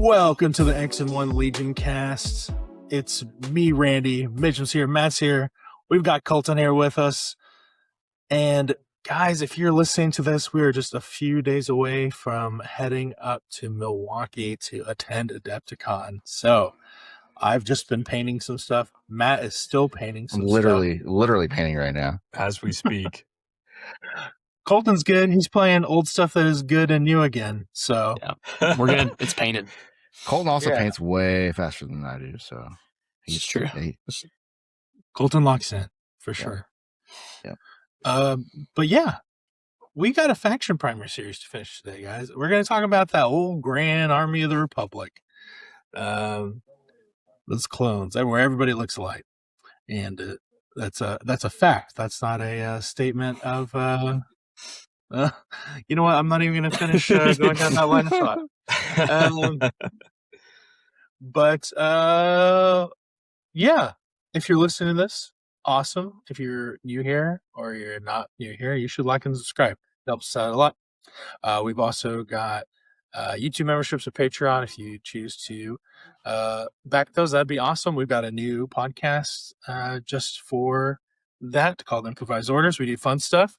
Welcome to the X-1 Legion cast. It's me, Randy. Mitchum's here. Matt's here. We've got Colton here with us. And guys, if you're listening to this, we are just a few days away from heading up to Milwaukee to attend Adepticon. So I've just been painting some stuff. Matt is still painting some stuff. Literally painting right now as we speak. Colton's good. He's playing old stuff that is good and new again. So yeah, we're good. It's painted. Colton also paints way faster than I do, so it's true. Colton locks in for sure. Yeah. But yeah, we got a faction primer series to finish today, guys. We're going to talk about that old Grand Army of the Republic. Those clones, where everybody looks alike, and that's a fact. That's not a statement of. You know what? I'm not even going to finish going down that line of thought. But yeah, if you're listening to this, awesome. If you're new here or you're not new here, you should like and subscribe. It helps us out a lot. We've also got YouTube memberships or Patreon. If you choose to back those, that'd be awesome. We've got a new podcast just for that called Improvised Orders. We do fun stuff.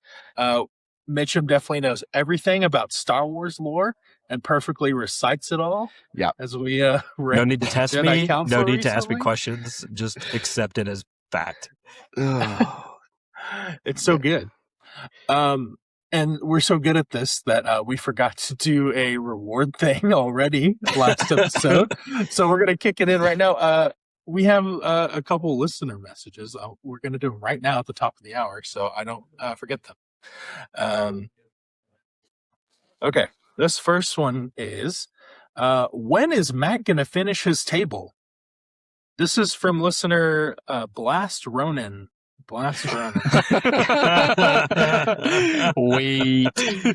Mitchum definitely knows everything about Star Wars lore and perfectly recites it all. Yeah. As we no need to test me. No need recently. To ask me questions. Just accept it as fact. It's so good. And we're so good at this that we forgot to do a reward thing already last episode. So we're going to kick it in right now. We have a couple listener messages. We're going to do them right now at the top of the hour, so I don't forget them. Okay, this first one is, when is Matt going to finish his table? This is from listener Blast Ronan. Wait.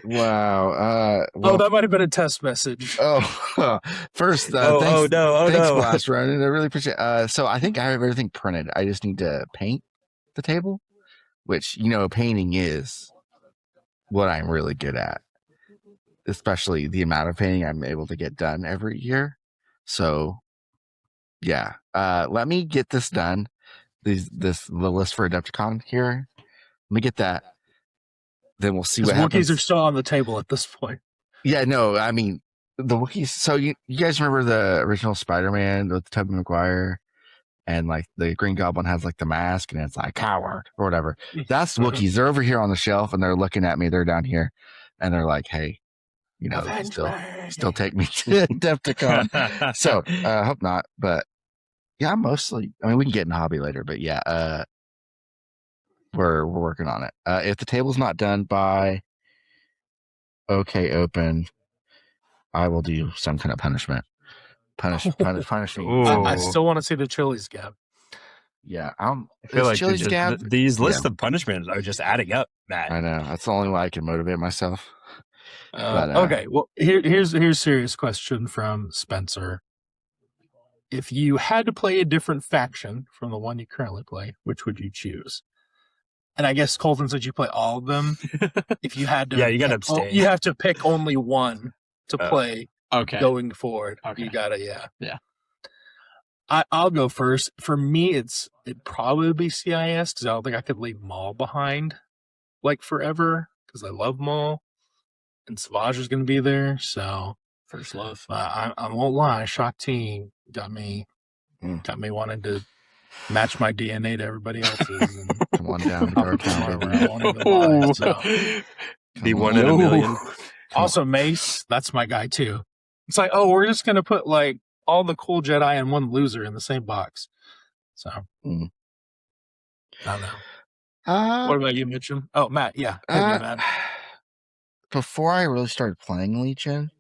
Wow. That might have been a test message. First, thanks, Blast Ronan. I really appreciate it. So I think I have everything printed. I just need to paint the table, which, painting is what I'm really good at, especially the amount of painting I'm able to get done every year. So yeah, let me get this done. The list for Adepticon here. Let me get that. Then we'll see what happens. Wookiees are still on the table at this point. Yeah, no, I mean the Wookiees. So you guys remember the original Spider-Man with Tobey Maguire? And like the Green Goblin has like the mask and it's like coward or whatever. That's Wookiees. They're over here on the shelf and they're looking at me. They're down here and they're like, hey, still take me to Adepticon. So I hope not. But yeah, we can get in the hobby later. But yeah, we're working on it. If the table's not done by OK Open, I will do some kind of punishment. Punish me. I still want to see the Chili's Gab. Yeah, I feel like these lists of punishments are just adding up, Matt. I know. That's the only way I can motivate myself. Okay, well, here's a serious question from Spencer. If you had to play a different faction from the one you currently play, which would you choose? And I guess Colton said you play all of them. If you had to, you got to abstain. You have to pick only one to play. Okay. Going forward, you gotta, yeah. I'll go first. For me, it'd probably be CIS because I don't think I could leave Maul behind like forever because I love Maul, and Savage is gonna be there. So first love. I won't lie, Shock Team got me wanting to match my DNA to everybody else's. And come on down, be one in a million. Also, Mace, that's my guy too. It's like, we're just going to put like all the cool Jedi and one loser in the same box. So, I don't know. What about you, Mitchum? Oh, Matt, yeah. Matt. Before I really started playing Legion,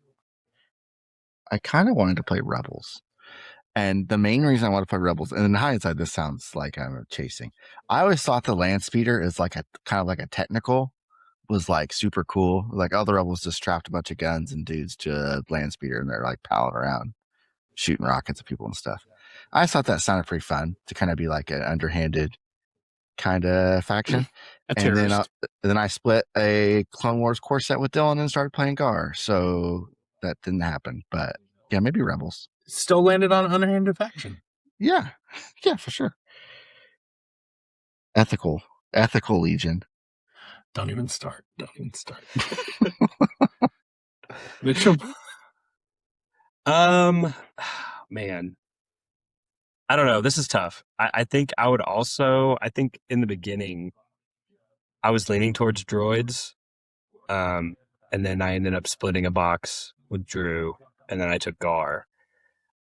I kind of wanted to play Rebels. And the main reason I want to play Rebels, and in hindsight, this sounds like I'm chasing. I always thought the Land Speeder is like kind of like a technical, was like super cool. Like the Rebels just strapped a bunch of guns and dudes to a land speeder and they're like palling around shooting rockets at people and stuff. I thought that sounded pretty fun to kind of be like an underhanded kind of faction. And then I split a Clone Wars core set with Dylan and started playing GAR. So that didn't happen, but Yeah, maybe Rebels. Still landed on Unhindered Faction. Yeah, for sure. Ethical Legion. Don't even start. Mitchell. Man, I don't know. This is tough. I think in the beginning, I was leaning towards droids. And then I ended up splitting a box with Drew, and then I took GAR.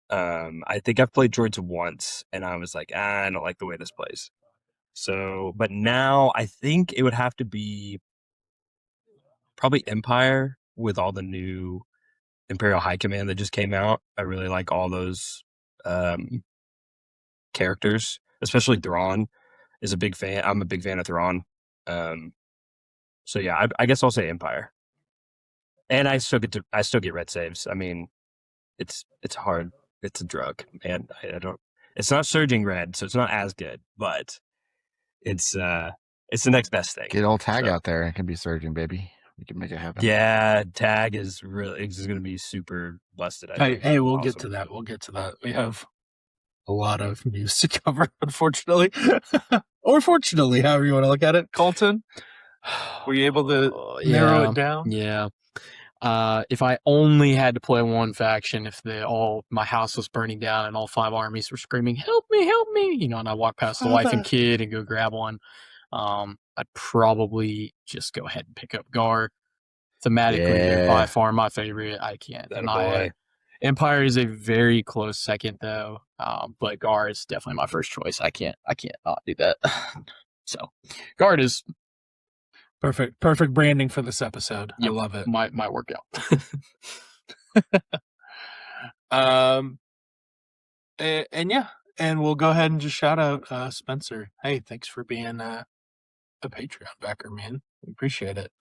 I think I've played droids once, and I was like, I don't like the way this plays. So, but now I think it would have to be probably Empire with all the new Imperial High Command that just came out. I really like all those characters, especially Thrawn is a big fan. I'm a big fan of Thrawn. So yeah, I guess I'll say Empire. And I still get red saves. I mean, it's hard. It's a drug, man. I don't. It's not surging red, so it's not as good, but it's the next best thing. Get old Tag out there. It can be surging, baby. We can make it happen. Yeah, Tag is going to be super busted. Hey, we'll get to that. We'll get to that. We have a lot of news to cover, unfortunately, or fortunately, however you want to look at it. Colton, were you able to narrow it down? Yeah. If I only had to play one faction, if my house was burning down and all 5 armies were screaming, help me, and I walk past the wife and kid and go grab one, I'd probably just go ahead and pick up GAR. Thematically, they're by far my favorite. I can't deny it. Empire is a very close second, though, but GAR is definitely my first choice. I can't not do that. So, GAR is perfect branding for this episode. Yep. I love it. My workout. And we'll go ahead and just shout out Spencer. Hey, thanks for being a Patreon backer, man. We appreciate it,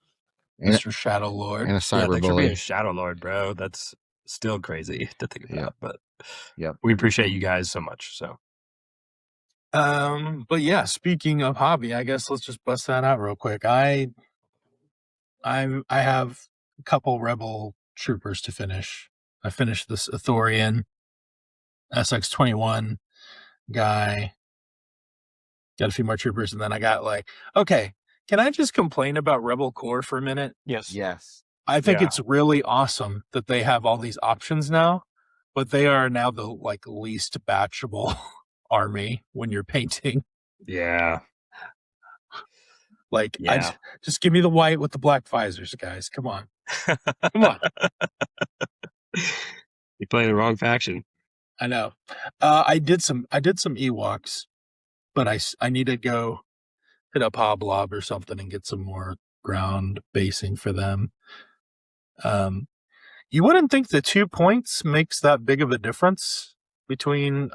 Mr. Shadow Lord. And a cyber thanks bully. For being a Shadow Lord, bro. That's still crazy to think about, but we appreciate you guys so much. So. But yeah, speaking of hobby, I guess let's just bust that out real quick. I have a couple Rebel troopers to finish. I finished this Athorian SX-21 guy. Got a few more troopers, and then I got okay, can I just complain about Rebel Core for a minute? Yes. I think it's really awesome that they have all these options now, but they are now the least batchable army when you're painting. Yeah. Just give me the white with the black visors, guys. Come on. Come on. You're playing the wrong faction. I know. I did some Ewoks, but I need to go hit up Hoblob or something and get some more ground basing for them. You wouldn't think the 2 points makes that big of a difference between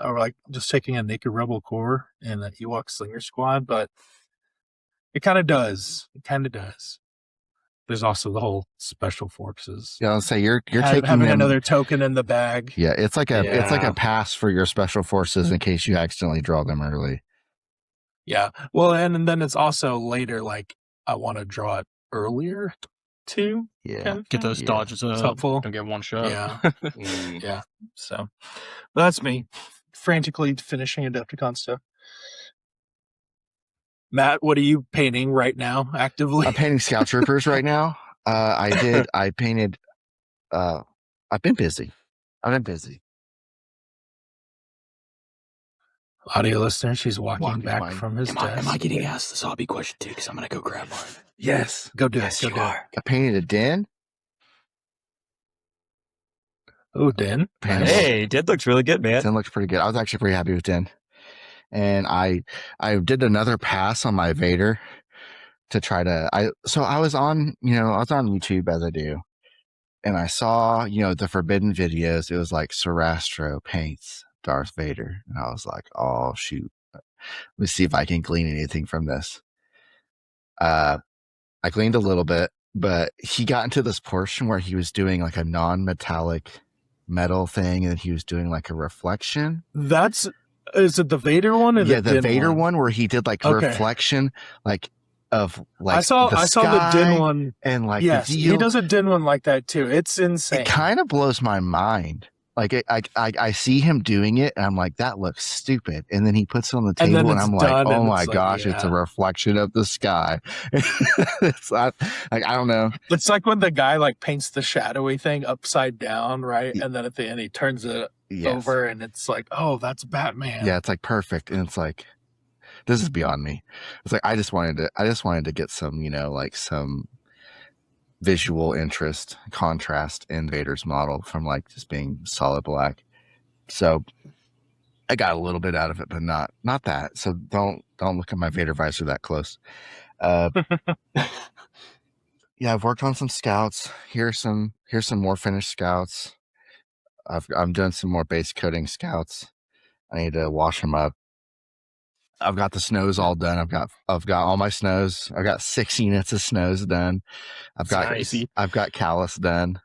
just taking a naked Rebel Core and an Ewok Slinger Squad, but it kind of does. There's also the whole special forces. Yeah, I'll say you're taking having another token in the bag. Yeah, it's like a pass for your special forces in case you accidentally draw them early. Yeah, well, and then it's also later. I want to draw it earlier too. Yeah, get those dodges up. It's helpful. Don't get one shot. Yeah, yeah. So that's me frantically finishing Adepticon stuff. Matt, what are you painting right now actively? I'm painting Scout Troopers right now. I painted, I've been busy. Audio listener, she's walking back from his desk. Am I getting asked this hobby question too? Because I'm going to go grab one. Yes. Go do it. Go do it. I painted a den. Oh, Den. Hey, Den looks really good, man. Den looks pretty good. I was actually pretty happy with Den. And I did another pass on my Vader to try to, I was on YouTube as I do. And I saw, the forbidden videos. It was like Sarastro paints Darth Vader. And I was like, oh, shoot. Let me see if I can glean anything from this. I gleaned a little bit, but he got into this portion where he was doing like a non-metallic metal thing, and he was doing like a reflection. Is it the Vader one? Or the Vader one where he did like a reflection, of I saw the Din one, and yes, he does a Din one like that too. It's insane. It kind of blows my mind Like I see him doing it, and I'm like, that looks stupid. And then he puts it on the And then table, and it's I'm like, done, oh and my it's like, gosh, it's a yeah. reflection of the sky. It's not, like, I don't know. It's like when the guy like paints the shadowy thing upside down, right? And then at the end he turns it over, and it's like, oh, that's Batman. Yeah, it's like perfect, and it's like, this is beyond me. It's like I just wanted to get some, like some visual interest, contrast in Vader's model from like just being solid black. So I got a little bit out of it, but not that. So don't look at my Vader visor that close. Yeah, I've worked on some scouts. Here's some more finished scouts. I'm doing some more base coating scouts. I need to wash them up. I've got the snows all done. I've got all my snows. I've got 6 units of snows done. I've got Callus done.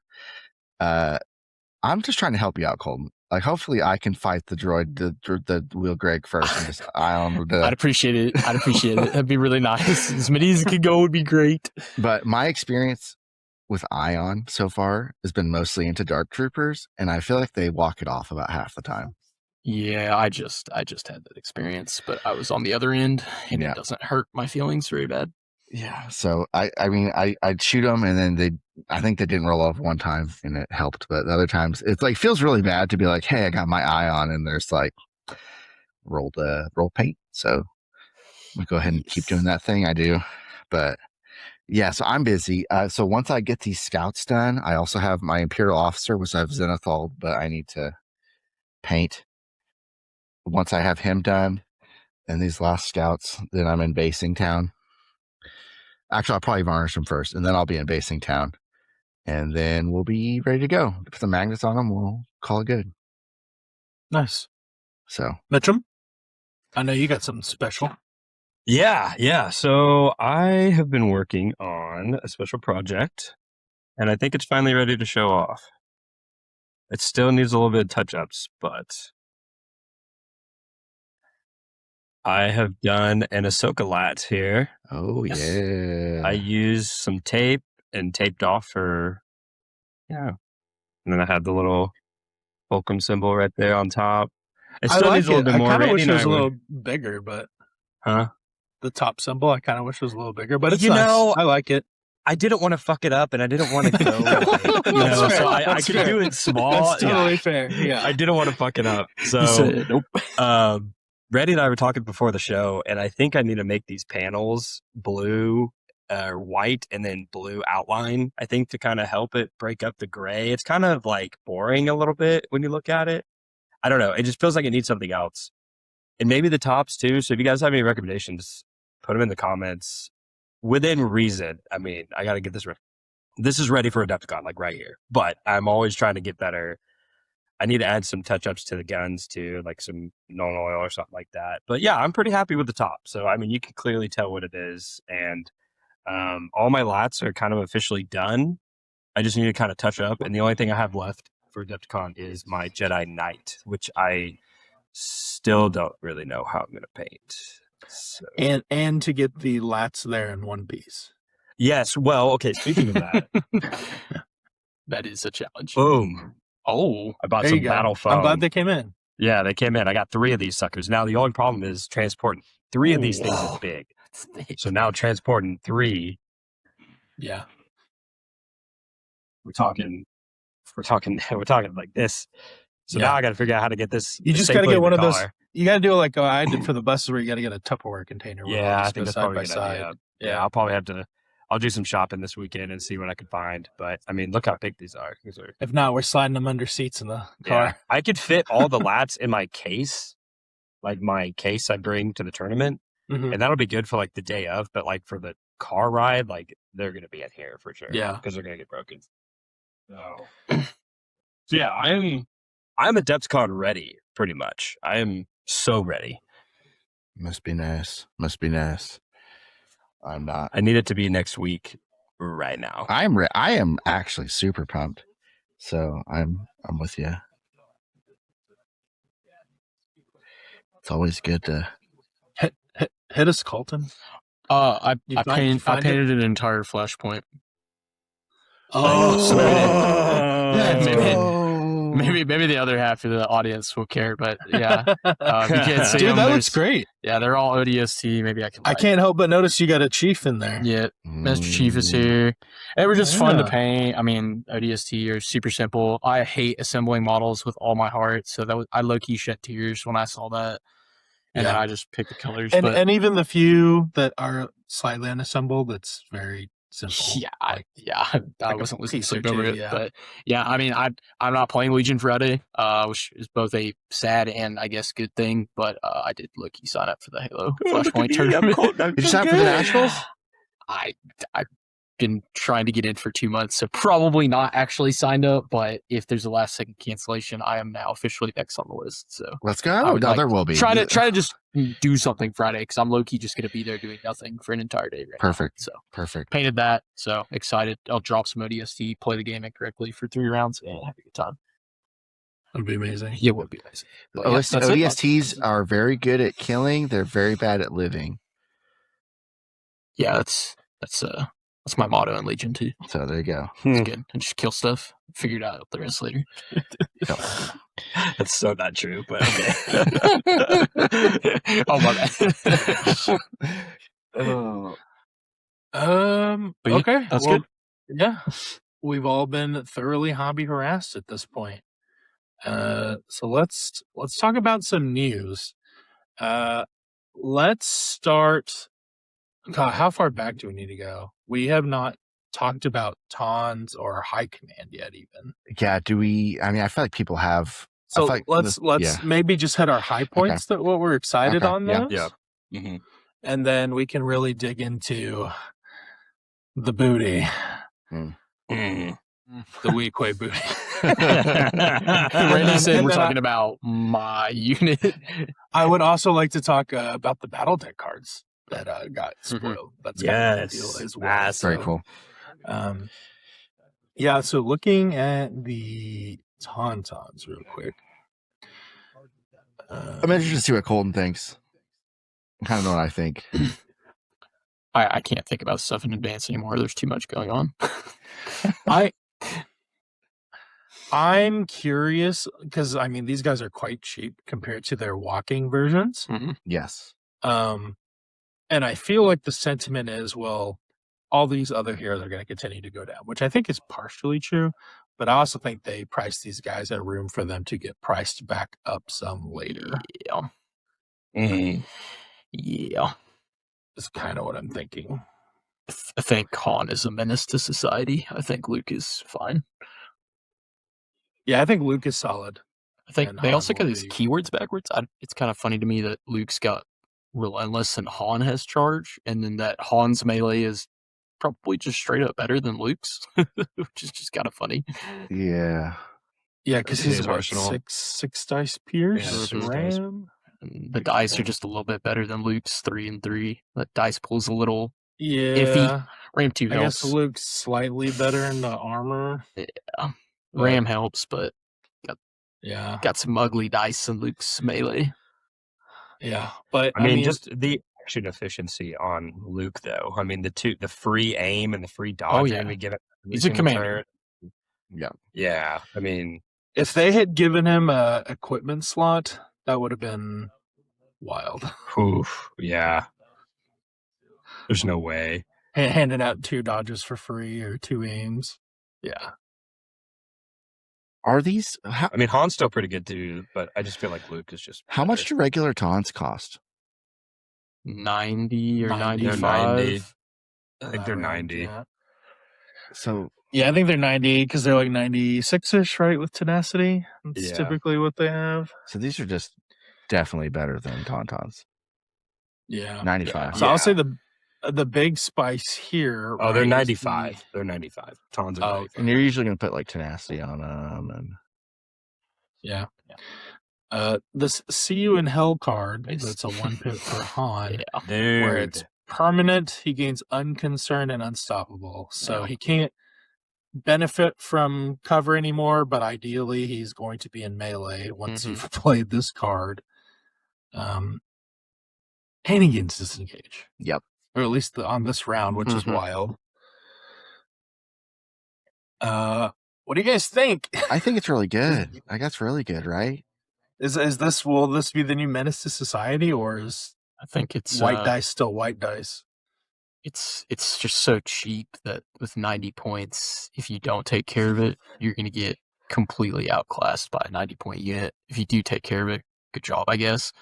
I'm just trying to help you out, Colton. Like, hopefully I can fight the droid, the Wheel Greg first, and just Ion. I'd appreciate it. That'd be really nice. As many as it could go would be great. But my experience with Ion so far has been mostly into Dark Troopers, and I feel like they walk it off about half the time. Yeah, I just had that experience, but I was on the other end, and it doesn't hurt my feelings very bad. Yeah, so I'd shoot them, and then I think they didn't roll off one time, and it helped. But the other times, it's like feels really bad to be like, hey, I got my eye on, and there's like roll paint. So we go ahead and keep doing that thing I do. But yeah, so I'm busy. So once I get these scouts done, I also have my Imperial officer, which I've zenithal, but I need to paint. Once I have him done, and these last scouts, then I'm in basing town. Actually, I'll probably varnish them first, and then I'll be in basing town. And then we'll be ready to go. Put the magnets on them, we'll call it good. Nice. So, Mitchum, I know you got something special. Yeah. So I have been working on a special project, and I think it's finally ready to show off. It still needs a little bit of touch-ups, but I have done an Ahsoka LAAT here. Oh, yeah. I used some tape and taped off her. Yeah. And then I had the little fulcrum symbol right there on top. It still needs a little bit more. I kind of wish it was a little bigger, but the top symbol, I kind of wish it was a little bigger, but it's nice. I like it. I didn't want to fuck it up, and I didn't want to go. So I could do it small. That's totally fair. Yeah. I didn't want to fuck it up. So nope. Reddy and I were talking before the show, and I think I need to make these panels blue, white, and then blue outline, I think, to kind of help it break up the gray. It's kind of like boring a little bit when you look at it. I don't know. It just feels like it needs something else. And maybe the tops too. So if you guys have any recommendations, put them in the comments within reason. I mean, I got to get this. This is ready for Adepticon, like right here. But I'm always trying to get better. I need to add some touch-ups to the guns too, like some non-oil or something like that. But yeah, I'm pretty happy with the top. So, I mean, you can clearly tell what it is. And all my LAATs are kind of officially done. I just need to kind of touch up. And the only thing I have left for Adepticon is my Jedi Knight, which I still don't really know how I'm going to paint. So. And to get the LAATs there in one piece. Yes. Well, okay. Speaking of that. That is a challenge. Boom. Oh, I bought some battle foam. I'm glad they came in. Yeah, they came in. I got 3 of these suckers. Now, the only problem is transporting 3 of these things is big. So now transporting 3. Yeah. We're talking like this. So now I got to figure out how to get this. You just got to get one of those. You got to do it like I did for the buses, where you got to get a Tupperware container. Yeah, I think that's probably a good idea. Yeah, I'll probably have to. I'll do some shopping this weekend and see what I can find. But I mean, look how big these are. If not, we're sliding them under seats in the car. Yeah. I could fit all the LAATs in my case, like my case I bring to the tournament, and that'll be good for like the day of. But like for the car ride, like they're gonna be in here for sure. Yeah, because they're gonna get broken. So yeah, I'm Adepticon ready, pretty much. I am so ready. Must be nice. I'm not. I need it to be next week, right now. I am actually super pumped. So I'm with you. It's always good to hit us, Colton. I painted an entire flashpoint. Oh, Maybe the other half of the audience will care, but yeah, you can't see Dude, them. that looks great. Yeah, they're all ODST. Maybe I can. I can't help but notice you got a chief in there. Yeah, Mr. Chief is here. They were just fun to paint. I mean, ODST are super simple. I hate assembling models with all my heart, so I low key shed tears when I saw that, and then I just picked the colors. And even the few that are slightly unassembled, it's very simple. Yeah, I wasn't looking so over it, yeah. but yeah, I mean, I'm not playing Legion Friday, which is both a sad and I guess good thing. But I did look sign up for the Halo Flashpoint tournament. Did you sign up for the Nationals? I've been trying to get in for 2 months, so probably not actually signed up. But if there's a last second cancellation, I am now officially next on the list. So let's go. There will be. Try to just do something Friday because I'm low key just gonna be there doing nothing for an entire day. Perfect. So perfect. Painted that. So excited. I'll drop some ODST, play the game incorrectly for 3 rounds, and have a good time. That'd be amazing. Yeah, it would be amazing. But ODSTs are very good at killing. They're very bad at living. Yeah, that's my motto in Legion too. So there you go. It's good. And just kill stuff. Figure it out the rest later. That's so not true, but okay. Oh my bad. Okay, that's good. Yeah, we've all been thoroughly hobby harassed at this point. So let's talk about some news. Let's start. God, how far back do we need to go? We have not talked about Tauns or High Command yet, even. Yeah, do we? I mean, I feel like people have. So let's maybe just hit our high points that what we're excited on those. Yeah. Mm-hmm. And then we can really dig into the booty. The Weequay booty. Randy said we're talking about my unit. I would also like to talk about the battle deck cards that got spoiled. That's kind of the deal as well. That's very cool. Yeah, so looking at the Tauntauns real quick. I'm interested to see what Colton thinks. I kind of know what I think. I can't think about stuff in advance anymore. There's too much going on. I'm curious because I mean these guys are quite cheap compared to their walking versions. Yes. And I feel like the sentiment is, well, all these other heroes are going to continue to go down, which I think is partially true. But I also think they priced these guys at room for them to get priced back up some later. Yeah. Yeah. That's kind of what I'm thinking. I think Han is a menace to society. I think Luke is fine. Yeah, I think Luke is solid. I think they also got these keywords backwards. It's kind of funny to me that Luke's got Relentless and Han has charge, and then that Han's melee is probably just straight up better than Luke's, which is just kind of funny. Yeah. Yeah, because he's what, arsenal. six dice pierce, Yeah, ram. And the dice are just a little bit better than Luke's 3 and 3. That dice pool's a little Yeah, iffy. Ram 2 I helps. guess Luke's slightly better in the armor. Yeah. Ram helps, but Yeah, got some ugly dice in Luke's melee. yeah, but I mean, just the action efficiency on Luke, though. I mean, the free aim and the free dodge. yeah. We get it. He's a commander. Yeah. I mean, if they had given him a equipment slot, that would have been wild. oof, yeah. There's no way. Handing out 2 dodges for free or 2 aims. Yeah. Are these? I mean, Han's still pretty good too, but I just feel like Luke is just. How much do regular taunts cost? 90 or 90. 95. 90. I think they're Around 90. that. So Yeah, I think they're 90 because they're like 96-ish, right, with tenacity. That's Yeah. typically what they have. so these are just definitely better than Tauntauns. Yeah. 95. So I'll say the big spice here. Oh, they're right, is 95. They're 95. Tons of Oh, 95. And you're usually going to put like tenacity on them. And Yeah. This See You in Hell card, that's a 1-pip for Han, Yeah. Dude. where it's permanent. He gains Unconcerned and Unstoppable. So he can't benefit from cover anymore, but ideally he's going to be in melee once you've played this card. And he gains Disengage. Yep. Or at least on this round, which is wild. What do you guys think? I think it's really good. I guess really good, right? Will this be the new menace to society, or is I think it's white dice still white dice? It's just so cheap that with 90 points, if you don't take care of it, you're going to get completely outclassed by a 90-point unit. If you do take care of it, good job, I guess.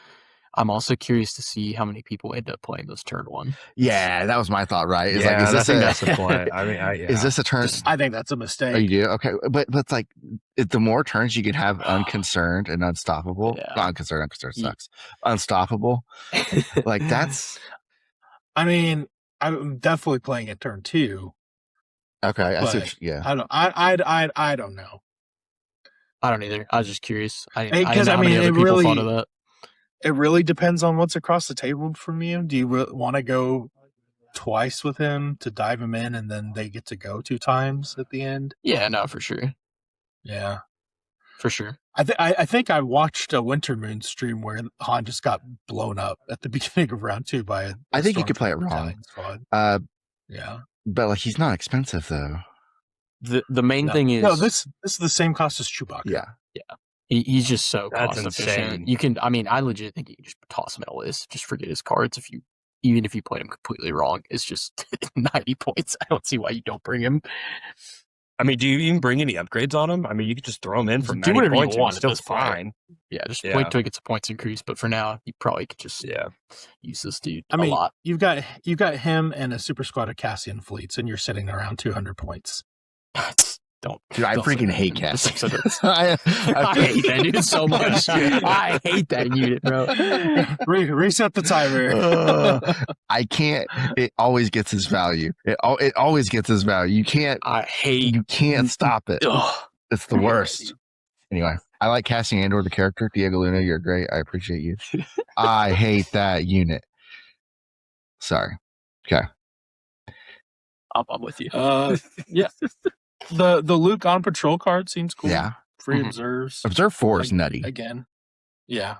I'm also curious to see how many people end up playing this turn one. Yeah, that was my thought, right? Is Yeah, like, is that's the point. I mean, is this a turn? I think that's a mistake. Oh, you do? Okay. But it's like, the more turns you can have unconcerned and unstoppable. Yeah. Not unconcerned sucks. Unstoppable. Like, that's... I mean, I'm definitely playing it turn 2. Okay, I see. But Yeah. I don't know. I don't either. I was just curious. I Hey, didn't 'cause, know I how many mean, other it people really- thought of that. It really depends on what's across the table from you. Do you want to go twice with him to dive him in, and then they get to go 2 times at the end? Yeah, no, for sure. Yeah. For sure. I think I watched a Winter Moon stream where Han just got blown up at the beginning of round 2 by a I think you could play it Stormtrooper wrong. battalion squad. Yeah. But like, he's not expensive though. The main thing is... No, this is the same cost as Chewbacca. Yeah. He's just so That's cost insane. efficient. You can, I mean, I legit think you can just toss him in a list. Just forget his cards even if you played him completely wrong. It's just 90 points. I don't see why you don't bring him. I mean, do you even bring any upgrades on him? I mean, you could just throw him in for Do 90 whatever you points. and want he's at still this point. fine. Yeah, just Yeah. wait till he gets a points increase. But for now, you probably could just Yeah. use this dude I mean, a lot. you've got him and a super squad of Cassian fleets, and you're sitting around 200 points. Don't. Dude, I don't freaking say hate that. This Cassian. episode hurts. I I hate that dude so much. I hate that unit, bro. Reset the timer. I can't. It always gets his value. It always gets his value. You can't stop it. Ugh. It's the worst. Anyway, I like Cassian Andor, the character. Diego Luna, you're great. I appreciate you. I hate that unit. Sorry. Okay. I'm with you. Yeah. The Luke on patrol card seems cool. Yeah. Free Mhm. observes. Observe 4 is nutty. Again. Yeah.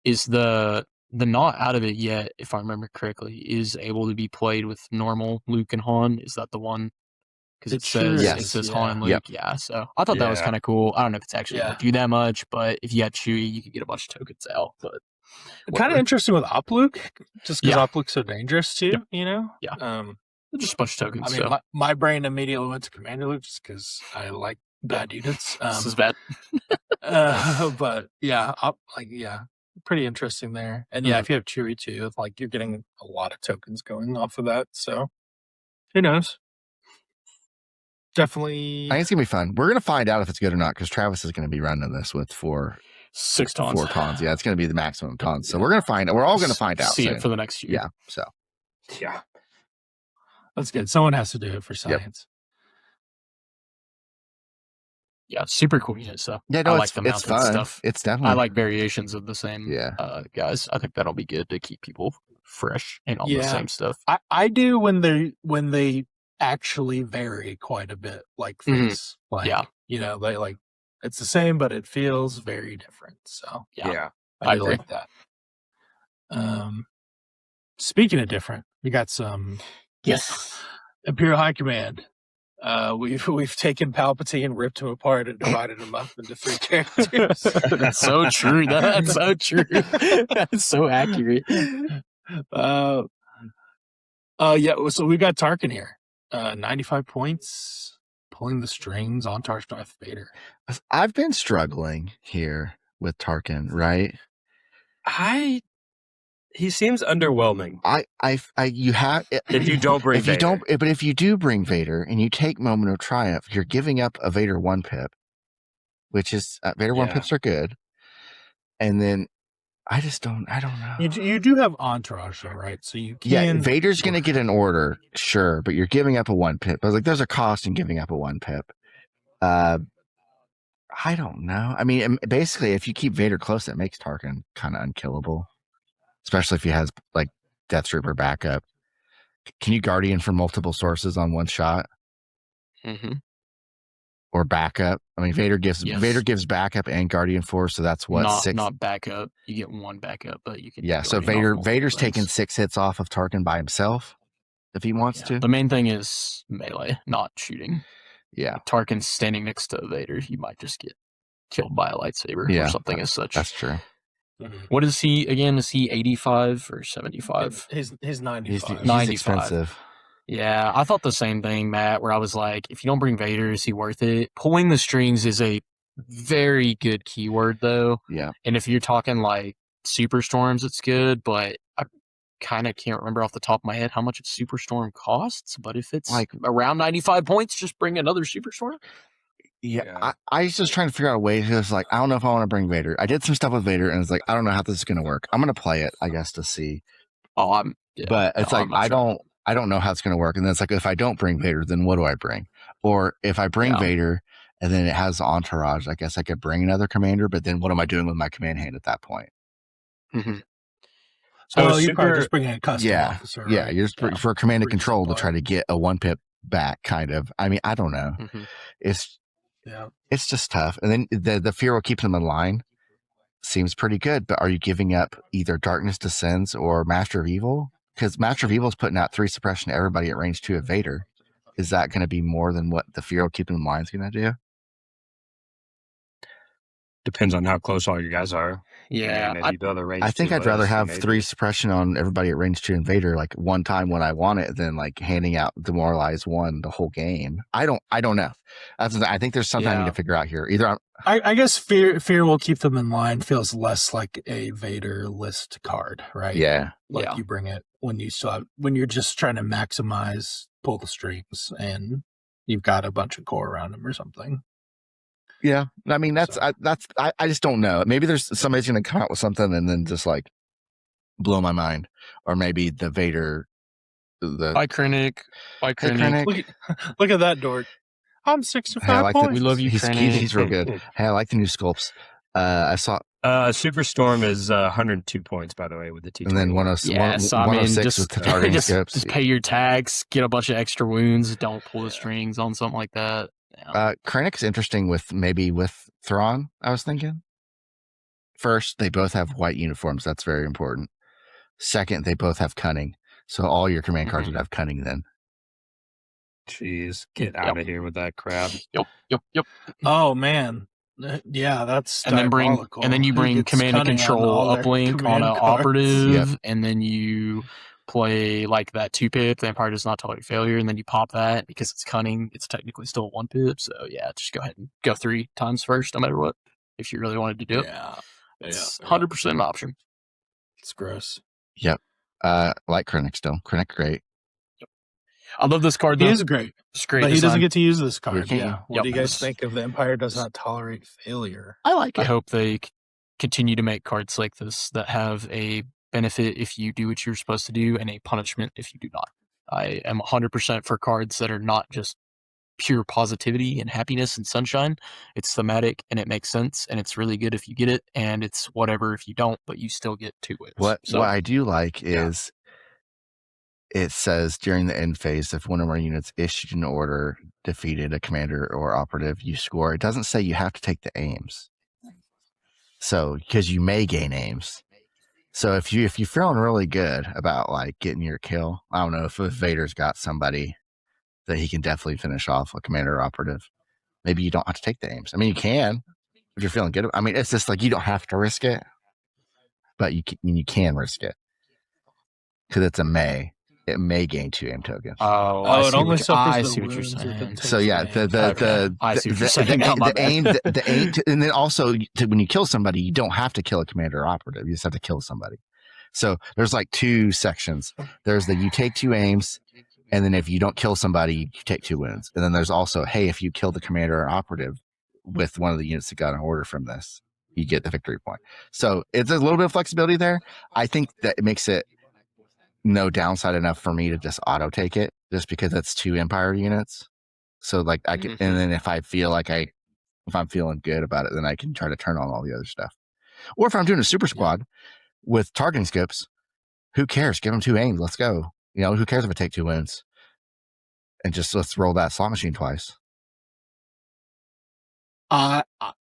Is the not out of it yet, if I remember correctly, is able to be played with normal Luke and Han? Is that the one? Because It it says sure it is, says yeah. Han and Luke. Yep. Yeah, so I thought that was Yeah. kind of cool. I don't know if it's actually Yeah. going to do that much, but if you had Chewie, you could get a bunch of tokens out. But Kind of whatever. interesting with Op Luke, just because Yeah. Op Luke's so dangerous too, Yeah. you know? Yeah. Just a bunch of tokens. I mean, so my brain immediately went to Commander Luke just because I like bad units. this is bad. But yeah, pretty interesting there. And yeah, Mhm. if you have Chewie too, like you're getting a lot of tokens going off of that. So who knows? Definitely. I think it's gonna be fun. We're gonna find out if it's good or not because Travis is gonna be running this with 6 tons. 4 tons. Yeah, it's gonna be the maximum tons. So we're gonna find out. We're all gonna find out. See soon. it for the next year. Yeah. So Yeah. That's good. Someone has to do it for science. Yeah, super cool unit stuff. yeah, no, I like it's the it's mounted fun. stuff. It's definitely. I like variations of the same Yeah. guys. I think that'll be good to keep people fresh and on the Yeah. same stuff. I do when they actually vary quite a bit, like Mhm. face. Like, Yeah. you know, they like it's the same, but it feels very different. So Yeah. I I do agree. like that. Speaking of different, we got some Yes. Imperial High Command. We've taken Palpatine, ripped him apart, and divided him up into 3 characters. That's so true. That's so true. That's so accurate. Yeah. So we got Tarkin here. 95 points, pulling the strings on Darth Vader. I've been struggling here with Tarkin, right? He seems underwhelming. You have If you don't bring if you Vader. don't, but if you do bring Vader and you take Moment of Triumph, you're giving up a Vader 1 pip, which is Vader 1 Yeah. pips are good, and then I don't know. You do have Entourage, though, right? So you can. Yeah, Vader's going to get an order, sure, but you're giving up a 1 pip. I was like, there's a cost in giving up a 1 pip. I don't know. I mean, basically, if you keep Vader close, it makes Tarkin kind of unkillable, especially if he has like Death Trooper backup. Can you Guardian from multiple sources on 1 shot Mm-hmm. or backup? I mean, Vader gives Yes. backup and Guardian Force, so that's what Not 6. not backup. You get 1 backup, but you can. Yeah, so Guardian off multiple Vader's taking things. 6 hits off of Tarkin by himself if he wants Yeah. to. The main thing is melee, not shooting. Yeah. Tarkin's standing next to Vader, he might just get killed by a lightsaber Yeah, or something as such. That's true. What is he again? Is he 85 or 75? He's 95. He's 95. expensive. Yeah, I thought the same thing, Matt, where I was like, if you don't bring Vader, is he worth it? Pulling the strings is a very good keyword, though. Yeah. And if you're talking like Superstorms, it's good, but I kind of can't remember off the top of my head how much a Superstorm costs. But if it's Like around 95 points, just bring another Superstorm. Yeah. I was just trying to figure out a way to just like, I don't know if I want to bring Vader. I did some stuff with Vader and it's like, I don't know how this is going to work. I'm going to play it, I guess, to see. But it's like, I don't know how it's going to work. And then it's like, if I don't bring Vader, then what do I bring? Or if I bring Vader and then it has Entourage, I guess I could bring another commander, but then what am I doing with my command hand at that point? Mm-hmm. So you probably just bring in a custom officer. Yeah, right? you're just for command and control to try to get a 1-pip back, kind of. I mean, I don't know. It's just tough. And then the fear will keep them in line. Seems pretty good, but are you giving up either Darkness Descends or Master of Evil? Because Master of Evil is putting out 3 suppression to everybody at range 2 of Vader. Is that going to be more than what the fear will keep them in line is going to do? Depends on how close all you guys are. Yeah, I think I'd rather have 3 suppression on everybody at range 2 and Vader like one time when I want it than like handing out Demoralize 1 the whole game. I don't know. I think there's something I need to figure out here. Either I guess fear will keep them in line feels less like a Vader list card, right? Yeah. Like you bring it when you're just trying to maximize pull the strings and you've got a bunch of core around them or something. Yeah, I mean I just don't know. Maybe there's somebody's going to come out with something and then just like blow my mind, or maybe the Vader. Bye, Krennic. Look at that dork. I'm 65 points. We love you, Krennic. He's real good. Hey, I like the new sculpts. I saw. Superstorm is 102 points, by the way, with the T. And then 106 with the targeting skips. Just pay your tax, get a bunch of extra wounds. Don't pull the strings on something like that. Krennic's interesting with Thrawn, I was thinking. First, they both have white uniforms. That's very important. Second, they both have cunning. So all your command cards would have cunning then. Jeez, get out of here with that crap. Yep. Oh, man. Yeah, that's and then you bring command and control uplink on an operative, and then you play like that 2-pip, the Empire does not tolerate failure, and then you pop that because it's cunning. It's technically still 1-pip, so yeah, just go ahead and go 3 times first, no matter what. If you really wanted to do it, it's 100% an option. It's gross. Yep. Like Krennic still. Krennic great. Yep. I love this card. Though. He is great. It's great. But design. he doesn't get to use this card. Yeah. What do you guys think of the Empire does not tolerate failure? I like it. I hope they continue to make cards like this that have a benefit if you do what you're supposed to do and a punishment if you do not. I am 100% for cards that are not just pure positivity and happiness and sunshine. It's thematic and it makes sense and it's really good if you get it, and it's whatever if you don't, but you still get 2 wins. What I do like is it says during the end phase, if one of our units issued an order, defeated a commander or operative, you score. It doesn't say you have to take the aims. So, because you may gain aims. So if you're feeling really good about like getting your kill, I don't know if Vader's got somebody that he can definitely finish off a commander or operative. Maybe you don't have to take the aims. I mean, you can if you're feeling good. I mean, it's just like you don't have to risk it, but you can risk it because it's a may. It may gain 2 aim tokens. Oh, it only suffers I the see what you're wounds saying. So yeah, I see what you're saying. the aim, and then also when you kill somebody, you don't have to kill a commander or operative. You just have to kill somebody. So there's like 2 sections. There's you take 2 aims, and then if you don't kill somebody, you take 2 wounds. And then there's also, hey, if you kill the commander or operative with one of the units that got an order from this, you get the victory point. So it's a little bit of flexibility there. I think that it makes it no downside enough for me to just auto take it, just because that's 2 Empire units. So like I can, and then if I feel like if I'm feeling good about it, then I can try to turn on all the other stuff. Or if I'm doing a super squad with targeting skips, who cares? Give them 2 aims. Let's go. Who cares if I take 2 wins? And just let's roll that slot machine twice.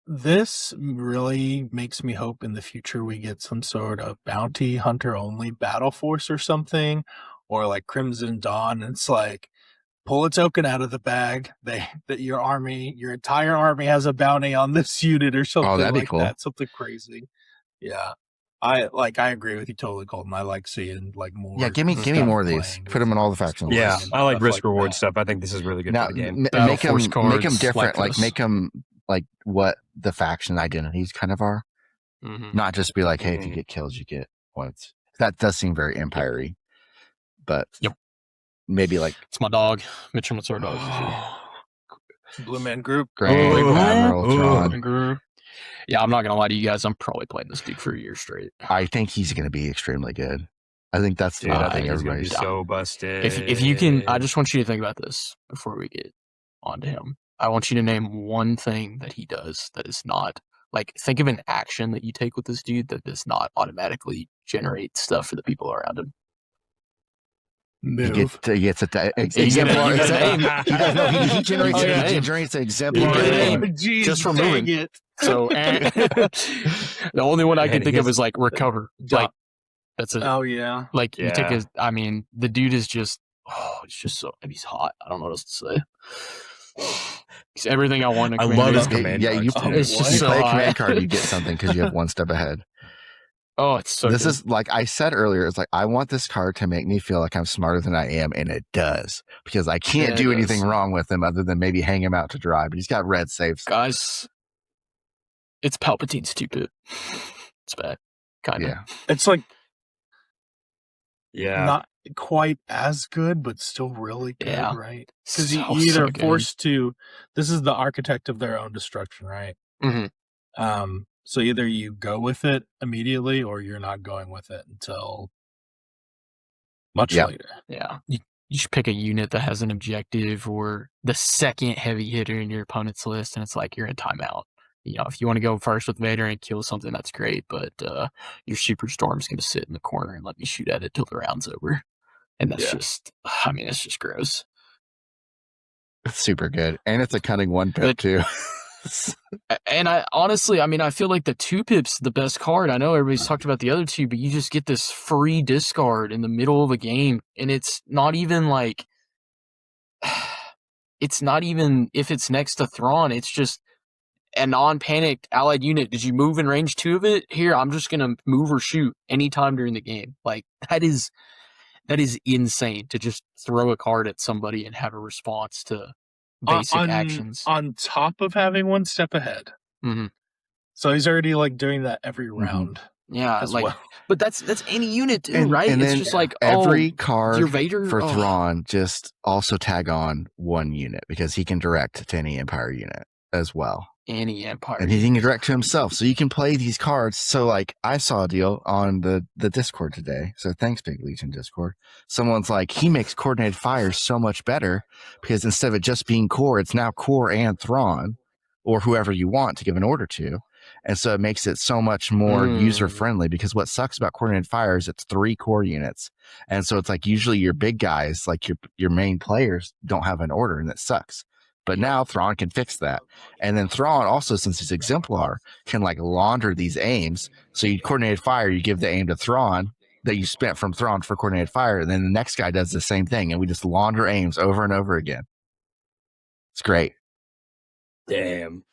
This really makes me hope in the future we get some sort of bounty hunter only battle force or something, or like Crimson Dawn. It's like pull a token out of the bag. That your entire army has a bounty on this unit or something that'd be like cool. that. Something crazy. Yeah. I agree with you totally, Colton. I like seeing like more. Yeah, give me more of these. Put them in all the factions. Yeah, I like Stuff risk like reward that. stuff. I think this is really good Now for the game. Battle make them Force cards different. like Like this. make them like what the faction identities kind of are. Not just be like, hey, if you get killed, you get points. That does seem very empire-y. But maybe like It's my dog. Mitchell, what's our dog? Blue Man Group. Grand Admiral Thrawn. Group. Yeah, I'm not gonna lie to you guys. I'm probably playing this dude for a year straight. I think he's going to be extremely good. I think that's the Dude, I other thing think he's gonna be everybody's. so busted. If you can, I just want you to think about this before we get on to him. I want you to name one thing that he does that is not like, think of an action that you take with this dude that does not automatically generate stuff for the people around him. Move. He gets it. Exemplar. He generates an exemplar. Jeez, Just for dang moving. it. So the only one I can think of is like recover. Like that's it. Oh yeah. Like you take Yeah. I mean, the dude is just it's just so he's hot. I don't know what else to say. He's everything I want. In a I love commander. his command Yeah, you, cards, too. It's just you so play a high. command card, you get something because you have one step ahead. Oh, it's so This good. is like I said earlier. It's like I want this card to make me feel like I'm smarter than I am, and it does because I can't Yeah, it do does. anything wrong with him other than maybe hang him out to dry. But he's got red saves. Guys, it's Palpatine's 2-pip. It's bad. Kind of. Yeah, It's like Yeah. not quite as good, but still really good, Yeah. right? Because So, you either so good. forced to. This is the architect of their own destruction, right? Mhm. So either you go with it immediately, or you're not going with it until much Yeah. later. Yeah. You should pick a unit that has an objective or the second heavy hitter in your opponent's list, and it's like you're in timeout. You know, if you want to go first with Vader and kill something, that's great, but your Superstorm's going to sit in the corner and let me shoot at it till the round's over. And that's just, I mean, it's just gross. it's super good, and it's a cunning one pip But- too. And I honestly, I mean, I feel like the 2-pip's the best card. I know everybody's talked about the other two, but you just get this free discard in the middle of a game, and it's not even like, it's not even if it's next to Thrawn. It's just a non-panicked allied unit. Did you move in range 2 of it? Here, I'm just gonna move or shoot anytime during the game. Like that is insane to just throw a card at somebody and have a response to basic actions. on top of having one step ahead. Mhm. So he's already like doing that every round Yeah, as like, well. but that's any unit too, right? And It's then just like every your card Vader for oh, Thrawn just also tag on one unit because he can direct to any Empire unit as well. any Empire. And he can direct to himself. So you can play these cards. So like I saw a deal on the Discord today. So thanks, Big Legion Discord. Someone's like, he makes coordinated fire so much better because instead of it just being core, it's now core and Thrawn or whoever you want to give an order to. And so it makes it so much more user friendly because what sucks about coordinated fire is it's 3 core units. And so it's like usually your big guys, like your main players don't have an order and that sucks. But now Thrawn can fix that. And then Thrawn also, since he's exemplar, can like launder these aims. So you coordinated fire, you give the aim to Thrawn that you spent from Thrawn for coordinated fire. And then the next guy does the same thing. And we just launder aims over and over again. It's great. Damn.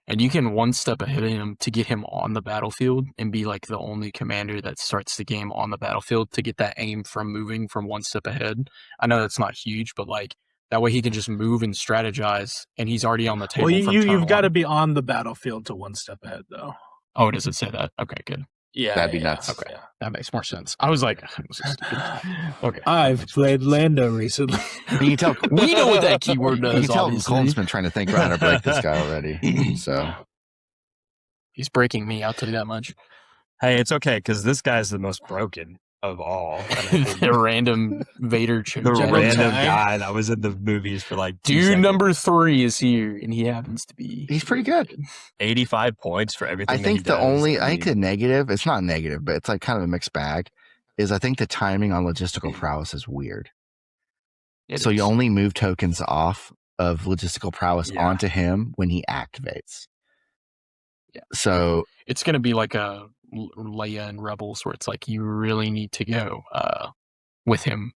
And you can one step ahead of him to get him on the battlefield and be like the only commander that starts the game on the battlefield to get that aim from moving from one step ahead. I know that's not huge, but like that way he can just move and strategize and he's already on the table. Well, from you've turn got to one. be on the battlefield to one step ahead, though. Oh, does it say that? Okay, good. Yeah, That'd be nuts. Okay. That makes more sense. I was like, this is stupid. Okay. I've played Lando recently. And you can tell We know what that keyword you does, can tell obviously. Colton's been trying to think about how to break this guy already. So He's breaking me, I'll tell you that much. Hey, it's okay because this guy's the most broken of all. And I think The random Vader choke the job. random time. guy that was in the movies for like 2 Dude seconds. number 3 is here, and he happens to be. he's pretty good. 85 points for everything. I that think he the does. only, I think the negative, it's not negative, but it's like kind of a mixed bag, is I think the timing on logistical prowess is weird. It So you is. only move tokens off of logistical prowess Yeah. onto him when he activates. Yeah. So It's going to be like a Leia and Rebels, where it's like you really need to go with him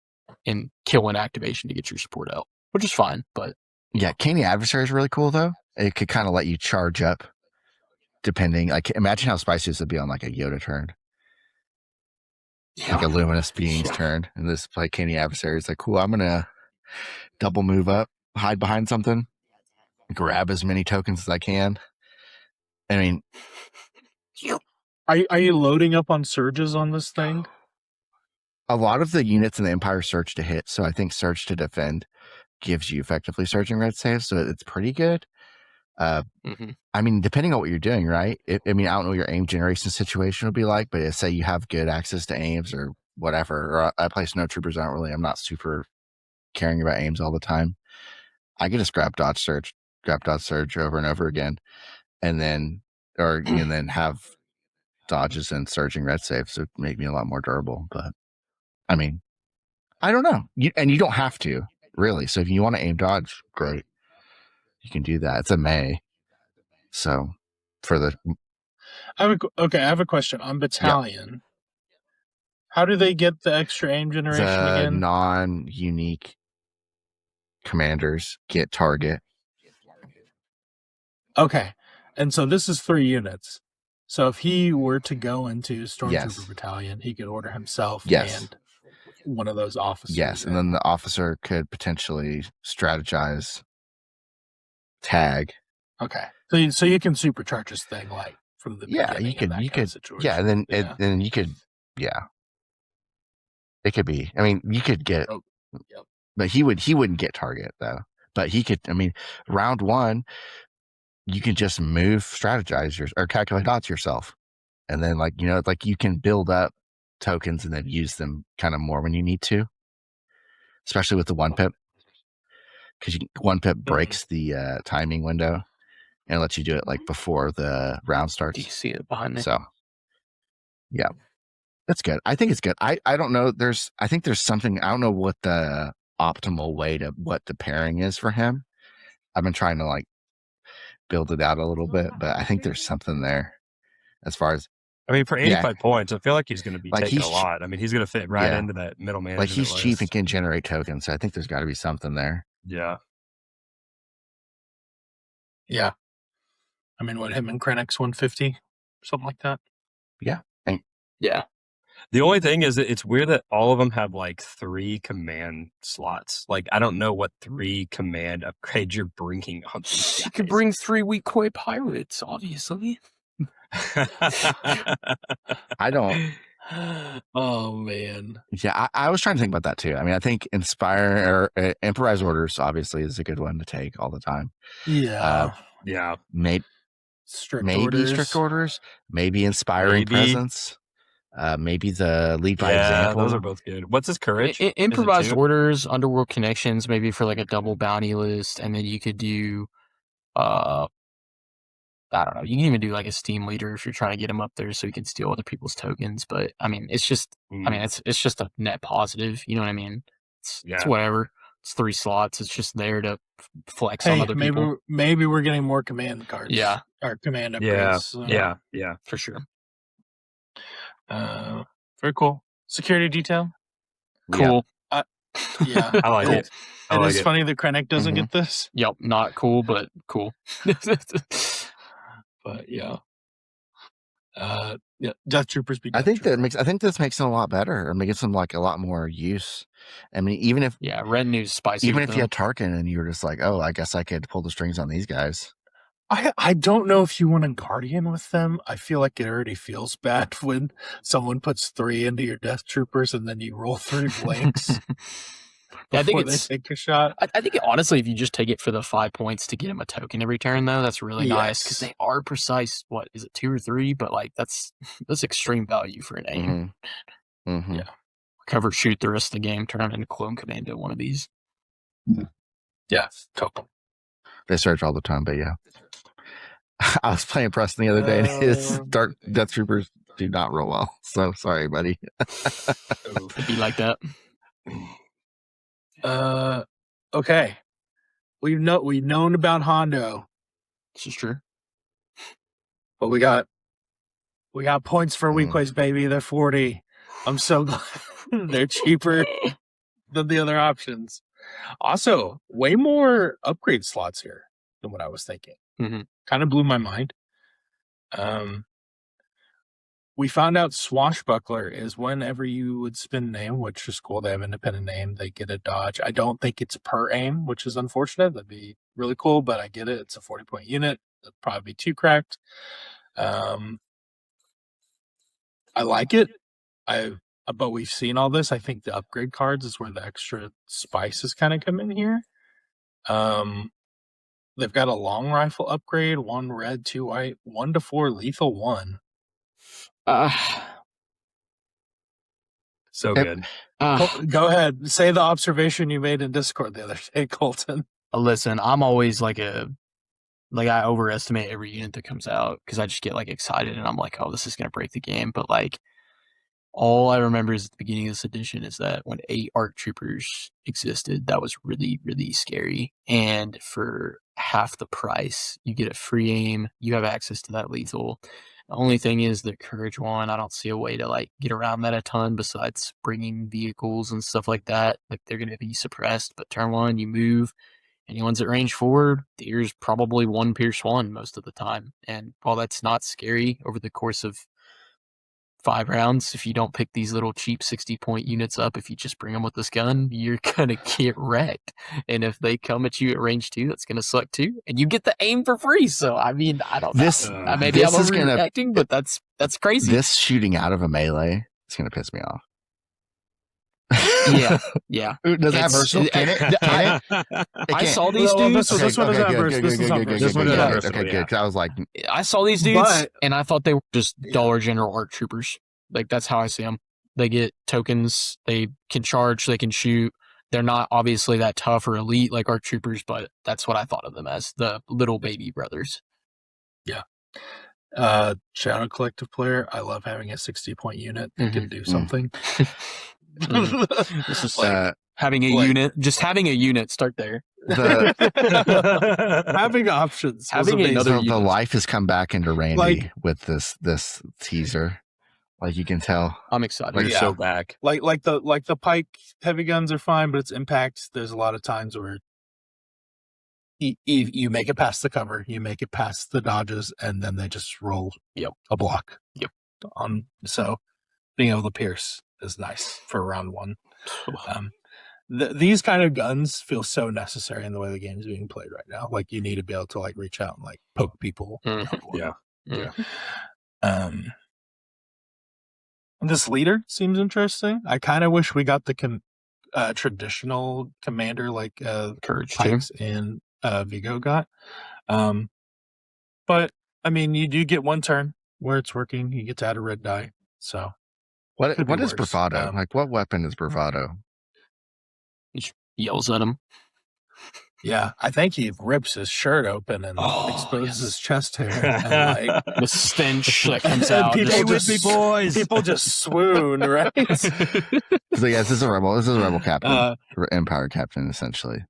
and kill an activation to get your support out. which is fine. But Yeah, Canny Adversary is really cool though. It could kind of let you charge up, depending. Like, imagine how spicy this would be on like a Yoda turn, like a Luminous Being's turn, and this play Canny Adversary is like, cool. I'm gonna double move up, hide behind something, grab as many tokens as I can. I mean, Are you loading up on surges on this thing? a lot of the units in the Empire surge to hit, so I think surge to defend gives you effectively surging red saves, so it's pretty good. I mean, depending on what you're doing, right? I mean, I don't know what your aim generation situation would be like, but if, say you have good access to aims or whatever, or I play Snowtroopers, I'm not super caring about aims all the time. I can just grab dodge surge over and over again, and then have dodges and surging red saves to make me a lot more durable. But I mean, I don't know. You don't have to really. So if you want to aim dodge, great, you can do that. It's a May, so for the I have a question on Battalion. How do they get the extra aim generation again? Non-unique commanders get target. Okay, and so this is 3 units. So if he were to go into Stormtrooper Yes. Battalion, he could order himself Yes. and one of those officers. Yes, and then the officer could potentially strategize tag. Okay, so you can supercharge this thing like from the beginning. You could situation. yeah, and then you could it could be. I mean, you could get, but he wouldn't get target though. But he could. I mean, round 1, you can just move, strategize or calculate dots yourself, and then like you can build up tokens and then use them kind of more when you need to, especially with the 1 pip, because 1 pip breaks the timing window and lets you do it like before the round starts. you see it behind me? So yeah, that's good. I think it's good. I don't know. I think there's something. I don't know what the optimal way to what the pairing is for him. I've been trying to like build it out a little bit, but I think there's something there as far as. I mean, for 85 points, I feel like he's going to be Like taking a lot. I mean, he's going to fit right into that middle management Like he's list. cheap and can generate tokens, so I think there's got to be something there. Yeah. Yeah. I mean, what, him and Krennic's 150? Something like that? Yeah. Yeah. The only thing is that it's weird that all of them have like 3 command slots. Like, I don't know what 3 command upgrades you're bringing on these guys. You could bring 3 Weequay Pirates, obviously. I don't. Oh, man. Yeah, I was trying to think about that too. I mean, I think Inspire or Improvise Orders obviously is a good one to take all the time. Yeah. Yeah. Maybe strict orders, maybe Inspiring Presence. Maybe the Lead by Example. Those are both good. What's his courage? Improvised Orders, Underworld Connections, maybe for like a double bounty list, and then you could do I don't know. You can even do like a Steam Leader if you're trying to get him up there so you can steal other people's tokens. But I mean, it's just it's just a net positive. You know what I mean? It's whatever. It's 3 slots. It's just there to flex on other people. Maybe we're getting more command cards. Yeah. Or command upgrades. Yeah. For sure. Very cool. Security detail. Cool. Yeah. I like it. It's funny that Krennic doesn't get this. Yep. Not cool, but cool. But yeah. Death Troopers be Death I think this makes them a lot better and makes them like a lot more use. I mean, even if Retinue's spicy. Even if you had Tarkin and you were just like, oh, I guess I could pull the strings on these guys. I don't know if you want a Guardian with them. I feel like it already feels bad when someone puts 3 into your Death Troopers and then you roll 3 blanks. I think they take a shot. I think honestly, if you just take it for the 5 points to get him a token every turn, though, that's really nice because they are precise. What is it, 2 or 3? But like that's extreme value for an aim. Yeah. Cover shoot the rest of the game. Turn him into Clone Commando. One of these. Yeah, token. They search all the time, but yeah. I was playing Preston the other day, and his Dark Death Troopers do not roll well. So sorry, buddy. It'd be like that. Okay. We've known about Hondo. This is true. But we got points for Weequays, baby. They're 40. I'm so glad they're cheaper than the other options. Also, way more upgrade slots here than what I was thinking. Mhm. Kind of blew my mind. We found out Swashbuckler is whenever you would spin an aim, which is cool. They have independent aim. They get a dodge. I don't think it's per aim, which is unfortunate. That'd be really cool, but I get it. It's a 40-point unit. That'd probably be too cracked. I like it. But we've seen all this. I think the upgrade cards is where the extra spices kind of come in here. They've got a long rifle upgrade, 1 red, 2 white, 1-4 lethal 1. So good. Go ahead. Say the observation you made in Discord the other day, Colton. Listen, I'm always like I overestimate every unit that comes out because I just get like excited and I'm like, oh, this is gonna break the game. But like, all I remember is at the beginning of this edition is that when 8 ARC troopers existed, that was really, really scary. And for half the price, you get a free aim. You have access to that lethal. The only thing is the courage one. I don't see a way to like get around that a ton besides bringing vehicles and stuff like that. Like they're going to be suppressed. But turn 1, you move. Anyone's at range forward, there's probably 1 Pierce 1 most of the time. And while that's not scary over the course of 5 rounds, if you don't pick these little cheap 60-point units up, if you just bring them with this gun, you're gonna get wrecked. And if they come at you at range 2, that's gonna suck too. And you get the aim for free. So I mean, I don't know. Maybe I'm overreacting, but that's crazy. This shooting out of a melee is gonna piss me off. Yeah. Does it have versatile? Can it? I saw these dudes. This one doesn't have versatile. This one doesn't have versatile. Okay, good. Because I was like, I saw these dudes, and I thought they were just Dollar General ARC troopers. Like that's how I see them. They get tokens. They can charge. They can shoot. They're not obviously that tough or elite like ARC troopers, but that's what I thought of them as, the little baby brothers. Yeah. Shadow Collective player. I love having a 60-point unit that can do something. This is like having a unit. Just having a unit. Start there. Having options. Having another. The life has come back into Randy with this teaser. Like you can tell. I'm excited. Like so back. Like the pike heavy guns are fine, but it's impact. There's a lot of times where you make it past the cover, you make it past the dodges, and then they just roll a block. So being able to pierce is nice for round 1. These kind of guns feel so necessary in the way the game is being played right now. Like you need to be able to like reach out and like poke people. This leader seems interesting. I kind of wish we got the traditional commander like Courage Pikes and Vigo got. But I mean, you do get 1 turn where it's working. You get to add a red die. So what is bravado? Like what weapon is bravado? He yells at him. Yeah, I think he rips his shirt open and exposes his chest hair. And like the stench that comes out. People just swoon, right? So yes, this is a rebel captain, Empire captain, essentially.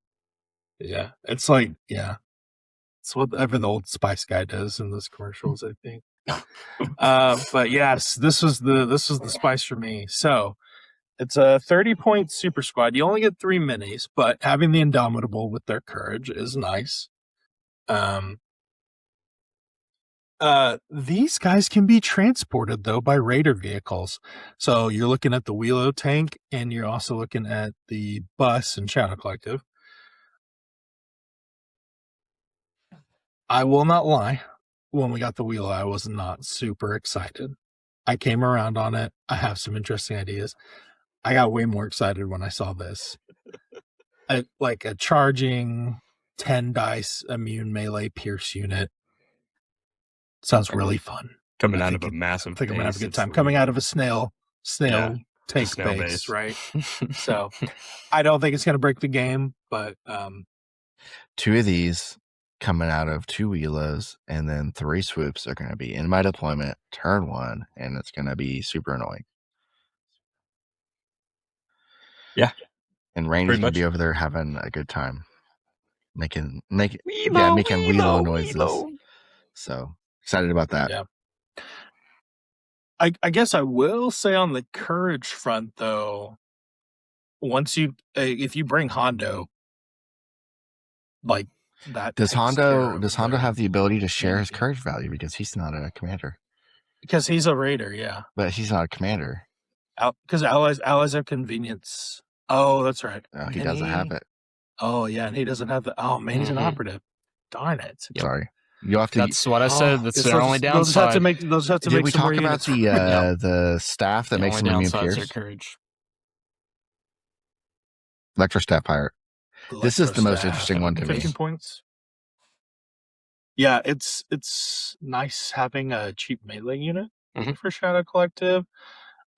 Yeah, it's like it's whatever the Old Spice guy does in those commercials, I think. But yes, this was the spice for me. So it's a 30-point super squad. You only get 3 minis, but having the Indomitable with their courage is nice. These guys can be transported though by Raider vehicles. So you're looking at the Wheelo tank, and you're also looking at the bus and Shadow Collective. I will not lie. When we got the Wheelo, I was not super excited. I came around on it. I have some interesting ideas. I got way more excited when I saw this. Like a charging 10 dice immune melee pierce unit. Sounds really fun. Coming out of a massive I think I'm going to have a good time. Like, coming out of a snail take base, right? So I don't think it's going to break the game, but 2 of these coming out of 2 Wheelos, and then 3 swoops are going to be in my deployment turn 1, and it's going to be super annoying. Yeah. And Randy's going to be over there having a good time. Making Wheelo noises. So excited about that. Yeah. I guess I will say on the courage front, though, once you if you bring Hondo, like that Does takes care Hondo of does Hondo their- have the ability to share his courage value because he's not a commander? because he's a raider, yeah. But he's not a commander. Because allies have convenience. Oh, that's right. He Can doesn't have it. Oh yeah, and he doesn't have the. Oh man, he's an Mhm. operative. Darn it. Yep. Sorry. You'll have to. That's what I said. That's Guess their they'll only just- They'll just have to downside. make. Did we some talk more about units. the staff that The makes only them immune downside is their pierce? courage. Electrostaff pirate. This is the most Electrostaff, interesting one to me. 15 points. Yeah, it's nice having a cheap melee unit Mhm. for Shadow Collective.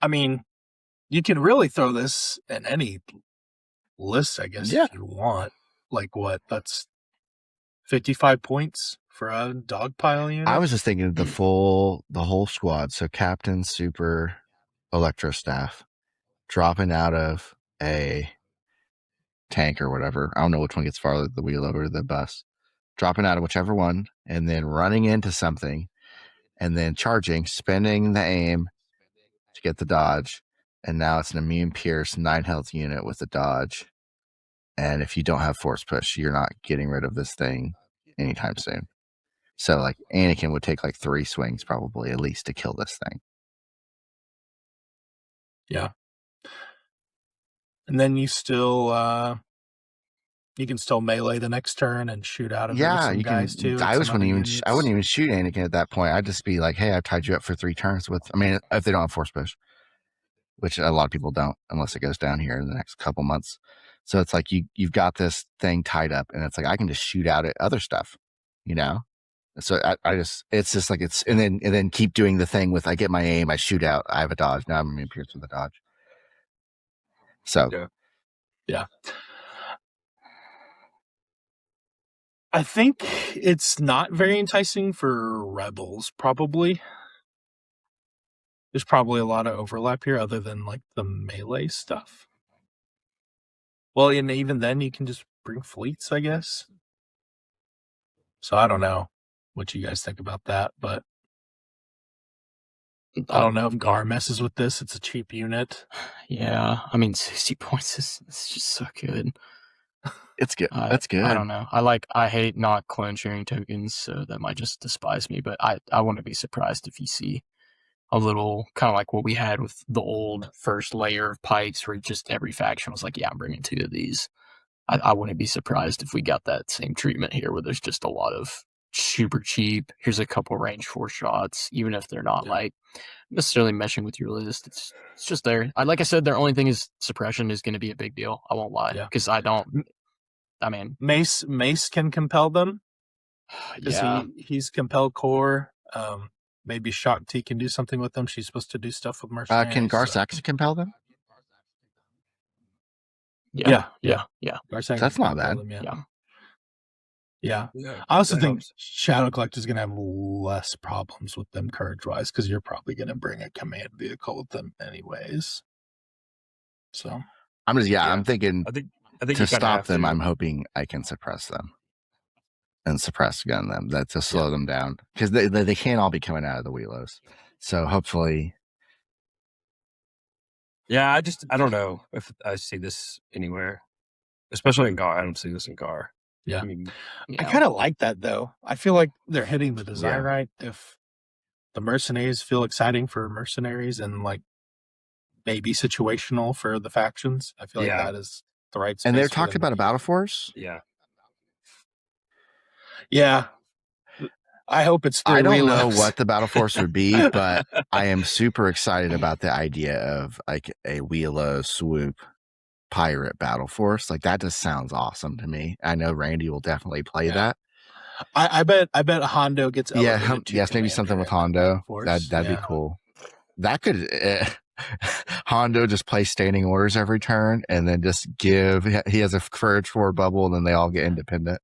I mean, you can really throw this in any list, I guess, Yeah. if you want. Like what? That's 55 points for a dogpile unit. I was just thinking the whole squad. So captain, super, electrostaff, dropping out of a tank or whatever. I don't know which one gets farther, the wheel over the bus. Dropping out of whichever one, and then running into something, and then charging, spending the aim to get the dodge, and now it's an immune pierce 9 health unit with a dodge. And if you don't have force push, you're not getting rid of this thing anytime soon. So like Anakin would take like 3 swings probably at least to kill this thing. Yeah. And then you still you can still melee the next turn and shoot out of Yeah, some you guys can. too. I and some wouldn't other even. I wouldn't units. even shoot Anakin at that point. I'd just be like, "Hey, I've tied you up for 3 turns with." I mean, if they don't have force push, which a lot of people don't, unless it goes down here in the next couple months. So it's like you've got this thing tied up, and it's like I can just shoot out at other stuff, you know. So it's just like it's and then keep doing the thing with I get my aim, I shoot out, I have a dodge. Now I'm immune pierced with a dodge. So Yeah. I think it's not very enticing for rebels, probably. There's probably a lot of overlap here other than like the melee stuff. Well, and even then you can just bring fleets, I guess. So I don't know what you guys think about that, but I don't know if GAR messes with this. It's a cheap unit. Yeah, I mean, 60 points is just so good. it's good. That's good. I don't know. I hate not clone sharing tokens, so that might just despise me. But I wouldn't be surprised if you see a little kind of like what we had with the old first layer of pikes, where just every faction was like, "Yeah, I'm bringing 2 of these." I wouldn't be surprised if we got that same treatment here, where there's just a lot of super cheap. Here's a couple range 4 shots, even if they're not like necessarily meshing with your list. It's just there. Like I said, their only thing is suppression is going to be a big deal. I won't lie, because I mean, Mace can compel them. yeah, He's compelled core. Maybe Shakti can do something with them. She's supposed to do stuff with mercenaries. Can Gar Saxon compel them? yeah. Gar Saxon That's can not compel bad. them, yeah. I also think Shadow Collector is going to have less problems with them courage-wise because you're probably going to bring a command vehicle with them anyways. So I'm thinking I think to you stop them, to. I'm hoping I can suppress them and suppress gun them. That to slow them down because they can't all be coming out of the wheelos. So hopefully, Yeah, I don't know if I see this anywhere, especially in GAR. I don't see this in GAR. Yeah. I mean, I kind of like that though. I feel like they're hitting the design right. If the mercenaries feel exciting for mercenaries and like maybe situational for the factions, I feel like that is the right space. and they're talking about a battle force. Yeah. I hope it's 3 I don't reloads. know what the battle force would be, but I am super excited about the idea of like a wheelo swoop pirate battle force. Like that just sounds awesome to me. I know Randy will definitely play that. I bet Hondo gets elevated to maybe something with Hondo. That'd be cool. That could Hondo just play standing orders every turn and then just he has a courage 4 bubble and then they all get independent.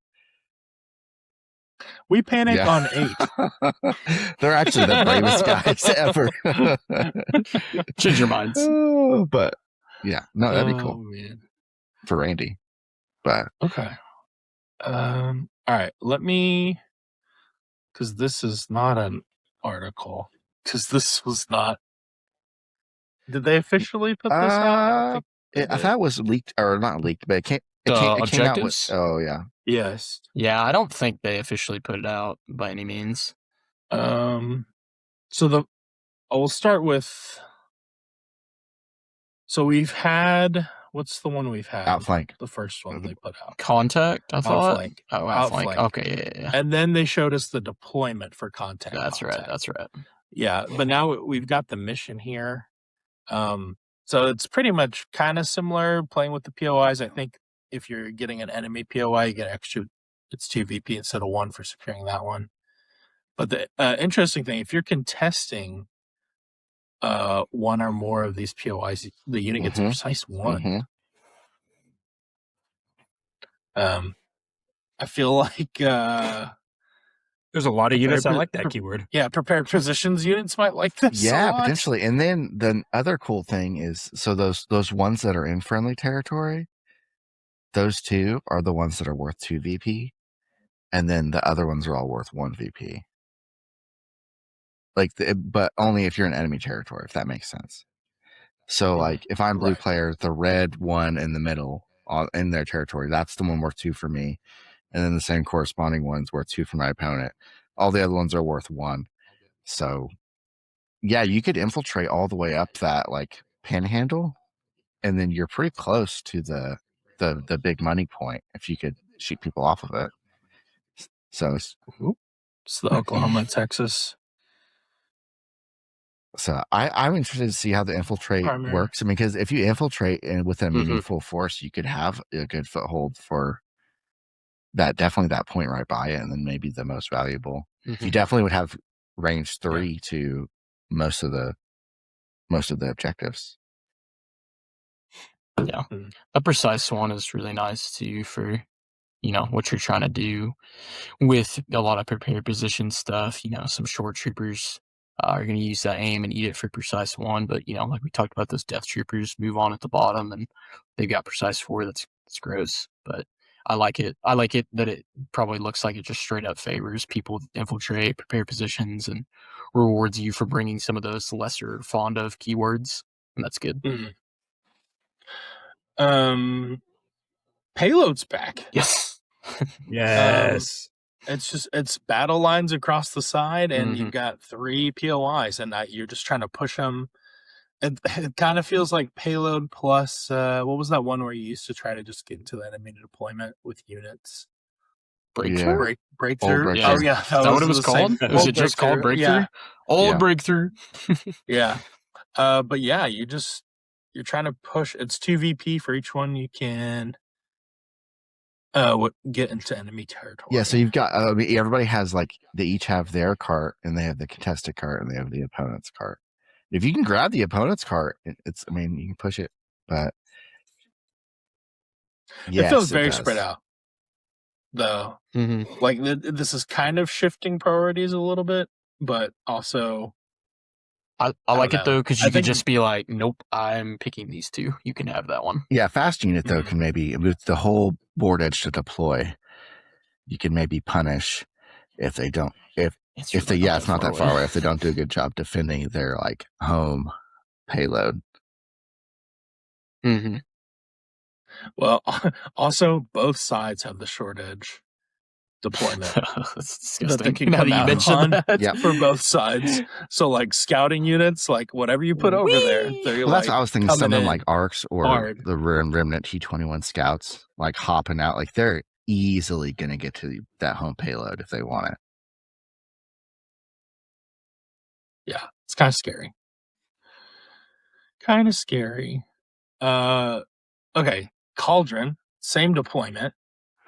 We panic on 8. They're actually the bravest guys ever. Change your minds. But yeah, no, that'd be cool man. for Randy. But okay. All right, let me, because this is not an article. Because this was not. Did they officially put this out? I thought it was leaked or not leaked, but it came. The It came out with. objectives? Oh yeah. Yes. Yeah, I don't think they officially put it out by any means. So we'll start with. So we've had, what's the one we've had? Outflank. The first one they put out. Contact, I thought. Outflank. Oh, outflank. Okay, yeah. And then they showed us the deployment for contact. That's right. Yeah, but now we've got the mission here. So it's pretty much kind of similar playing with the POIs. I think if you're getting an enemy POI, you get extra. It's 2 VP instead of 1 for securing that one. But the interesting thing, if you're contesting one or more of these POIs, the unit gets precise 1. I feel like there's a lot of units that like that keyword. Yeah, prepared positions units might like this. Yeah, potentially. And then the other cool thing is, so those ones that are in friendly territory, those 2 are the ones that are worth 2 VP, and then the other ones are all worth 1 VP. Like, but only if you're in enemy territory, if that makes sense. So, like, if I'm blue player, the red one in the middle in their territory, that's the one worth 2 for me. And then the same corresponding one's worth 2 for my opponent. All the other ones are worth 1. So, yeah, you could infiltrate all the way up that, like, panhandle, and then you're pretty close to the big money point if you could shoot people off of it. So, it's the Oklahoma, Texas. So I'm interested to see how the infiltrate works. I mean, because if you infiltrate with a meaningful force, you could have a good foothold for that. Definitely that point right by it, and then maybe the most valuable. You definitely would have range 3 to most of the objectives. Yeah, a precise one is really nice too for what you're trying to do with a lot of prepared position stuff. Some short troopers are going to use that aim and eat it for precise 1, but like we talked about, those death troopers move on at the bottom and they've got precise 4. That's gross, but I like it. I like it that it probably looks like it just straight up favors people that infiltrate, prepare positions, and rewards you for bringing some of those lesser fond of keywords, and that's good. Payload's back. Yes. Yes. It's battle lines across the side, and you've got 3 POIs, and you're just trying to push them. It kind of feels like payload plus what was that one where you used to try to just get into the enemy deployment with units? Breakthrough. Breakthrough. Yeah. Oh yeah, Is that what it was called? Was it just called Breakthrough? Yeah. Breakthrough. Yeah. But yeah, you're trying to push. It's 2 VP for each one you can get into enemy territory. Yeah, so you've got everybody has, like, they each have their cart, and they have the contested cart, and they have the opponent's cart. If you can grab the opponent's cart, you can push it, but yes, it feels very spread out, though. Like, this is kind of shifting priorities a little bit, but also I like it though, because you can just be like, nope, I'm picking these 2. You can have that one. Yeah, fast unit though can maybe, with the whole board edge to deploy, you can maybe punish if they don't. It's not that far away. If they don't do a good job defending their, like, home payload. Well, also both sides have the short edge deployment. That's disgusting. Now that you mentioned that, Yep. for both sides. So, like, scouting units, like whatever you put over there, they're That's what I was thinking. Some of them, like Arcs or hard. the Remnant T-21 scouts, like, hopping out, like, they're easily gonna get to that home payload if they want it. Yeah, it's kind of scary. Okay, Cauldron, same deployment.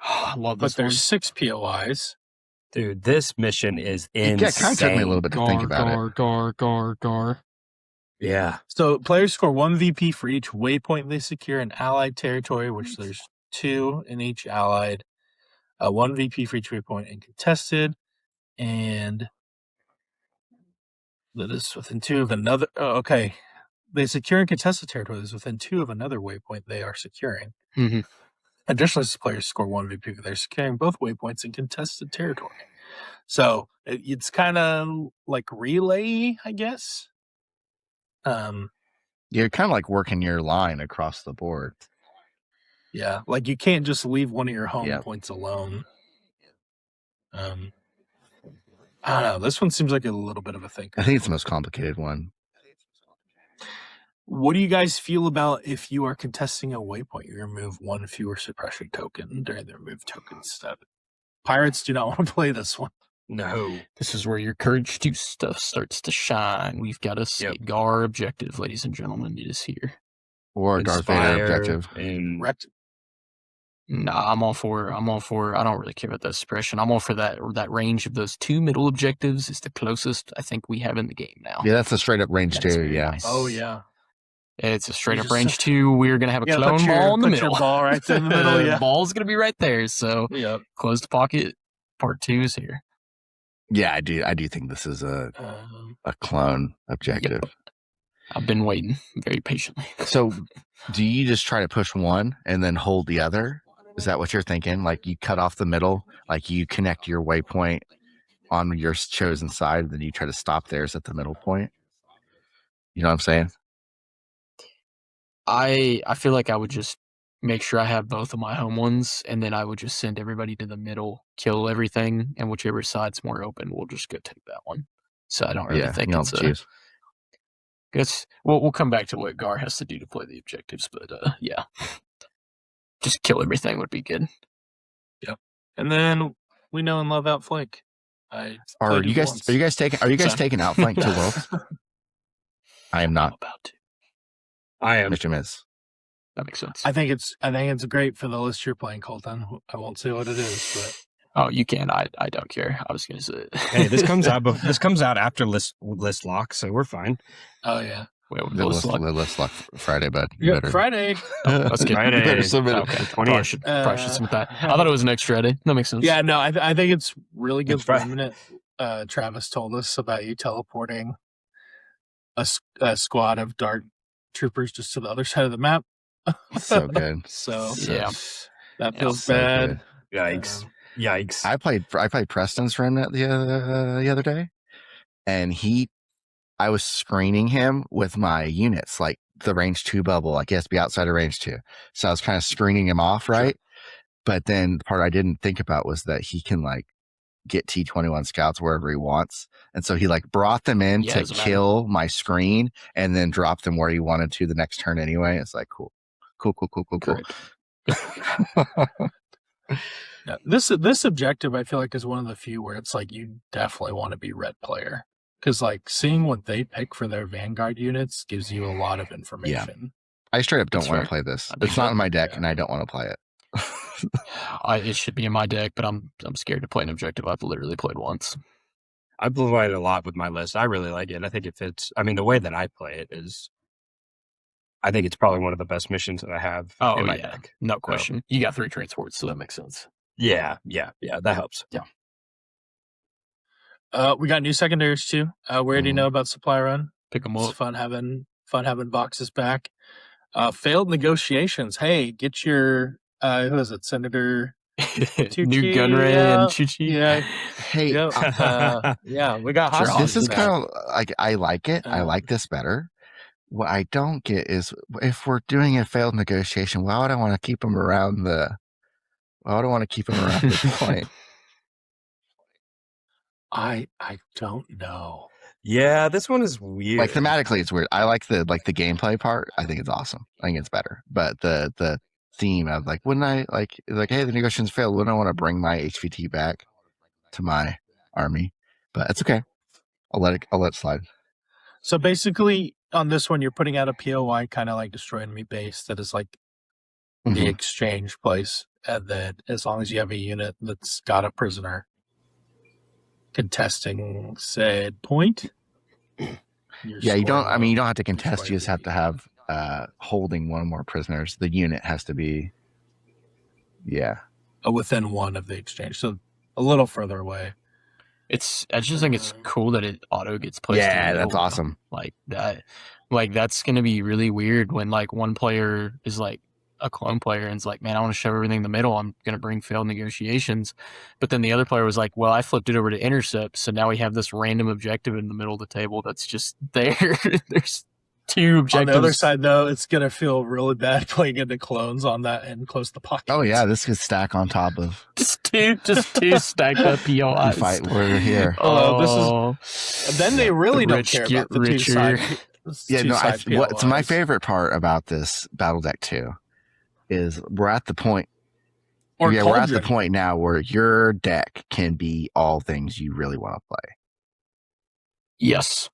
I love this. But there's 6 POIs. Dude, this mission is insane. Yeah, it kind of took me a little bit to think about it. GAR. Yeah. So players score 1 VP for each waypoint they secure in allied territory, which there's 2 in each allied. 1 VP for each waypoint in contested, and that is within 2 of another. Okay, they secure in contested territories within 2 of another waypoint they are securing. Additionally, players score 1 VP if they're securing both waypoints in contested territory. So it's kind of like relay, I guess. You're kind of like working your line across the board. Yeah, like you can't just leave one of your home Yeah. points alone. I don't know. This one seems like a little bit of a thinker. I think it's the most complicated one. What do you guys feel about if you are contesting a waypoint, you remove one fewer suppression token during the remove token step? Pirates do not want to play this one. No. This is where your Courage 2 stuff starts to shine. We've got a GAR objective, ladies and gentlemen. It is here. Or a Darth Vader objective. And Nah, I'm all for. I don't really care about that suppression. I'm all for that. That range of those 2 middle objectives is the closest I think we have in the game now. Yeah, that's a straight up range That is 2. very Yeah. nice. Oh yeah, It's a straight You up just- range 2. We're gonna have a Yeah, clone put your- ball in the put your middle. ball right in the middle, The yeah. ball's gonna be right there. So Yep. closed pocket part 2 is here. Yeah, I do think this is a clone objective. I've been waiting very patiently. So do you just try to push one and then hold the other? Is that what you're thinking? Like you cut off the middle, like you connect your waypoint on your chosen side, then you try to stop theirs at the middle point? You know what I'm saying? I feel like I would just make sure I have both of my home ones, and then I would just send everybody to the middle, kill everything, and whichever side's more open, we'll just go take that one. So I don't really think you don't it's choose. Guess we'll come back to what GAR has to do to play the objectives, but yeah, just kill everything would be good. And then we know and love Outflank. I Are played you it guys once. taking Outflank to Worlds? I am I'm not. about to. I am. Mr. Miz. That makes sense. I think it's great for the list you're playing, Colton. I won't say what it is, but Oh, you can. I don't care. I was gonna say. Hey, this comes out. This comes out after list lock, so we're fine. oh yeah, Wait, The list list, lock. the list lock Friday, bud. You better. Friday. Let's get Friday. You better submit it. Okay, The 20th. probably should submit that. I thought it was next Friday. That makes sense. Yeah, no, I think it's really good It's Friday. minute. Travis told us about you teleporting a squad of Dark Troopers just to the other side of the map. So good. So Yeah. that feels So bad. good. Yikes! Yikes! I played Preston's remnant the other day, and I was screening him with my units, like the range 2 bubble. Like he has to be outside of range 2, so I was kind of screening him off, right? But then the part I didn't think about was that he can like get T-21 scouts wherever he wants, and so he like brought them in Yeah, to doesn't matter. kill my screen, and then drop them where he wanted to the next turn anyway. It's like cool. Correct. Yeah. This objective I feel like is one of the few where it's like you definitely want to be red player because like seeing what they pick for their Vanguard units gives you a lot of information. I straight up don't That's want fair. to play this. I think It's not so. in my deck, Yeah. and I don't want to play it. It should be in my deck, but I'm scared to play an objective I've literally played once. I played a lot with my list. I really like it. I think it fits. I mean, the way that I play it is, I think it's probably one of the best missions that I have in my deck. No question. You got 3 transports, so that makes sense. Yeah, that helps. We got new secondaries too. We already Mhm. know about Supply Run. Pick them It's up. fun having boxes back. Failed negotiations. Hey, get your who is it, Senator? New Gunray yeah. and Chi-Chi. Yeah, Hey, yep. Yeah, we got Sure, hostages this is back. kind of like I like it. I Um, like this better. What I don't get is if we're doing a failed negotiation, why would I want to keep them around the? Why would I want to keep them around the point? I don't know. Yeah, this one is weird. Like thematically, it's weird. I like the gameplay part. I think it's awesome. I think it's better. But the theme of like, wouldn't I like hey, the negotiations failed. Wouldn't I want to bring my HVT back to my army? But it's okay. I'll let it slide. So basically, on this one, you're putting out a POI, kind of like Destroy Enemy Base, that is like the Mhm. exchange place, and then as long as you have a unit that's got a prisoner contesting said point. Yeah, you don't. I mean, you don't have to contest. You just have to have holding one or more prisoners. The unit has to be. Yeah. within one of the exchange, so a little further away. I just think it's cool that it auto gets placed. in the Yeah, that's middle. awesome. Like that. Like that's gonna be really weird when like one player is like a clone player and is like, man, I want to shove everything in the middle. I'm gonna bring failed negotiations. But then the other player was like, well, I flipped it over to intercept, so now we have this random objective in the middle of the table that's just there. There's two objectives. On the other side, though, it's gonna feel really bad playing into clones on that and close the pocket. Oh yeah, this could stack on top of. just two stacked up POIs. Fight we're here. Although this is, then they really don't rich care get about the richer. two side. Yeah, no. What's my POIs. favorite part about this battle deck too is we're at the point. Or we're at the Cauldron. point now where your deck can be all things you really want to play, Yes,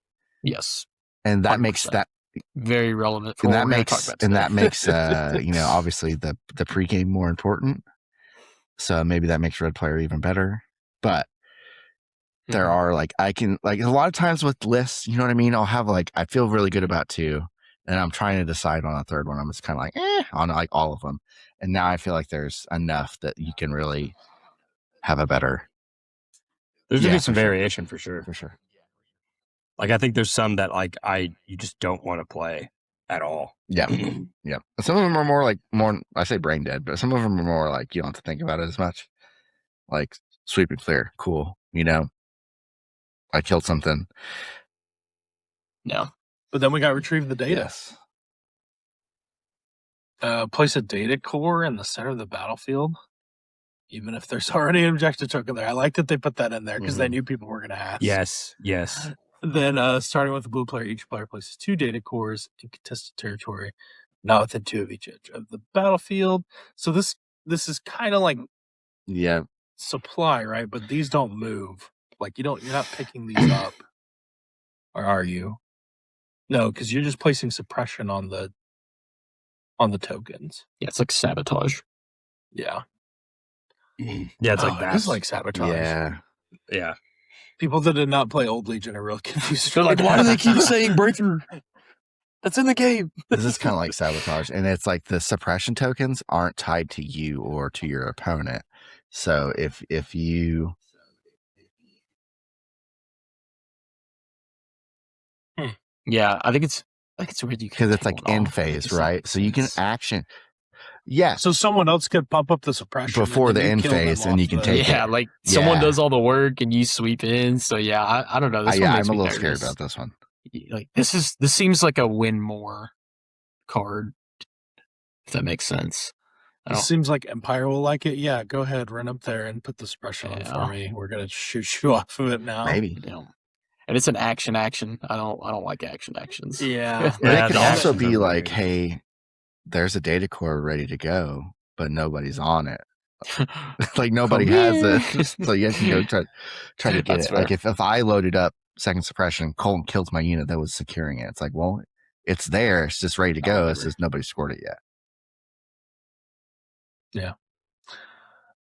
and that 100%. makes that very relevant. For and what that we're gonna makes talk about and today. that makes obviously the pregame more important. So maybe that makes red player even better. But there are I can a lot of times with lists, you know what I mean? I'll have I feel really good about two, and I'm trying to decide on a third one. I'm just kind of on all of them. And now I feel like there's enough that you can really have a better. There's gonna Yeah, be some for sure. variation for sure. For sure. I think there's some that you just don't want to play at all. Yeah. Yeah. Some of them are more I say brain dead, but some of them are more you don't have to think about it as much. Like sweep and clear. Cool. I killed something. No. But then we got retrieve the data. Yes. Place a data core in the center of the battlefield, even if there's already an objective token there. I like that they put that in there because they knew people were going to ask. Yes. Then, starting with the blue player, each player places 2 data cores in contested territory, not within 2 of each edge of the battlefield. So this is kind of like supply, right? But these don't move. You're not picking these up, or are you? No, because you're just placing suppression on the tokens. Yeah, it's like sabotage. Yeah. Yeah, it's like that. It's like sabotage. Yeah. People that did not play Old Legion are real confused. They're like, why do they keep saying breakthrough? That's in the game. This is kind of like sabotage. And it's the suppression tokens aren't tied to you or to your opponent. So if you Yeah, I think it's weird because it's end phase, right? So you can action. Yeah. So someone else could pump up the suppression Before and the then you end kill them phase, and off you can the- take Yeah, it. someone Yeah. does all the work and you sweep in. So yeah, I don't know. This one makes I'm a me little scared nervous. about this one. This seems like a win more card, if that makes sense. It seems like Empire will like it. Yeah, go ahead, run up there and put the suppression on for me. We're gonna shoot you off of it now. Maybe. And it's an action. I don't like actions. Yeah. But it could the also actions be are weird. hey, there's a data core ready to go, but nobody's on it. Nobody has it. So you can go try to get That's it. fair. If I loaded up second suppression, Colton kills my unit that was securing it. It's well, it's there. It's just ready to go. It's just nobody scored it yet. Yeah.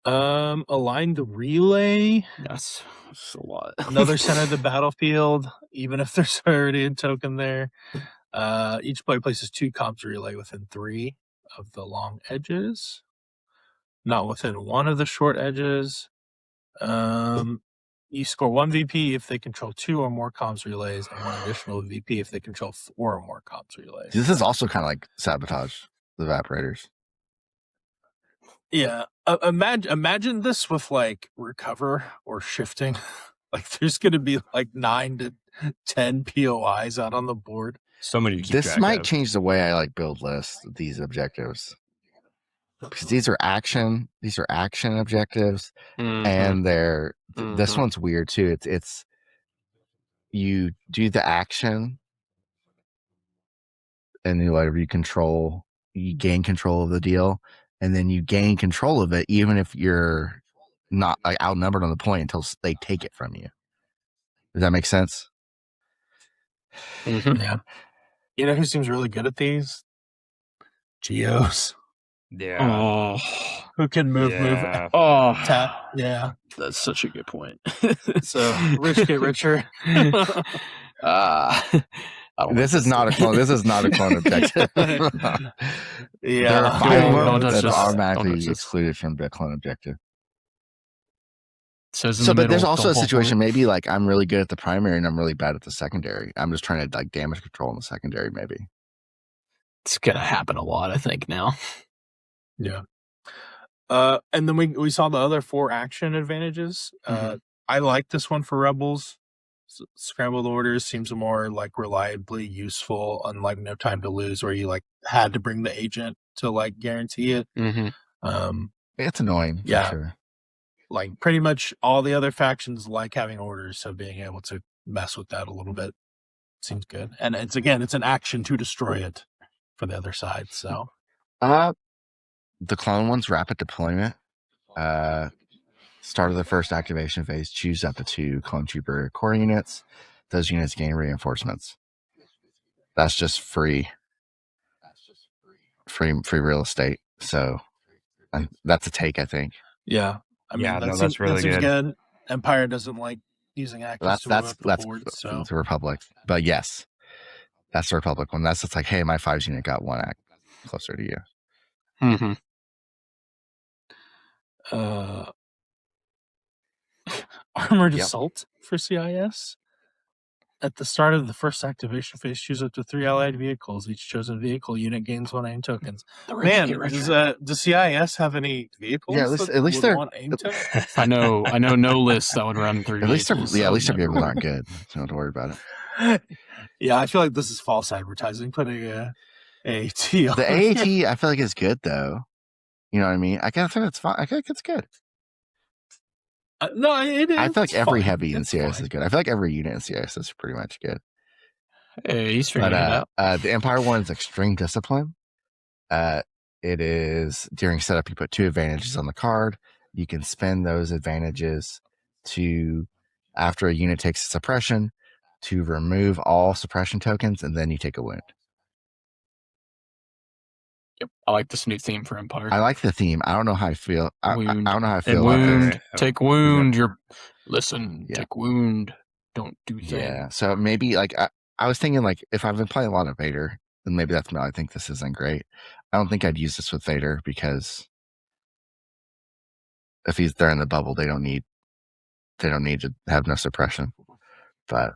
Align the relay. Yes, it's a lot. Another center of the battlefield, even if there's already a token there. Each player places 2 comms relay within 3 of the long edges, not within 1 of the short edges. You score 1 VP if they control 2 or more comms relays, and 1 additional VP if they control 4 or more comms relays. This is also kind of like sabotage the evaporators. Yeah, imagine this with recover or shifting. There's going to be 9 to 10 POIs out on the board. So many to keep This track might of. change the way I build lists. These objectives, because these are action objectives, and they're this one's weird too. It's you do the action, and you control, you gain control of the deal, and then you gain control of it even if you're not outnumbered on the point until they take it from you. Does that make sense? Yeah. You know who seems really good at these? Geos. Yeah. Who can move. Tap. Yeah. That's such a good point. So rich get richer. This is not a clone. This is not a clone objective. Yeah. There are 5 Don't modes touch that this. are Don't automatically touch this. excluded from the clone objective. But There's also a situation, maybe I'm really good at the primary and I'm really bad at the secondary. I'm just trying to damage control in the secondary, maybe. It's gonna happen a lot, I think, now. Yeah. And then we saw the other 4 action advantages. I like this one for Rebels. Scrambled orders seems more like reliably useful, unlike No Time to Lose, where you like had to bring the agent to like guarantee it. It's annoying. Yeah. For sure. Like pretty much all the other factions like having orders, so being able to mess with that a little bit seems good. And it's an action to destroy it for the other side. So the clone one's rapid deployment. Start of the first activation phase, choose up to 2 clone trooper core units. Those units gain reinforcements. That's just free real estate. So that's a take, I think. Yeah. I mean, that's really good. Empire doesn't like using actions to move up the board, so the Republic. But yes, that's the Republic one. That's just like, hey, my 5's unit got 1 act closer to you. Armored Assault for CIS. At the start of the first activation phase, choose up to 3 allied vehicles. Each chosen vehicle unit gains 1 aim tokens. Man, does CIS have any vehicles? Yeah, at least they're. Want aim tokens? I know no list that would run 3 At least vehicles. at least their vehicles aren't good. So don't have to worry about it. Yeah, I feel like this is false advertising. Putting a AAT on the AAT, I feel like is good though. You know what I mean? I kind of think it's fine. I feel like it's good. No, it is. I feel like every fine. heavy in CIS is good. I feel like every unit in CIS is pretty much good. Hey, he's figuring it out. The Empire one is Extreme Discipline. It is during setup, you put 2 advantages on the card. You can spend those advantages to, after a unit takes a suppression, to remove all suppression tokens, and then you take a wound. Yep, I like this new theme for Empire. I like the theme. I don't know how I feel. I don't know how I feel. Wound, take wound. Take wound. Don't do that. Yeah. So maybe like I was thinking like if I've been playing a lot of Vader, then maybe that's why I think this isn't great. I don't think I'd use this with Vader because if he's there in the bubble, they don't need to have no suppression. But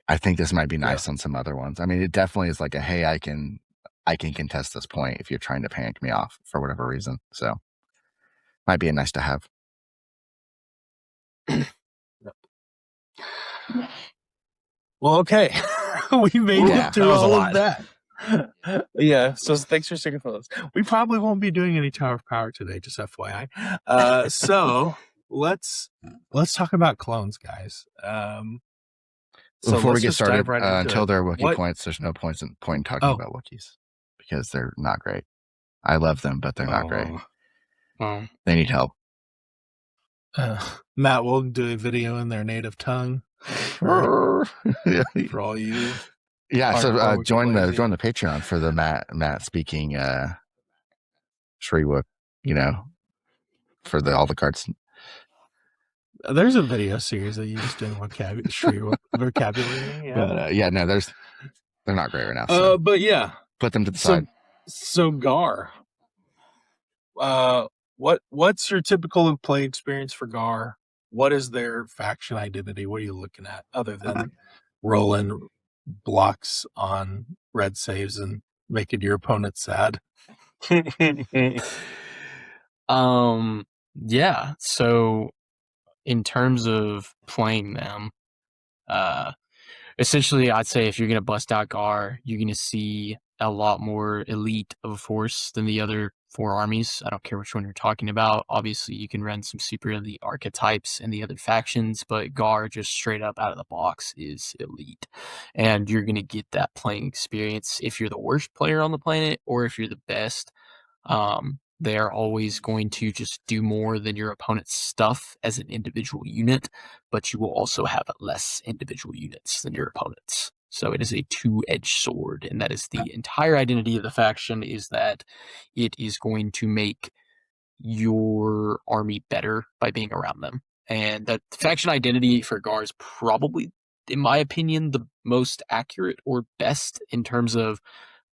I think this might be nice on some other ones. I mean, it definitely is like a hey, I can contest this point if you're trying to panic me off for whatever reason. So might be a nice to have. Well, okay. We made it through all of that. Yeah, so thanks for sticking with us. We probably won't be doing any Tower of Power today, just FYI. So let's talk about clones, guys. So before we get started, until there are Wookiee points, there's no point in talking about Wookiees because they're not great. I love them, but they're not great. They need help. Matt will do a video in their native tongue for all you. Yeah, so join the Patreon for the Matt speaking Shriwook, for all the cards. There's a video series that you just doing vocabulary. But no, they're not great right now. So but yeah, put them to the side. So GAR, what's your typical play experience for GAR? What is their faction identity? What are you looking at other than rolling blocks on red saves and making your opponent sad? Yeah. So in terms of playing them, essentially I'd say if you're going to bust out GAR, you're going to see a lot more elite of a force than the other 4 armies. I don't care which one you're talking about. Obviously you can run some super elite archetypes and the other factions, but GAR just straight up out of the box is elite. And you're going to get that playing experience if you're the worst player on the planet or if you're the best. They're always going to just do more than your opponent's stuff as an individual unit, but you will also have less individual units than your opponent's. So it is a 2-edged sword, and that is the entire identity of the faction, is that it is going to make your army better by being around them. And that faction identity for GAR is probably, in my opinion, the most accurate or best in terms of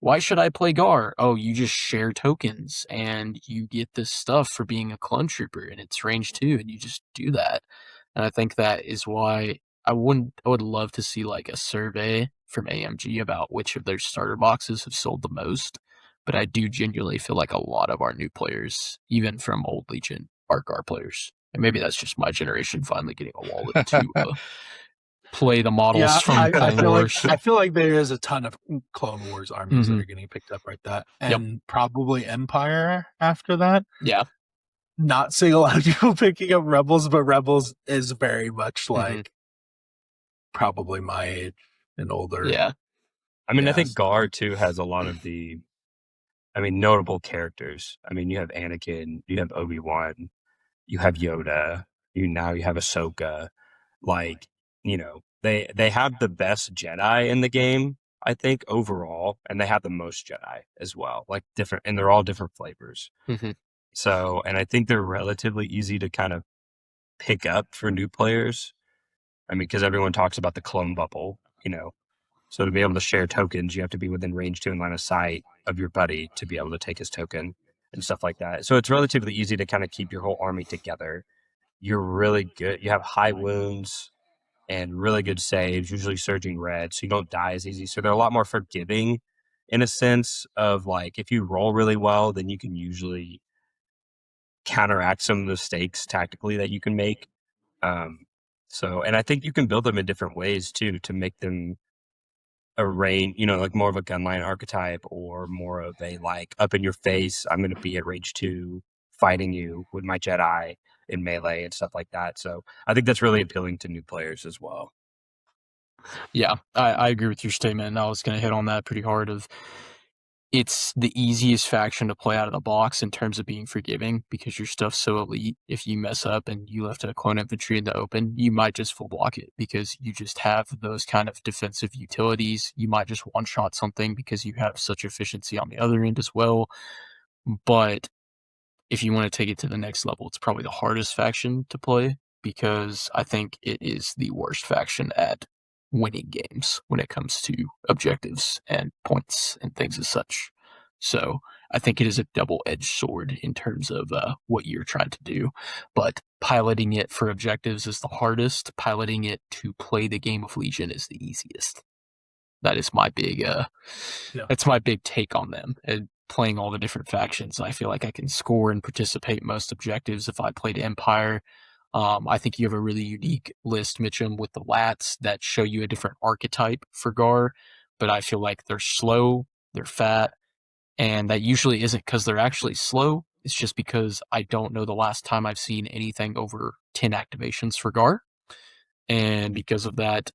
why should I play GAR? Oh, you just share tokens and you get this stuff for being a clone trooper and it's range 2 and you just do that. And I think that is why I would love to see like a survey from AMG about which of their starter boxes have sold the most. But I do genuinely feel like a lot of our new players, even from old Legion, are GAR players. And maybe that's just my generation finally getting a wallet to play the models Yeah, from I Clone feel Wars. like there is a ton of Clone Wars armies that Mhm. are getting picked up like that, Yep. and probably Empire after that. Yeah. Not seeing a lot of people picking up Rebels, but Rebels is very much like probably my age and older. Yeah. I mean, I Yeah, think so- GAR too has a lot of the, notable characters. I mean, you have Anakin, you have Obi-Wan, you have Yoda, you have Ahsoka. Like, they have the best Jedi in the game, I think, overall, and they have the most Jedi as well. Like different, and they're all different flavors. Mhm. So, and I think they're relatively easy to kind of pick up for new players. I mean, because everyone talks about the clone bubble, So to be able to share tokens, you have to be within range 2 and line of sight of your buddy to be able to take his token and stuff like that. So it's relatively easy to kind of keep your whole army together. You're really good. You have high wounds and really good saves, usually surging red, so you don't die as easy. So they're a lot more forgiving in a sense of like, if you roll really well, then you can usually counteract some of the mistakes tactically that you can make. And I think you can build them in different ways too to make them a range, like more of a gunline archetype or more of a like up in your face, I'm going to be at range 2 fighting you with my Jedi in melee and stuff like that. So I think that's really appealing to new players as well. Yeah, I agree with your statement, and I was going to hit on that pretty hard. It's the easiest faction to play out of the box in terms of being forgiving because your stuff's so elite. If you mess up and you left a clone infantry in the open, you might just full block it because you just have those kind of defensive utilities. You might just one-shot something because you have such efficiency on the other end as well. But if you want to take it to the next level, it's probably the hardest faction to play because I think it is the worst faction at winning games when it comes to objectives and points and things as such. So I think it is a double-edged sword in terms of what you're trying to do. But piloting it for objectives is the hardest. Piloting it to play the game of Legion is the easiest. That is my big that's my big take on them. And playing all the different factions, I feel like I can score and participate most objectives if I played Empire. I think you have a really unique list, Mitchum, with the LAATs that show you a different archetype for GAR, but I feel like they're slow, they're fat, and that usually isn't because they're actually slow. It's just because I don't know the last time I've seen anything over 10 activations for GAR. And because of that,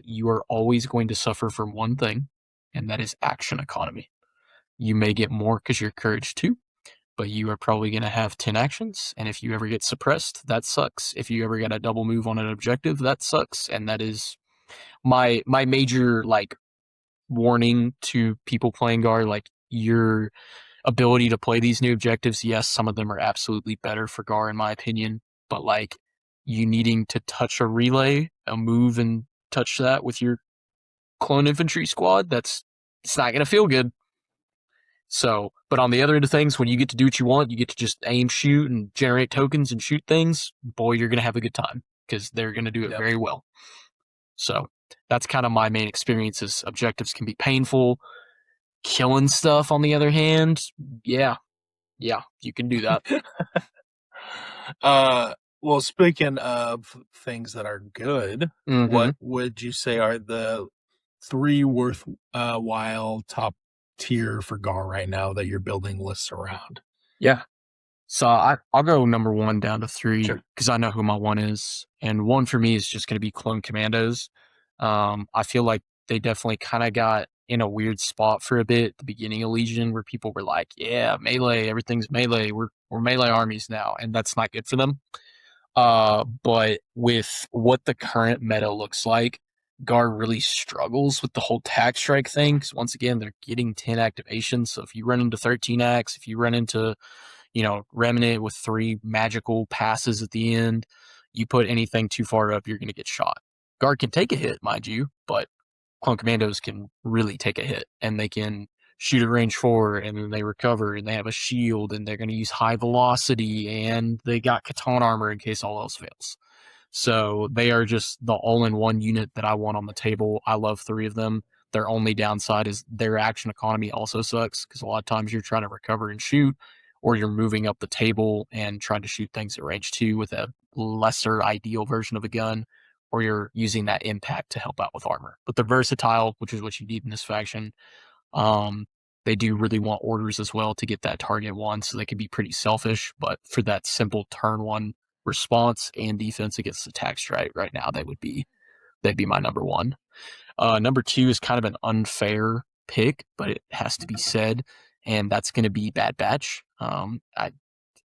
you are always going to suffer from one thing, and that is action economy. You may get more because you're courage 2, but you are probably going to have 10 actions, and if you ever get suppressed, that sucks. If you ever get a double move on an objective, that sucks, and that is my major, like, warning to people playing GAR. Like, your ability to play these new objectives, yes, some of them are absolutely better for GAR, in my opinion, but, like, you needing to touch a relay, a move, and touch that with your clone infantry squad, it's not going to feel good. So, but on the other end of things, when you get to do what you want, you get to just aim, shoot, and generate tokens and shoot things, boy, you're going to have a good time because they're going to do it very well. So that's kind of my main experience is objectives can be painful. Killing stuff, on the other hand, yeah, you can do that. Well, speaking of things that are good, what would you say are the 3 worthwhile top tier for GAR right now that you're building lists around? Yeah. So I'll go number 1 down to 3 Sure. because I know who my 1 is. And 1 for me is just going to be Clone Commandos. I feel like they definitely kind of got in a weird spot for a bit at the beginning of Legion where people were like, yeah, melee, everything's melee. We're melee armies now. And that's not good for them. But with what the current meta looks like, GAR really struggles with the whole tag strike thing. Because once again, they're getting 10 activations. So if you run into 13 acts, if you run into Remnant with 3 magical passes at the end, you put anything too far up, you're going to get shot. GAR can take a hit, mind you, but Clone Commandos can really take a hit, and they can shoot at range 4, and then they recover, and they have a shield, and they're going to use high velocity, and they got Taun armor in case all else fails. So they are just the all-in-one unit that I want on the table. I love 3 of them. Their only downside is their action economy also sucks, because a lot of times you're trying to recover and shoot, or you're moving up the table and trying to shoot things at range 2 with a lesser ideal version of a gun, or you're using that impact to help out with armor. But they're versatile, which is what you need in this faction. They do really want orders as well to get that target one, so they can be pretty selfish. But for that simple turn one response and defense against attack strike right now, they'd be my number one. Number two is kind of an unfair pick, but it has to be said, and that's going to be Bad Batch. I've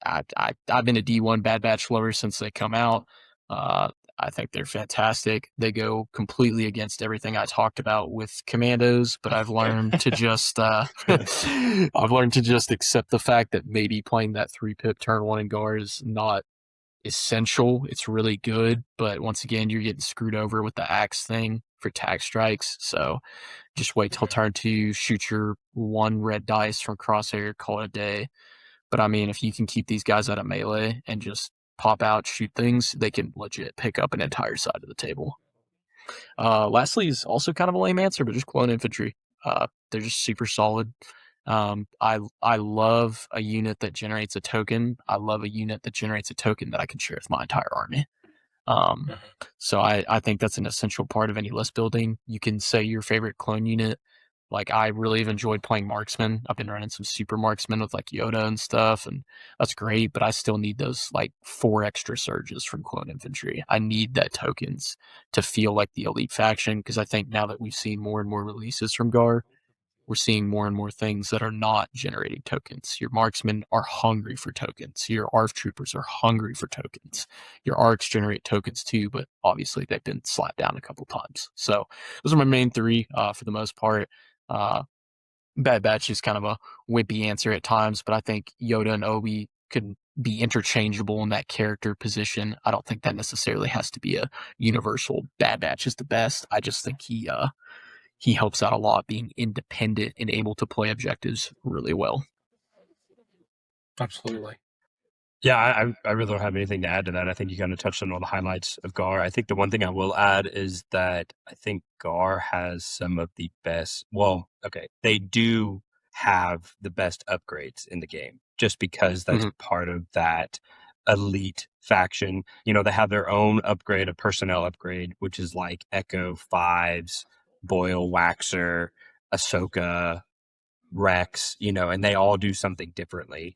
been a D1 Bad Batch lover since they come out. I think they're fantastic. They go completely against everything I talked about with Commandos, but I've learned to just accept the fact that maybe playing that 3-pip turn 1 in GAR is not essential. It's really good, but once again, you're getting screwed over with the axe thing for tag strikes. So just wait till turn 2, shoot your 1 red dice from crosshair, call it a day. But I mean, if you can keep these guys out of melee and just pop out, shoot things, they can legit pick up an entire side of the table. Lastly is also kind of a lame answer, but just clone infantry. They're just super solid. I love a unit that generates a token. I love a unit that generates a token that I can share with my entire army. So I think that's an essential part of any list building. You can say your favorite clone unit. Like, I really have enjoyed playing Marksman. I've been running some super Marksman with like Yoda and stuff, and that's great, but I still need those like 4 extra surges from clone infantry. I need that tokens to feel like the elite faction, because I think now that we've seen more and more releases from GAR, we're seeing more and more things that are not generating tokens. Your marksmen are hungry for tokens. Your ARF troopers are hungry for tokens. Your ARCs generate tokens too, but obviously they've been slapped down a couple times. So those are my main 3 for the most part. Bad Batch is kind of a wimpy answer at times, but I think Yoda and Obi could be interchangeable in that character position. I don't think that necessarily has to be a universal Bad Batch is the best. I just think he helps out a lot being independent and able to play objectives really well. Absolutely. Yeah, I really don't have anything to add to that. I think you kind of touched on all the highlights of GAR. I think the one thing I will add is that I think GAR has some of the best, well, okay, they do have the best upgrades in the game, just because that's part of that elite faction. You know, they have their own upgrade, a personnel upgrade, which is like Echo 5s, Boyle, Waxer, Ahsoka, Rex, you know, and they all do something differently.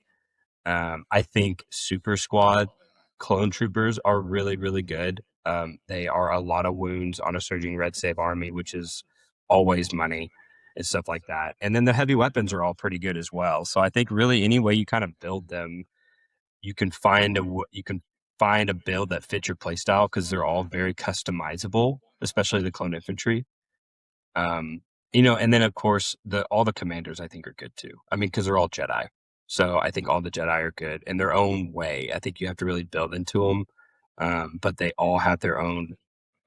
I think Super Squad clone troopers are really, really good. They are a lot of wounds on a surging red save army, which is always money and stuff like that. And then the heavy weapons are all pretty good as well. So I think really any way you kind of build them, you can find a build that fits your playstyle, because they're all very customizable, especially the clone infantry. You know, and then of course all the commanders I think are good too. I mean, because they're all Jedi. So I think all the Jedi are good in their own way. I think you have to really build into them, but they all have their own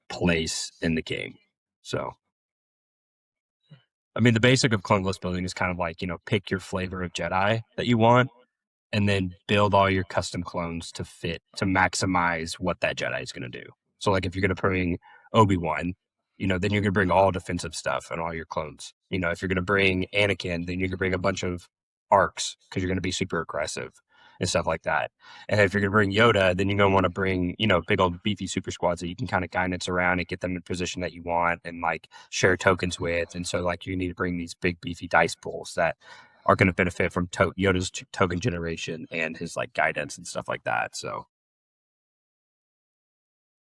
place in the game. So, I mean, the basic of clone list building is kind of like, you know, pick your flavor of Jedi that you want, and then build all your custom clones to fit, to maximize what that Jedi is going to do. So, like, if you're going to bring Obi-Wan, you know, then you're going to bring all defensive stuff and all your clones. You know, if you're going to bring Anakin, then you're going to bring a bunch of arcs, because you're going to be super aggressive and stuff like that. And if you're going to bring Yoda, then you're going to want to bring, you know, big old beefy super squads that you can kind of guidance around and get them in position that you want and like share tokens with. And so like you need to bring these big beefy dice pools that are going to benefit from Yoda's token generation and his like guidance and stuff like that. So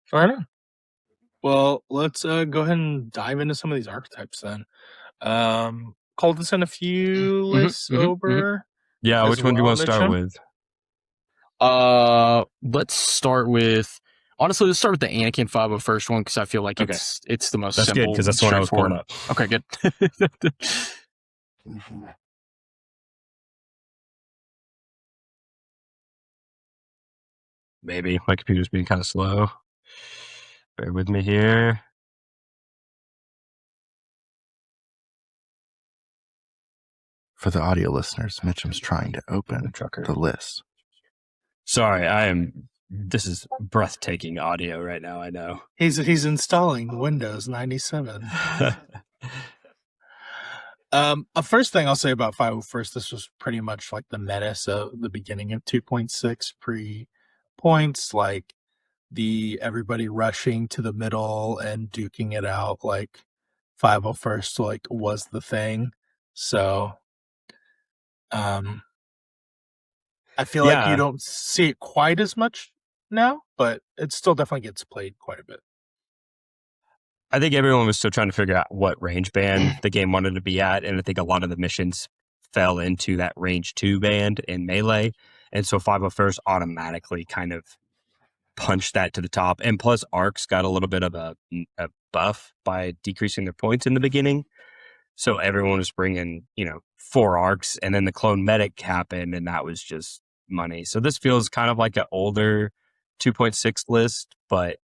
Fair enough. Well, let's go ahead and dive into some of these archetypes then. Colton sent a few lists over. Yeah, which one do you want to start with? Let's start with, honestly, let's start with the Anakin 501st one, because I feel like it's the most that's simple. Good, because that's what I was pulling up. Okay, good. Maybe my computer's being kind of slow. Bear with me here. For the audio listeners, Mitchum's trying to open the list. Sorry, this is breathtaking audio right now, I know. He's installing Windows 97. First thing I'll say about 501st, this was pretty much like the meta, so the beginning of 2.6 pre-points, like the everybody rushing to the middle and duking it out like 501st like was the thing. So I feel like you Yeah. don't see it quite as much now, but it still definitely gets played quite a bit. I think everyone was still trying to figure out what range band the game wanted to be at, and I think a lot of the missions fell into that range 2 band in Melee, and so 501st automatically kind of punched that to the top. And plus, arcs got a little bit of a buff by decreasing their points in the beginning, so everyone was bringing 4 arcs, and then the clone medic happened, and that was just money. So this feels kind of like an older 2.6 list, but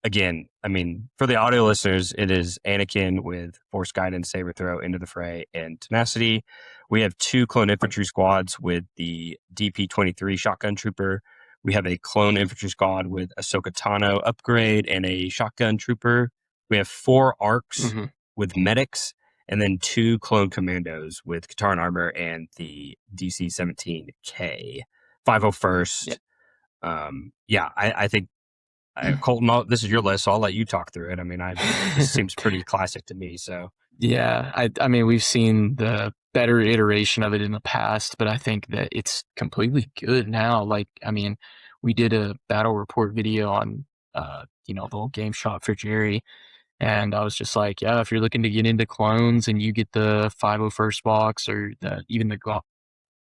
again, I mean, for the audio listeners, it is Anakin with Force Guidance, Saber Throw, Into the Fray, and Tenacity. We have 2 clone infantry squads with the DP-23 Shotgun Trooper. We have a clone infantry squad with Ahsoka Tano upgrade and a Shotgun Trooper. We have 4 arcs with medics, and then 2 clone commandos with Katarn Armor and the DC-17K. 501st. I think Colton, this is your list, so I'll let you talk through it. I mean, this seems pretty classic to me. So yeah, I mean, we've seen the better iteration of it in the past, but I think that it's completely good now. Like, I mean, we did a battle report video on, the old game shop for Jerry, and I was just like, yeah, if you're looking to get into clones and you get the 501st box or even the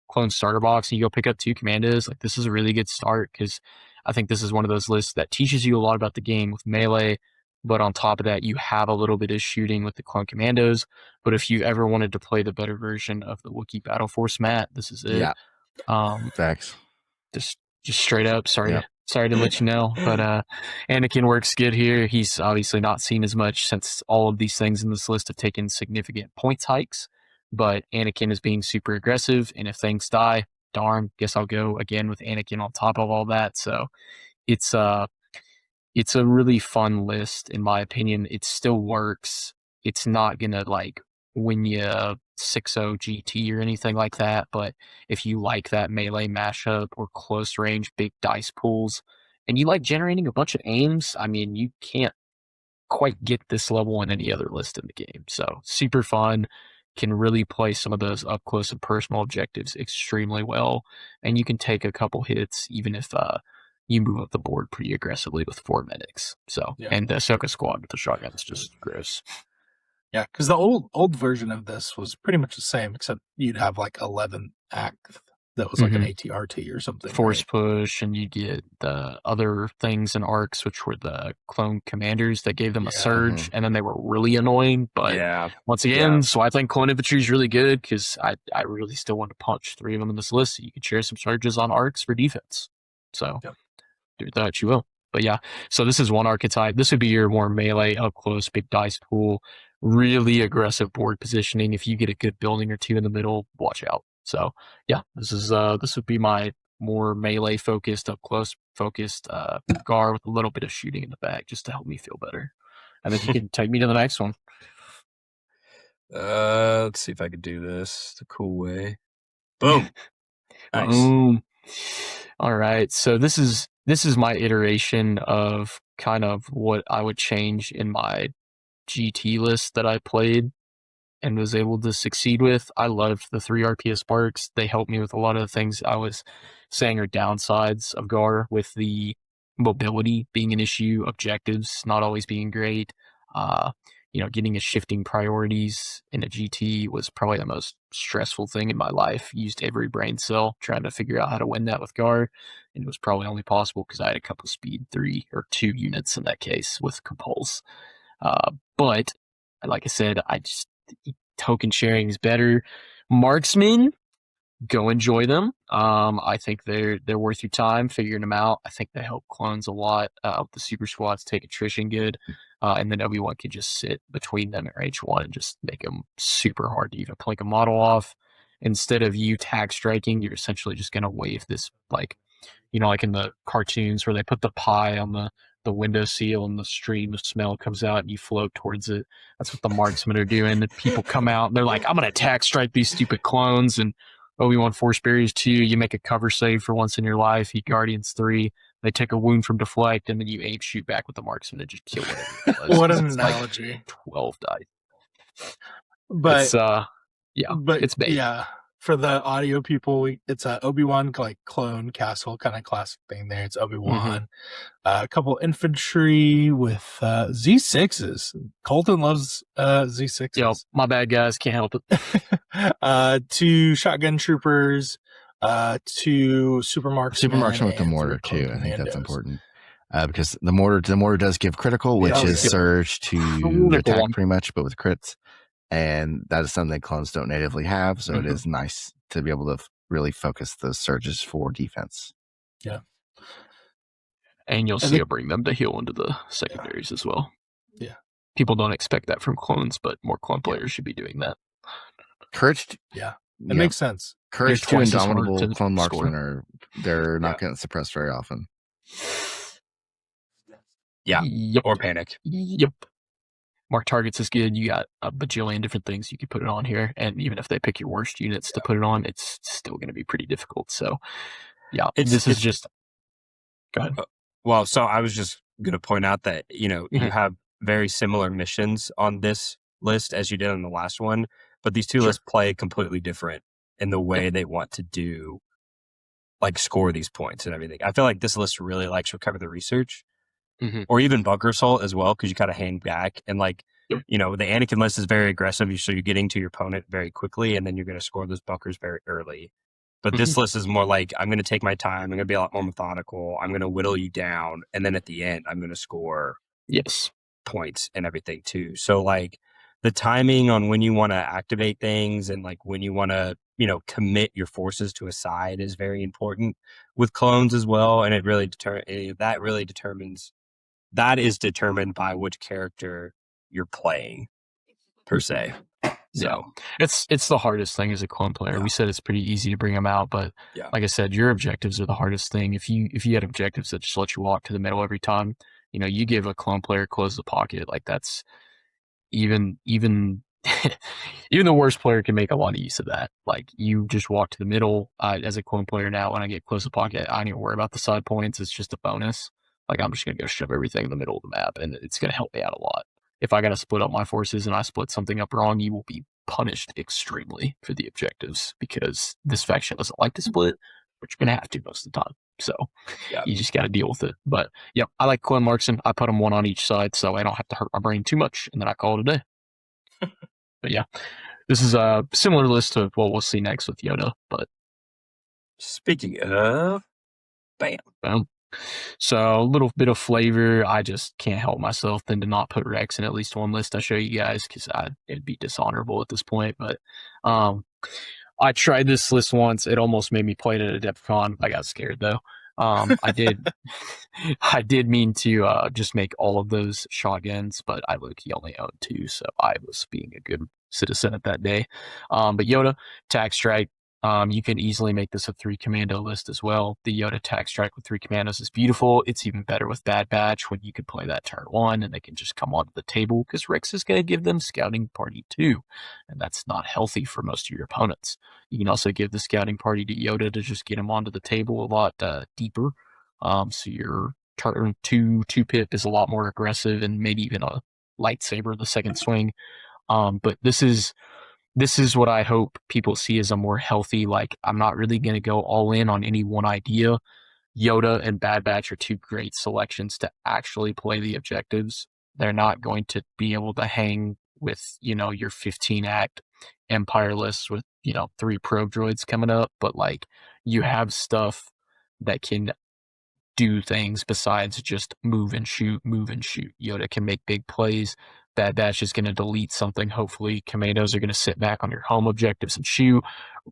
clone starter box and you go pick up 2 commandos, like this is a really good start, because I think this is one of those lists that teaches you a lot about the game with Melee, but on top of that, you have a little bit of shooting with the clone commandos. But if you ever wanted to play the better version of the Wookiee Battle Force mat, this is it. Yeah. Facts. Just straight up. Sorry to let you know, but Anakin works good here. He's obviously not seen as much since all of these things in this list have taken significant points hikes. But Anakin is being super aggressive, and if things die, darn, guess I'll go again with Anakin on top of all that. So it's a really fun list, in my opinion. It still works. It's not gonna like win you 6-0 GT or anything like that, but if you like that melee mashup or close range big dice pools, and you like generating a bunch of aims, I mean, you can't quite get this level on any other list in the game. So super fun. Can really play some of those up close and personal objectives extremely well, and you can take a couple hits even if you move up the board pretty aggressively with 4 medics. So and the Ahsoka squad with the shotguns just gross. Yeah, because the old version of this was pretty much the same, except you'd have like 11 act that was like an ATRT or something. Force push, and you get the other things in arcs, which were the clone commanders that gave them a surge, and then they were really annoying. But once again, so I think clone infantry is really good, because I really still want to punch 3 of them in this list. So you can share some charges on arcs for defense. So do that you will. But yeah, so this is one archetype. This would be your more melee, up close, big dice pool, really aggressive board positioning. If you get a good building or 2 in the middle, watch out. So yeah, this would be my more melee focused, up close focused GAR with a little bit of shooting in the back, just to help me feel better. And then you can take me to the next one. Let's see if I could do this the cool way. Boom. Nice. Boom. All right. So this is my iteration of kind of what I would change in my GT list that I played and was able to succeed with. I loved the 3 RPS sparks. They helped me with a lot of the things I was saying are downsides of GAR, with the mobility being an issue, objectives not always being great. Getting a shifting priorities in a GT was probably the most stressful thing in my life. Used every brain cell trying to figure out how to win that with GAR, and it was probably only possible because I had a couple speed 3 or 2 units in that case with Compulse. But like I said, token sharing is better. Marksman, go enjoy them. I think they're worth your time figuring them out. I think they help clones a lot. The super squads take attrition good, and then Obi-Wan can just sit between them at H1 and just make them super hard to even plink a model off. Instead of you tag striking, you're essentially just going to wave this, like in the cartoons where they put the pie on the windowsill and the stream of smell comes out and you float towards it. That's what the marksmen are doing. The people come out and they're like, I'm going to attack strike these stupid clones. And Obi-Wan Force Barriers 2, you make a cover save for once in your life. He Guardians 3, They take a wound from deflect, and then you aim shoot back with the marksman and just kill whatever it was. What an It's like analogy. 12 dice. But It's it's bait. yeah, for the audio people, it's a Obi-Wan like clone castle kind of classic thing there. It's Obi-Wan. A couple infantry with Z6s. Colton loves Z6s. Yo, my bad, guys, can't help it. 2 shotgun troopers, 2 super marksmen. Super marksman with the and mortar 3 too. I think that's commandos. important. Because the mortar does give critical, which is surge to attack pretty much, but with crits. And that is something that clones don't natively have, so it is nice to be able to really focus those surges for defense. Yeah. And you'll see it bring them to heal into the secondaries as well. Yeah. People don't expect that from clones, but more clone players should be doing that. Courage. Yeah. It makes sense. Courage They're 2 twice as hard Indomitable to clone score. marksmen they're not getting suppressed very often. Yeah. Yep. Or panic. Yep. Mark targets is good. You got a bajillion different things you can put it on here, and even if they pick your worst units to put it on, it's still going to be pretty difficult. So, yeah, this is just. Go ahead. Well, so I was just going to point out that you have very similar missions on this list as you did on the last one, but these two lists play completely different in the way they want to do, like score these points and everything. I feel like this list really likes Recover the Research. Or even Bunker Assault as well, because you kind of hang back. And the Anakin list is very aggressive, so you're getting to your opponent very quickly, and then you're going to score those bunkers very early. But this list is more like, I'm going to take my time, I'm going to be a lot more methodical, I'm going to whittle you down, and then at the end, I'm going to score points and everything too. So the timing on when you want to activate things and when you want to, commit your forces to a side is very important with clones as well. And it really determines. That is determined by which character you're playing, per se. So it's the hardest thing as a clone player. We said it's pretty easy to bring them out, but like I said, your objectives are the hardest thing. If you had objectives that just let you walk to the middle every time, you give a clone player close the pocket. That's even even the worst player can make a lot of use of that. You just walk to the middle. As a clone player now, when I get close to the pocket, I don't even worry about the side points. It's just a bonus. I'm just going to go shove everything in the middle of the map, and it's going to help me out a lot. If I got to split up my forces and I split something up wrong, you will be punished extremely for the objectives, because this faction doesn't like to split, but you're going to have to most of the time. So you just got to deal with it. But I like clone marksman. I put them one on each side, so I don't have to hurt my brain too much, and then I call it a day. But this is a similar list to what we'll see next with Yoda. But speaking of, bam. So a little bit of flavor. I just can't help myself than to not put Rex in at least one list I show you guys, because it'd be dishonorable at this point. But I tried this list once. It almost made me play it at Adepticon. I got scared though. I did mean to just make all of those shotguns, but I only owned 2, so I was being a good citizen at that day. But Yoda, Tac Strike. You can easily make this a 3 commando list as well. The Yoda Tac Strike with 3 commandos is beautiful. It's even better with Bad Batch when you can play that turn 1 and they can just come onto the table, because Rex is going to give them Scouting Party 2, and that's not healthy for most of your opponents. You can also give the Scouting Party to Yoda to just get him onto the table a lot deeper. So your turn 2 2-pip is a lot more aggressive, and maybe even a lightsaber the second swing. But this is what I hope people see as a more healthy, I'm not really going to go all in on any one idea. Yoda and Bad Batch are 2 great selections to actually play the objectives. They're not going to be able to hang with, your 15-act Empire list with, 3 probe droids coming up, but you have stuff that can do things besides just move and shoot. Yoda can make big plays. Bad Batch is going to delete something. Hopefully, Commandos are going to sit back on your home objectives and shoot.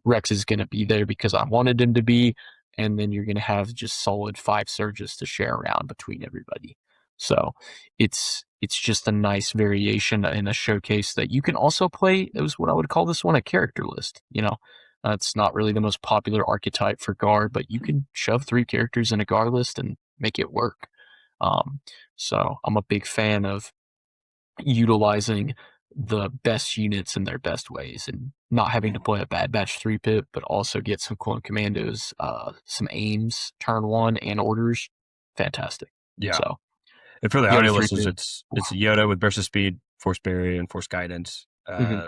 Rex is going to be there because I wanted him to be. And then you're going to have just solid 5 surges to share around between everybody. So it's just a nice variation in a showcase that you can also play as what I would call this one a character list. It's not really the most popular archetype for GAR, but you can shove 3 characters in a GAR list and make it work. So I'm a big fan of utilizing the best units in their best ways, and not having to play a Bad Batch 3-pip, but also get some clone commandos, some aims, turn 1, and orders. fantastic. Yeah. So And for the Yoda audio 3-pip. listeners, it's Yoda with burst of speed, force barrier, and force guidance.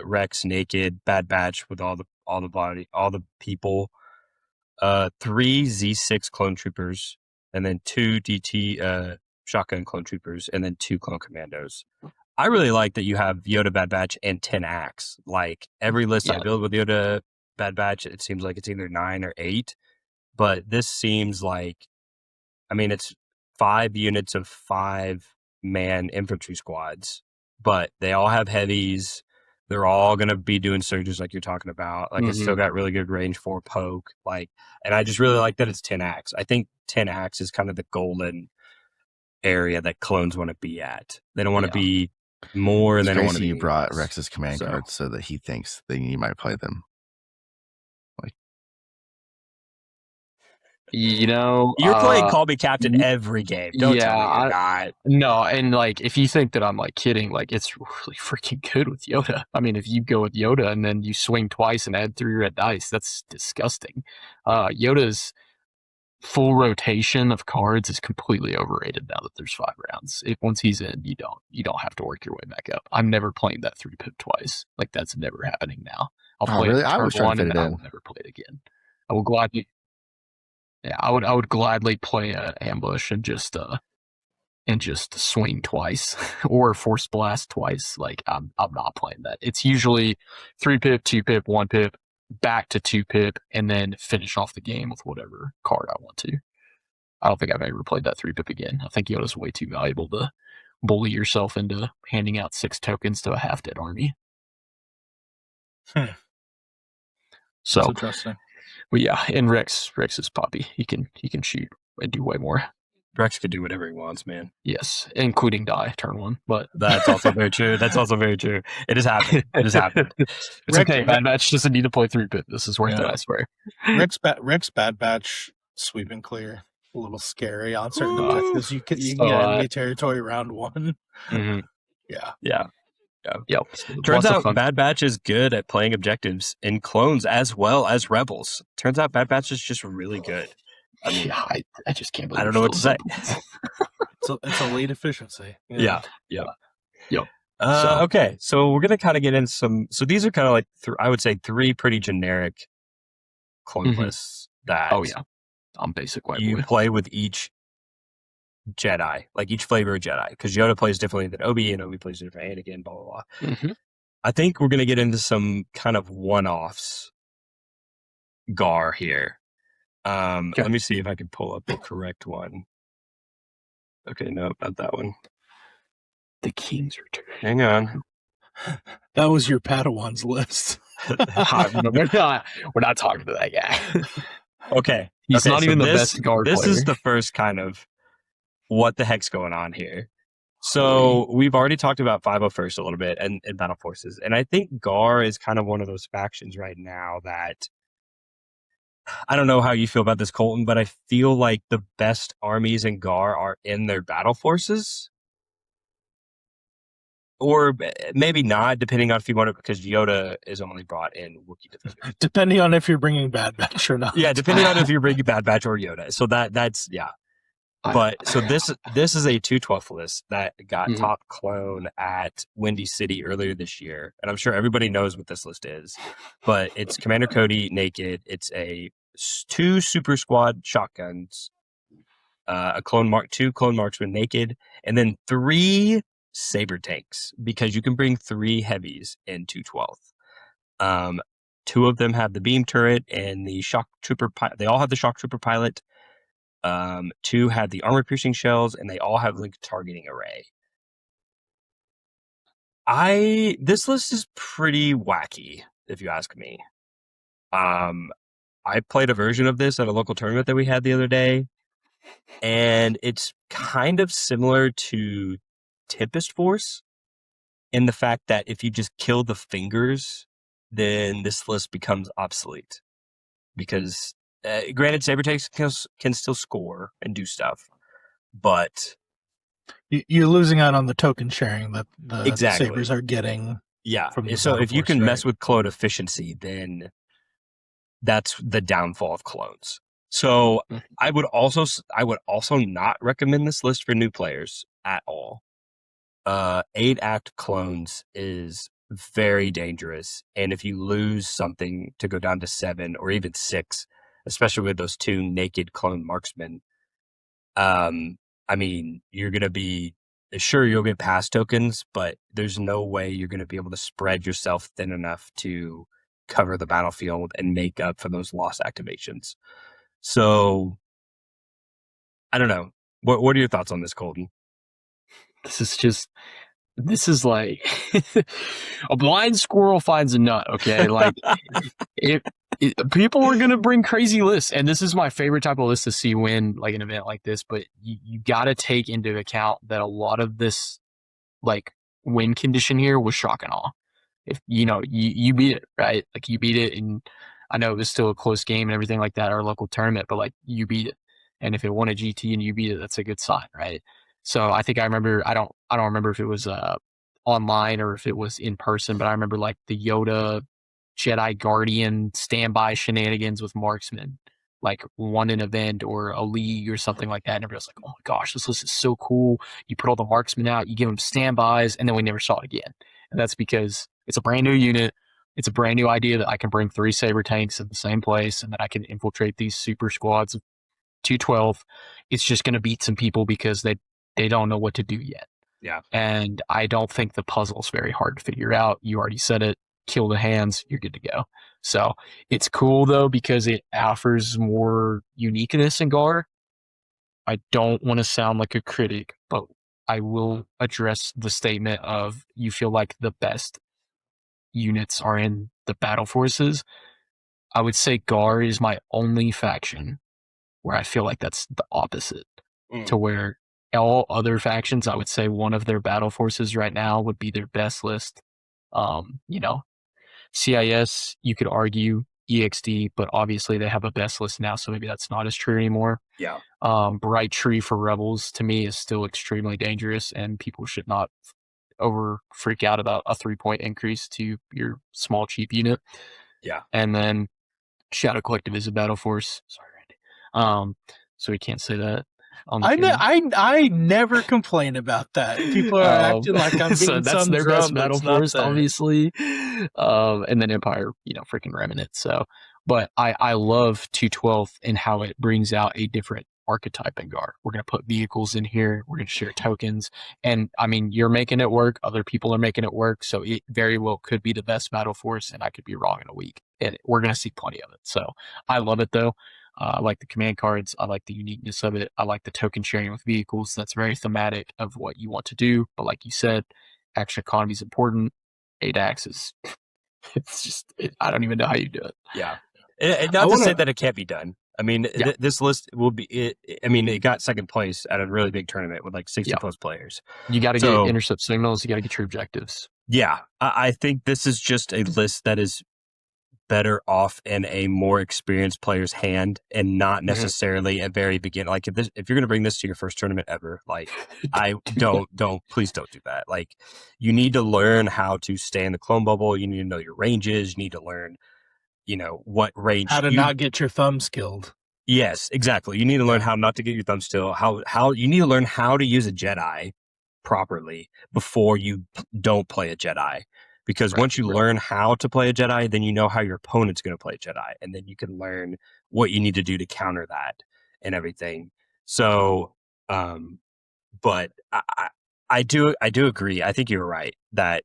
Rex naked, Bad Batch with all the people. 3 Z6 clone troopers, and then 2 DT shotgun clone troopers, and then 2 clone commandos. I really like that you have Yoda, Bad Batch, and 10 acts. Like every list I build with Yoda, Bad Batch, it seems like it's either 9 or 8. But this seems like, I mean, it's 5 units of 5-man infantry squads, but they all have heavies. They're all going to be doing surges like you're talking about. Like, it's still got really good range for poke. Like, and I just really like that it's 10 acts. I think 10 acts is kind of the golden area that clones want to be at. They don't want to be more, and they don't want to be. You brought Rex's command So. cards so that he thinks that you might play them. You know, you're playing Call Me Captain every game. Don't tell me you're not. No, and like if you think that I'm like kidding, like it's really freaking good with Yoda. I mean, if you go with Yoda and then you swing twice and add 3 red dice, that's disgusting. Yoda's full rotation of cards is completely overrated now that there's 5 rounds. Once he's in, you don't have to work your way back up. I'm never playing that 3-pip twice. Like that's never happening now. I'll play really? it I was turn trying 1 to fit and it then I in. will never play it again. I will gladly. Yeah, I would gladly play an ambush and just swing twice or force blast twice. Like I'm not playing that. It's usually 3-pip, 2-pip, 1-pip, back to 2-pip, and then finish off the game with whatever card I want to. I don't think I've ever played that 3-pip again. I think Yoda's way too valuable to bully yourself into handing out 6 tokens to a half-dead army. So That's interesting. But yeah, and Rex is Poppy. He can shoot and do way more. Rex could do whatever he wants, man. Yes, including die turn 1. But that's also very true. That's also very true. It has happened. It's okay. Bad Batch doesn't need to play 3-pip. This is worth it, I swear. Rex Bad Batch sweep and clear. A little scary on certain objectives. You can get enemy territory round 1. Mm-hmm. Yeah. Yep. Turns out Bad Batch is good at playing objectives in clones as well as rebels. Turns out Bad Batch is just really good. I mean, I just can't believe I don't know what to say. It's elite efficiency. Yeah. Yep. Okay, so we're gonna kind of get into some. So these are kind of like I would say 3 pretty generic clone lists that. Oh yeah, I'm basic white you boy. play with each Jedi, like each flavor of Jedi, because Yoda plays differently than Obi, and Obi plays different Anakin, blah, blah, blah. I think we're going to get into some kind of one-offs GAR here. Let me see if I can pull up the correct one. Okay, no, not that one. The King's Return. Hang on. That was your Padawan's list. We're not talking to that guy. Okay. He's not even the best GAR player. This is the first kind of what the heck's going on here. So we've already talked about 501st a little bit and Battle Forces. And I think GAR is kind of one of those factions right now that I don't know how you feel about this, Colton, but I feel like the best armies in GAR are in their Battle Forces. Or maybe not, depending on if you want it, because Yoda is only brought in Wookiee defenders. Depending on if you're bringing Bad Batch or not. Yeah, depending on if you're bringing Bad Batch or Yoda. So that's, yeah. But so this is a 212 list that got top clone at Windy City earlier this year. And I'm sure everybody knows what this list is. But it's Commander Cody naked. It's 2 super squad shotguns, a two clone marksman naked, and then 3 saber tanks, because you can bring 3 heavies in 212. 2 of them have the beam turret and the shock trooper. They all have the shock trooper pilot. 2 have the armor piercing shells, and they all have linked targeting array. This list is pretty wacky, if you ask me. I played a version of this at a local tournament that we had the other day, and it's kind of similar to Tempest Force in the fact that if you just kill the fingers, then this list becomes obsolete. Because, granted, saber tanks can still score and do stuff, but you're losing out on the token sharing that the exactly. sabers are getting. Yeah. So if you can mess with clone efficiency, then that's the downfall of clones. So I would also not recommend this list for new players at all. 8-act clones is very dangerous, and if you lose something to go down to 7 or even 6, especially with those 2 naked clone marksmen, I mean, you're gonna be sure you'll get pass tokens, but there's no way you're gonna be able to spread yourself thin enough to cover the battlefield and make up for those lost activations. So I don't know. What are your thoughts on this, Colton? This is like a blind squirrel finds a nut. Okay, like people are gonna bring crazy lists, and this is my favorite type of list to see win like an event like this. But you got to take into account that a lot of this like win condition here was shock and awe. If you beat it, right? Like you beat it, and I know it was still a close game and everything like that, our local tournament, but like you beat it, and if it won a GT and you beat it, that's a good sign, right? So I think I remember. I don't remember if it was online or if it was in person, but I remember like the Yoda Jedi Guardian standby shenanigans with marksmen, like won an event or a league or something like that. And everybody's like, oh my gosh, this list is so cool. You put all the marksmen out, you give them standbys, and then we never saw it again. And that's because it's a brand new unit. It's a brand new idea that I can bring 3 saber tanks in the same place and that I can infiltrate these super squads of 212. It's just going to beat some people because they don't know what to do yet. Yeah. And I don't think the puzzle's very hard to figure out. You already said it. Kill the hands, you're good to go. So it's cool though because it offers more uniqueness in GAR. I don't want to sound like a critic, but I will address the statement of you feel like the best units are in the battle forces. I would say GAR is my only faction where I feel like that's the opposite, to where all other factions, I would say one of their battle forces right now would be their best list. CIS, you could argue EXD, but obviously they have a best list now, so maybe that's not as true anymore. Yeah. Bright Tree for Rebels to me is still extremely dangerous, and people should not freak out about a 3-point increase to your small cheap unit. Yeah. And then Shadow Collective is a battle force. Sorry, Randy. So we can't say that. I never complain about that. People are acting like I'm being so that's some their drum best battle that's not force, there. obviously. And then Empire, freaking Remnant. So, but I love 212 and how it brings out a different archetype in GAR. We're going to put vehicles in here. We're going to share tokens. And I mean, you're making it work. Other people are making it work. So it very well could be the best battle force, and I could be wrong in a week. And we're going to see plenty of it. So I love it though. I like the command cards. I like the uniqueness of it. I like the token sharing with vehicles. That's very thematic of what you want to do. But like you said, action economy is important. 8 axes. It's just, I don't even know how you do it. Yeah. And not to say that it can't be done. I mean, this list will be, it got second place at a really big tournament with like 60 plus players. You got to get intercept signals. You got to get your objectives. Yeah. I think this is just a list that is better off in a more experienced player's hand and not necessarily at very beginning. Like if you're going to bring this to your first tournament ever, like please don't do that. Like you need to learn how to stay in the clone bubble. You need to know your ranges. You need to learn, what range. How to not get your thumbs killed. Yes, exactly. You need to learn how not to get your thumbs still. How you need to learn how to use a Jedi properly before you don't play a Jedi. Because once you learn how to play a Jedi, then you know how your opponent's going to play a Jedi. And then you can learn what you need to do to counter that and everything. So, but I do agree. I think you're right that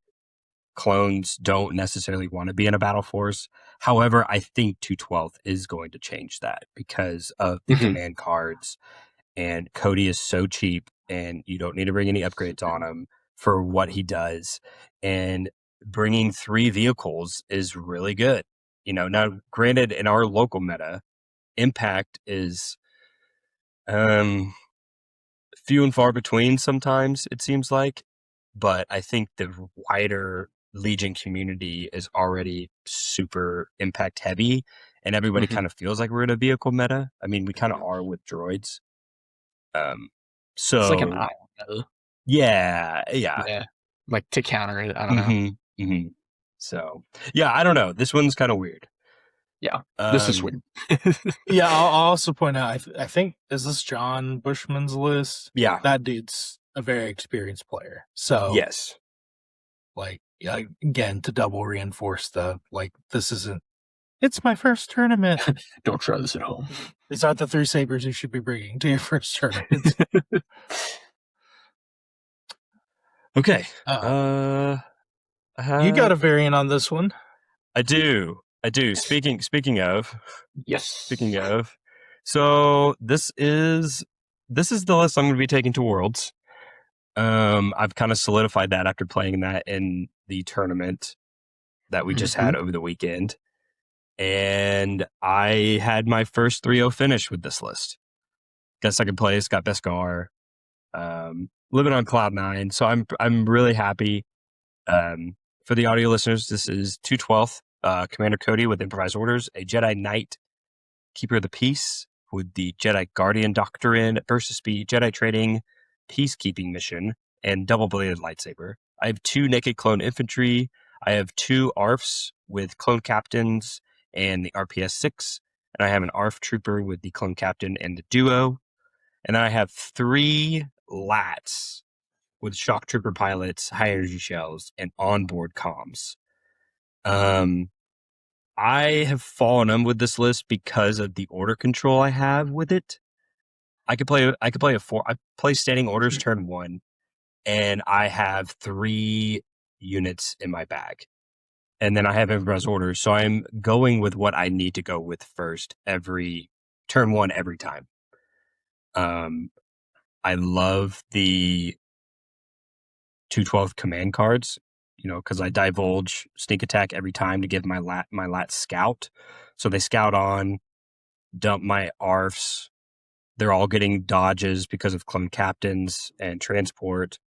clones don't necessarily want to be in a battle force. However, I think 212 is going to change that because of the command cards. And Cody is so cheap and you don't need to bring any upgrades on him for what he does. And bringing 3 vehicles is really good. Now granted, in our local meta, impact is few and far between sometimes, it seems like. But I think the wider Legion community is already super impact heavy, and everybody kind of feels like we're in a vehicle meta. I mean, we kind of are with droids. So it's like an island. Yeah. Like to counter it. I don't know. So, yeah, I don't know. This one's kind of weird. Yeah, this is Um, sweet. Yeah, I'll also point out. I think is this John Bushman's list? Yeah. That dude's a very experienced player. So Yes. like, yeah, again, to double reinforce this isn't. It's my first tournament. Don't try this at home. These aren't the 3 sabers you should be bringing to your first tournament. Okay. You got a variant on this one. I do. Speaking of, Yes. so this is the list I'm going to be taking to Worlds. I've kind of solidified that after playing that in the tournament that we just had over the weekend. And I had my first 3-0 finish with this list. Got second place, got best GAR, living on cloud 9. So I'm really happy. For the audio listeners, this is 212th, Commander Cody with improvised orders, a Jedi Knight, Keeper of the Peace with the Jedi Guardian Doctrine, Burst of Speed, Jedi Trading, Peacekeeping Mission, and double-bladed lightsaber. I have 2 Naked Clone Infantry. I have 2 ARFs with Clone Captains and the RPS-6. And I have an ARF Trooper with the Clone Captain and the Duo. And then I have 3 LAATs with Shock Trooper pilots, high energy shells, and onboard comms. I have fallen in with this list because of the order control I have with it. I could play a 4. I play standing orders turn 1, and I have 3 units in my bag. And then I have improvised orders, so I'm going with what I need to go with first every turn 1 every time. I love the 212 command cards, because I divulge sneak attack every time to give my LAAT scout. So they scout on, dump my ARFs. They're all getting dodges because of clone captains and transport.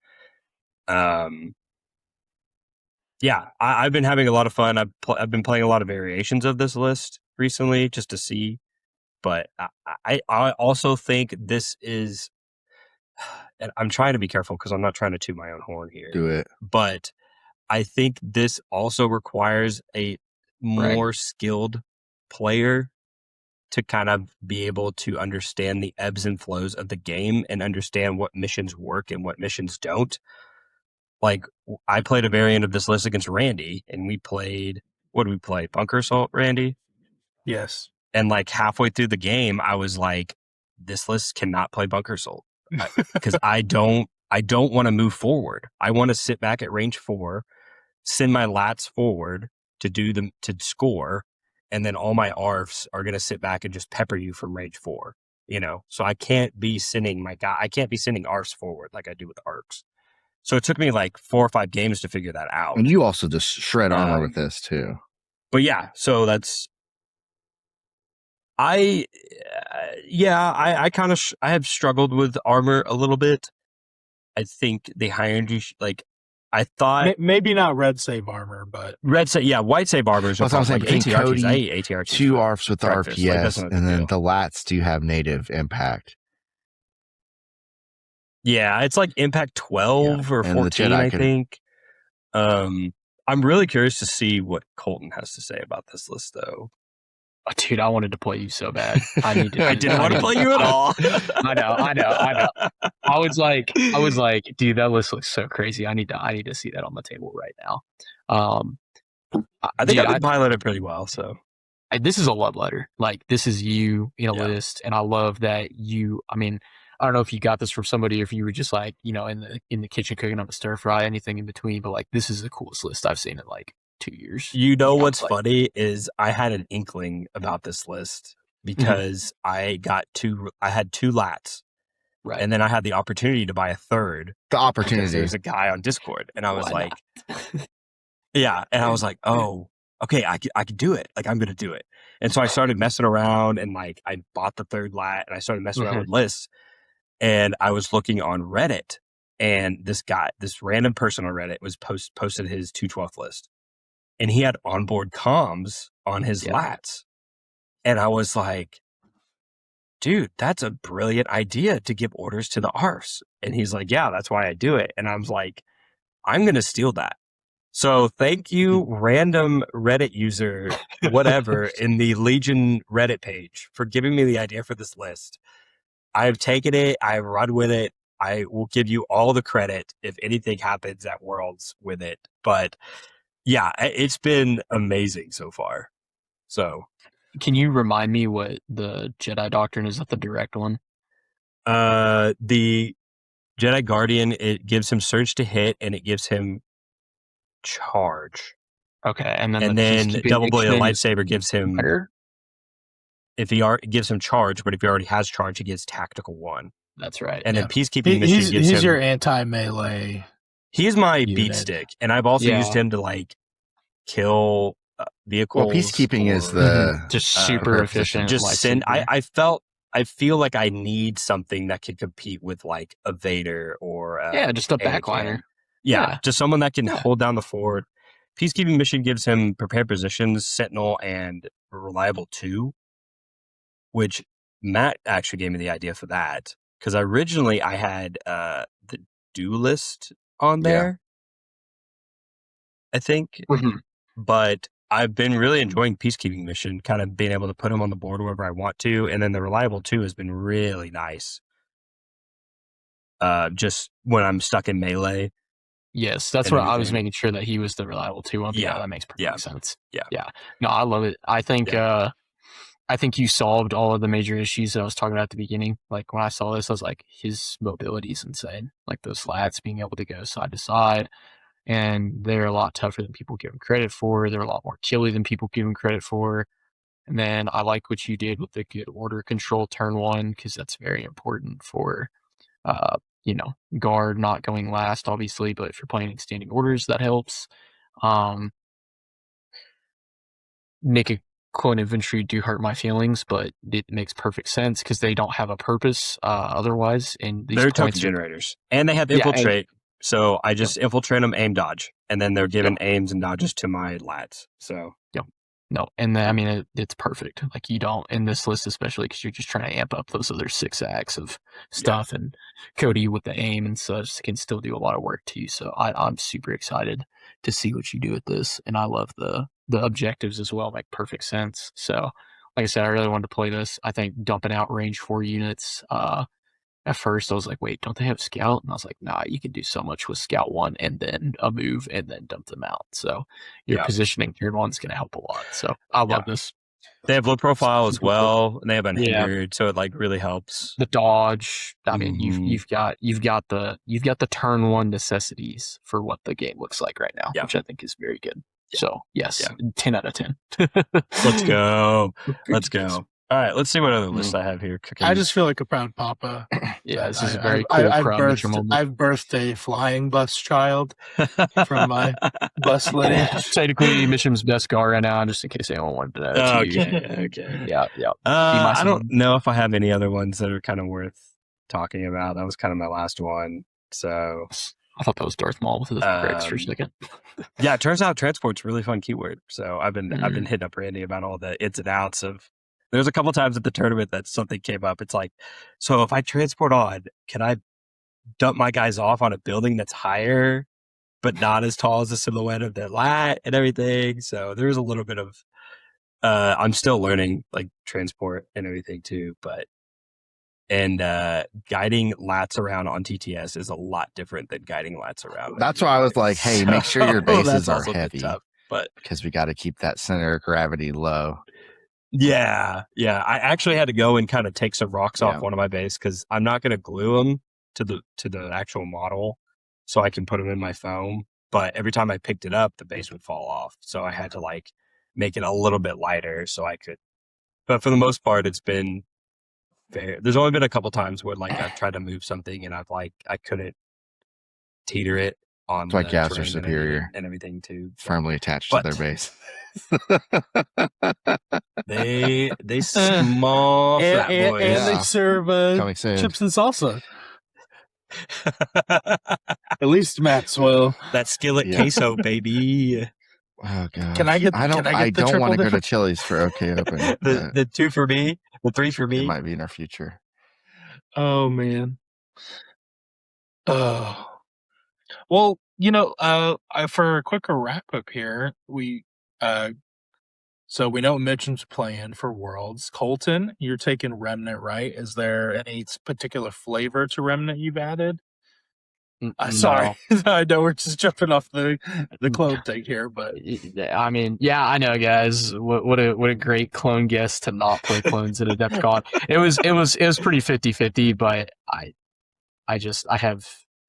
Yeah, I've been having a lot of fun. I've been playing a lot of variations of this list recently just to see. But I also think this is, and I'm trying to be careful because I'm not trying to toot my own horn here. Do it. But I think this also requires a more skilled player to kind of be able to understand the ebbs and flows of the game and understand what missions work and what missions don't. Like, I played a variant of this list against Randy, and we played, what did we play? Bunker Assault, Randy? Yes. And like halfway through the game, I was like, this list cannot play Bunker Assault because I don't want to move forward. I want to sit back at range 4, send my LAATs forward to score, and then all my ARFs are going to sit back and just pepper you from range 4. So I can't be sending ARFs forward like I do with ARCs. So it took me like 4 or 5 games to figure that out. And you also just shred armor with this too. But yeah, so that's I kind of I have struggled with armor a little bit. I think the high energy I thought maybe not red save armor, but white save armor is That's what I'm saying. Between Cody, I hate ATRTs 2 ARFs with breakfast. RPS, and then the LAATs do have native impact. Yeah, it's like impact 12 or 14, I think. I'm really curious to see what Colton has to say about this list, though. Oh, dude, I wanted to play you so bad. I didn't want to play you at all. I know. I was like, dude, that list looks so crazy. I need to see that on the table right now. I think I can pilot it pretty well. So this is a love letter. Like, this is you in a list, and I love that you. I mean, I don't know if you got this from somebody or if you were just like, in the kitchen cooking up a stir fry, anything in between. But like, this is the coolest list I've seen in like 2 years. What's funny is I had an inkling about this list because I had 2 LAATs, right? And then I had the opportunity to buy a third. The opportunity. There's a guy on Discord, and I was like, yeah, and I was like, oh, okay, I could do it. Like, I'm gonna do it. And so I started messing around, and like I bought the third LAAT, and I started messing around with lists, and I was looking on Reddit, and this random person on Reddit was posted his 212th list. And he had onboard comms on his LAATs. And I was like, dude, that's a brilliant idea to give orders to the ARFs. And he's like, yeah, that's why I do it. And I was like, I'm going to steal that. So thank you, random Reddit user, whatever, in the Legion Reddit page for giving me the idea for this list. I've taken it. I've run with it. I will give you all the credit if anything happens at Worlds with it. But yeah, it's been amazing so far. So Can you remind me what the Jedi Doctrine is? That the direct one? the Jedi Guardian, it gives him surge to hit and it gives him charge. Okay, and then And the then peacekeeping double bladed mission is lightsaber gives him higher? if he it gives him charge, but if he already has charge, he gets tactical 1. That's right. And Yeah. then peacekeeping mission gives he's him. your anti-melee. He's my unit. beat stick, and I've also Yeah. used him to like kill vehicles. Well, peacekeeping is or the just super prepared efficient. position. just send. lightsaber. I feel like I need something that can compete with like a Vader or Yeah, just a Anakin. backliner. Yeah, Yeah. just someone that can Yeah. hold down the fort. Peacekeeping mission gives him prepared positions, Sentinel, and reliable 2, which Matt actually gave me the idea for that because originally I had the duelist on Yeah. there, I think, Mhm. but I've been really enjoying peacekeeping mission, kind of being able to put him on the board wherever I want to, and then the reliable 2 has been really nice. Just when I'm stuck in melee. Yes, that's and what I was everything. making sure that he was the reliable 2 one. But yeah, Yeah. that makes perfect Yeah. sense. Yeah. Yeah. No, I love it. I think you solved all of the major issues that I was talking about at the beginning. Like when I saw this, I was like, his mobility is insane. Like those slats being able to go side to side, and they're a lot tougher than people give them credit for. They're a lot more killy than people give them credit for. And then I like what you did with the good order control turn 1 because that's very important for, GAR not going last, obviously. But if you're playing extending orders, that helps. Make a clone infantry do hurt my feelings, but it makes perfect sense because they don't have a purpose otherwise. And these They're token points generators, and they have Yeah, and- infiltrate. So I just infiltrate them, aim dodge, and then they're giving aims and dodges to my lats. So No, and I mean it's perfect. Like you don't in this list, especially because you're just trying to amp up those other 6 acts of stuff, and Cody with the aim and such can still do a lot of work too. So I'm super excited to see what you do with this, and I love the objectives as well. Make perfect sense. So, like I said, I really wanted to play this. I think dumping out range 4 units. At first, I was like, wait, don't they have Scout? And I was like, nah, you can do so much with Scout 1 and then a move and then dump them out. So your positioning turn 1 is going to help a lot. So I love this. they have low profile as Super well, and they have unhindered, so it like really helps. The dodge. I mean, Mhm. you've got the turn 1 necessities for what the game looks like right now, which I think is very good. So yes, 10 out of 10. Let's go. Let's go. All right, let's see what other lists I have here. I just feel like a proud papa. Yeah, this is a I- very I- cool I've crowd nature birthed, moment. I've birthed a flying bus child from my bus lineage. Technically, Mission's best GAR right now, just in case anyone wanted to know. Okay. Yeah. I don't know if I have any other ones that are kind of worth talking about. That was kind of my last one. So I thought that was Darth Maul with his breaks for a second. yeah, it turns out transport's a really fun keyword. So I've been hitting up Randy about all the ins and outs of. There's a couple times at the tournament that something came up. It's like, so if I transport on, can I dump my guys off on a building that's higher, but not as tall as the silhouette of the LAAT and everything? So there's a little bit of, I'm still learning like transport and everything too, and guiding LAATs around on TTS is a lot different than guiding LAATs around. That's why I was like, hey, make sure your that's bases are also a bit heavy, tough, but because we got to keep that center of gravity low. Yeah. I actually had to go and kind of take some rocks off one of my base because I'm not going to glue them to the actual model, so I can put them in my foam. But every time I picked it up, the base would fall off, so I had to like make it a little bit lighter so I could. But for the most part, it's been fair. There's only been a couple times where like I've tried to move something and I couldn't teeter it on. That's why the Gavs are terrain superior and everything too. Firmly attached to their base. They small fat boys. And they serve Coming soon. chips and salsa. At least Maxwell. That skillet queso, baby. Oh god. Can I get? I don't the want to go triple to Chili's for OK Open. the 2 for me, the 3 for It me. might be in our future. Oh man. Oh. Well, For a quicker wrap up here, so we know Mitchum's playing for Worlds. Colton, you're taking Remnant, right? Is there any particular flavor to Remnant you've added? Sorry, I know we're just jumping off the clone thing here, but I mean, yeah, I know, guys. What a great clone guest to not play clones at Adepticon. It was pretty 50-50, but I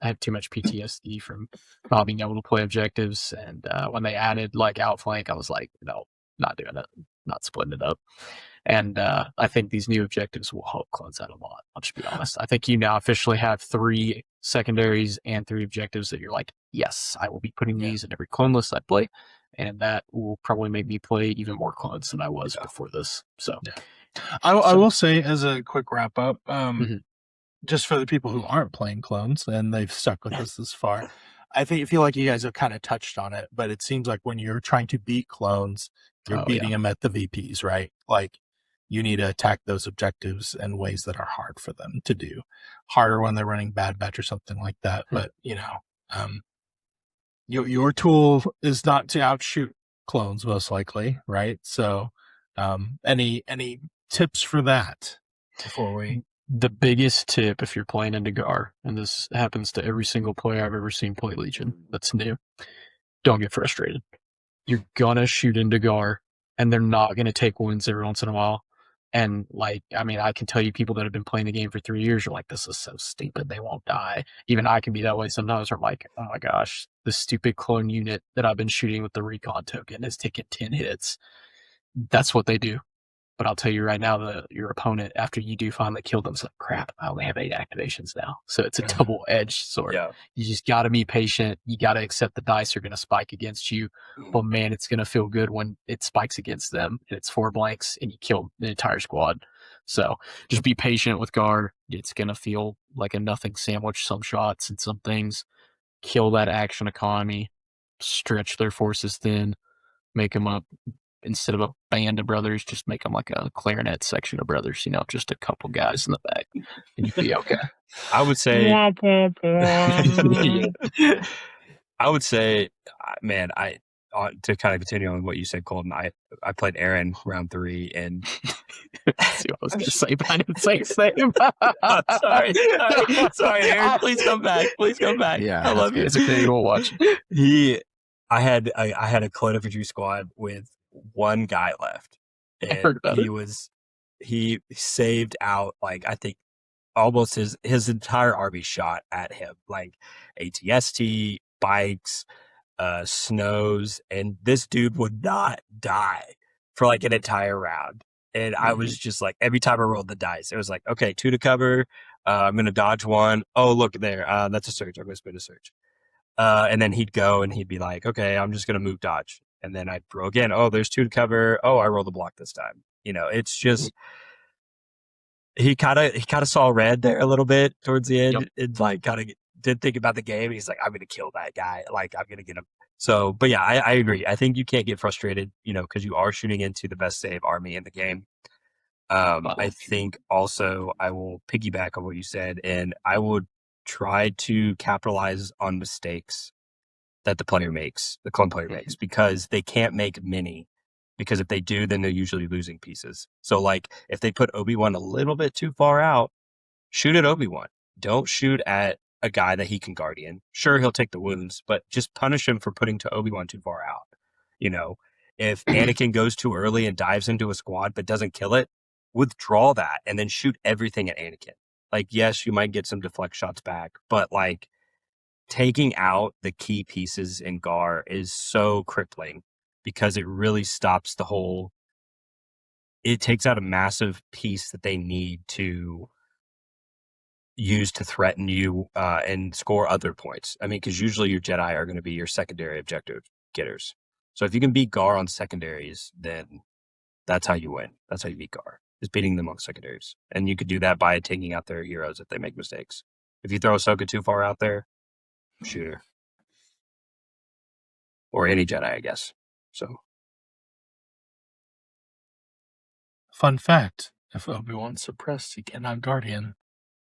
have too much PTSD from not being able to play objectives, and when they added like outflank, I was like, no, not doing it, not splitting it up. And I think these new objectives will help clones out a lot. I'll just be honest. I think you now officially have 3 secondaries and 3 objectives that you're like, yes, I will be putting these in every clone list I play, and that will probably make me play even more clones than I was before this. So, I will say as a quick wrap up, just for the people who aren't playing clones and they've stuck with us this far, I feel like you guys have kind of touched on it, but it seems like when you're trying to beat clones, you're beating them at the VPs, right? Like you need to attack those objectives in ways that are hard for them to do. Harder when they're running Bad Batch or something like that. But your tool is not to outshoot clones, most likely, right? So, any tips for that before we? The biggest tip if you're playing into GAR, and this happens to every single player I've ever seen play Legion that's new, don't get frustrated. You're gonna shoot into GAR, and they're not gonna take wounds every once in a while. And I can tell you people that have been playing the game for 3 years are like, this is so stupid, they won't die. Even I can be that way sometimes. I'm like, oh my gosh, this stupid clone unit that I've been shooting with the recon token is taking 10 hits. That's what they do. But I'll tell you right now, your opponent, after you do finally kill them, is like, crap, I only have 8 activations now. So it's a double-edged sword. Yeah. You just got to be patient. You got to accept the dice are going to spike against you. But man, it's going to feel good when it spikes against them and it's 4 blanks and you kill the entire squad. So just be patient with GAR. It's going to feel like a nothing sandwich, some shots and some things. Kill that action economy. Stretch their forces thin. Make them up. Instead of a band of brothers, just make them like a clarinet section of brothers, just a couple guys in the back, and you'd be okay. I would say, man, to kind of continue on what you said, Colton, I played Aaron round 3, and see what I was going to say, but I didn't say his name. sorry, Aaron, please come back. Yeah, I love you. It's okay, we'll watch. I had a clone infantry squad with 1 guy left, and he saved out I think almost his entire army shot at him, like ATST, bikes, snows, and this dude would not die for an entire round. And I was just like, every time I rolled the dice, it was like, okay, 2 to cover, I'm gonna dodge 1. Oh, look there, that's a surge. I'm gonna spin a surge. And then he'd go and he'd be like, okay, I'm just going to move dodge. And then I'd roll again. Oh, there's 2 to cover. Oh, I rolled the block this time. It's just, he kind of saw red there a little bit towards the end. Yep. And did think about the game. He's like, I'm going to kill that guy. I'm going to get him. So, but yeah, I agree. I think you can't get frustrated, because you are shooting into the best save army in the game. I think also I will piggyback on what you said, and I would try to capitalize on mistakes that the clone player makes, because they can't make many, because if they do, then they're usually losing pieces. So if they put Obi-Wan a little bit too far out, shoot at Obi-Wan. Don't shoot at a guy that he can guardian. Sure, he'll take the wounds, but just punish him for putting to Obi-Wan too far out. If Anakin goes too early and dives into a squad but doesn't kill it, withdraw that and then shoot everything at Anakin. Yes, you might get some deflect shots back, but taking out the key pieces in GAR is so crippling, because it really stops it takes out a massive piece that they need to use to threaten you and score other points. I mean, because usually your Jedi are going to be your secondary objective getters. So if you can beat GAR on secondaries, then that's how you win. That's how you beat GAR, is beating them on secondaries. And you could do that by taking out their heroes if they make mistakes. If you throw Ahsoka too far out there, shoot her. Or any Jedi, I guess. So, fun fact, if Obi-Wan's suppressed, he cannot guardian.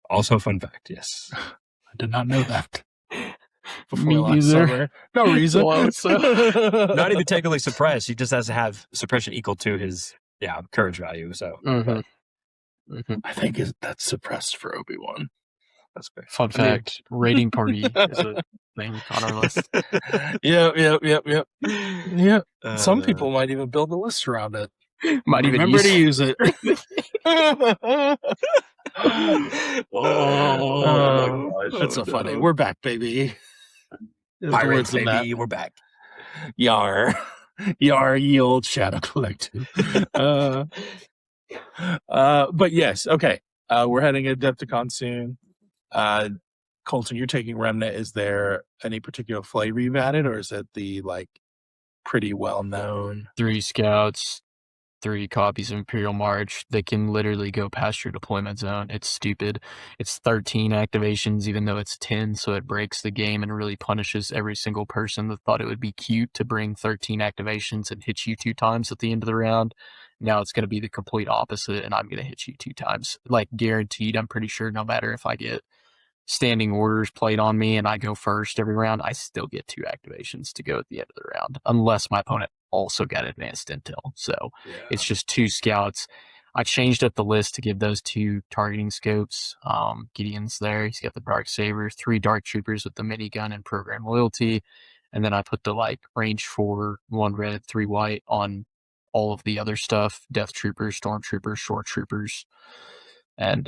Also fun fact, yes. I did not know that. before Me last neither. summer. No reason. Well, so- Not even technically suppressed. He just has to have suppression equal to his courage value. So Mhm. I think that's suppressed for Obi-Wan. that's fair. Fun fact: rating party is a thing on our list. Yep. Some people might even build a list around it. Might even Remember to use it. That's so funny. We're back, baby. Pirates, Words in that. baby, we're back. Yar, ye old shadow collective. But yes, okay. We're heading to Adepticon soon. Colton, you're taking Remnant. Is there any particular flavor you've added, or is it the pretty well known? 3 scouts, 3 copies of Imperial March. They can literally go past your deployment zone. It's stupid. It's 13 activations, even though it's 10, so it breaks the game and really punishes every single person that thought it would be cute to bring 13 activations and hit you 2 times at the end of the round. Now it's going to be the complete opposite, and I'm going to hit you 2 times. Guaranteed, I'm pretty sure no matter if I get standing orders played on me and I go first every round, I still get 2 activations to go at the end of the round, unless my opponent also got advanced intel. So it's just 2 scouts. I changed up the list to give those 2 targeting scopes. Gideon's there. He's got the Dark Saber, 3 Dark Troopers with the minigun and program loyalty. And then I put the range 4, 1 red, 3 white on all of the other stuff. Death Troopers, Storm Troopers, Short Troopers. And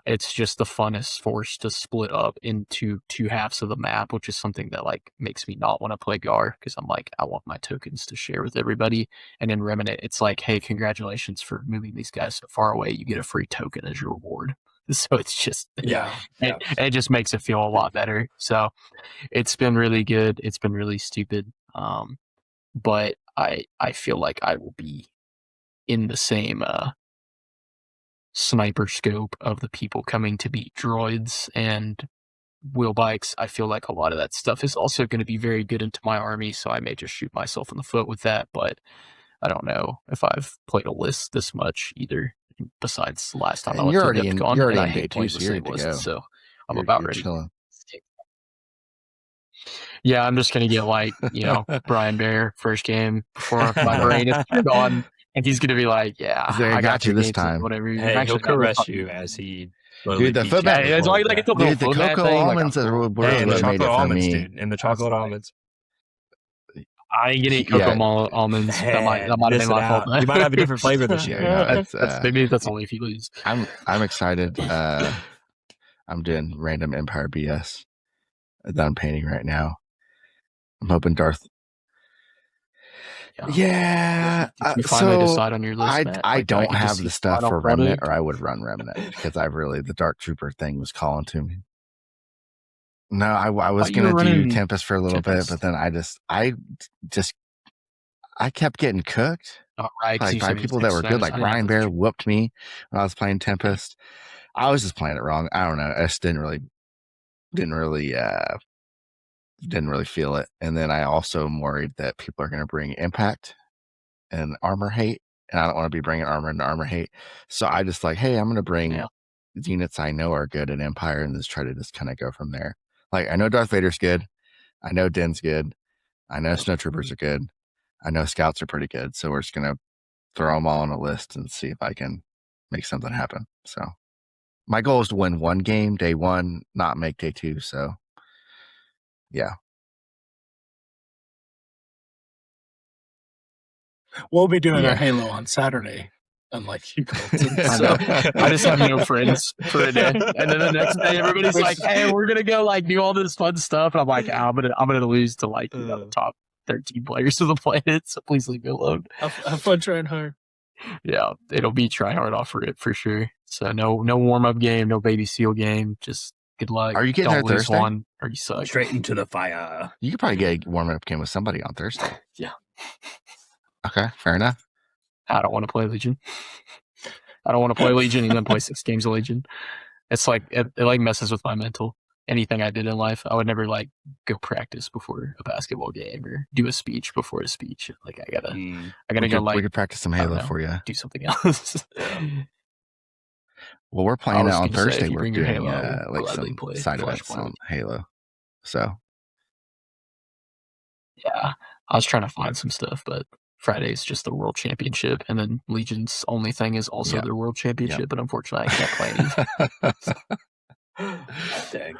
it's just the funnest force to split up into 2 halves of the map, which is something that makes me not want to play GAR, because I'm I want my tokens to share with everybody. And in Remnant, it's hey, congratulations for moving these guys so far away. You get a free token as your reward. So it's just it just makes it feel a lot better. So it's been really good. It's been really stupid. But I feel like I will be in the same sniper scope of the people coming to beat droids and wheel bikes. I feel like a lot of that stuff is also going to be very good into my army, so I may just shoot myself in the foot with that, but I don't know if I've played a list this much either, besides the last time I went to Adepticon. You're already I in day hate 2, playing so the you're same good to list, go. so I'm You're ready. Chilling. Yeah, I'm just going to get Brian Bear first game before my brain is gone. And he's gonna be I got you this time. Whatever. Hey, he'll caress you as he. Dude, the foot mat. It's like a little the cocoa almonds are what and the made chocolate it for almonds, me. dude. And the chocolate almonds. I ain't getting cocoa almonds. That might have been my fault. You might have a different flavor this year. Maybe that's only if you lose. I'm excited. I'm doing random Empire BS that I'm painting right now. I'm hoping Darth. Yeah. Did you finally decide on your list, Matt? I don't have the stuff for Remnant, or I would run Remnant, because the Dark Trooper thing was calling to me. No, I was going to do Tempest for a little bit, but then I kept getting cooked by people that were good. Brian Bear whooped me when I was playing Tempest. I was just playing it wrong. I don't know. I just didn't really feel it. And then I also am worried that people are going to bring impact and armor hate, and I don't want to be bringing armor and armor hate. So I just hey, I'm going to bring units I know are good in Empire and just try to just kind of go from there. I know Darth Vader's good. I know Din's good. I know Snowtroopers are good. I know Scouts are pretty good. So we're just going to throw them all on a list and see if I can make something happen. So my goal is to win 1 game, day 1, not make day 2. So yeah. We'll be doing our Halo on Saturday, unlike you, Colton. So I just have no friends for a day, and then the next day everybody's "Hey, we're gonna go do all this fun stuff," and I'm I'm gonna lose to the top 13 players of the planet. So please leave me alone. Have fun trying hard. Yeah, it'll be try hard off for it for sure. So no warm up game, no baby seal game. Just good luck. Are you getting there Thursday? One, or you suck. Straight into the fire. You could probably get a warm up game with somebody on Thursday. Yeah. Okay, fair enough. I don't want to play Legion. I don't want to play Legion and then play 6 games of Legion. It's it messes with my mental. Anything I did in life, I would never go practice before a basketball game or do a speech before a speech. I gotta we could practice some Halo for you. Do something else. Well, we're playing it on Thursday. We're We're doing Halo, some side events on Halo. So Yeah, I was trying to find some stuff, but Friday's just the World Championship, and then Legion's only thing is also Yep. their World Championship, but unfortunately I can't play any. Dang.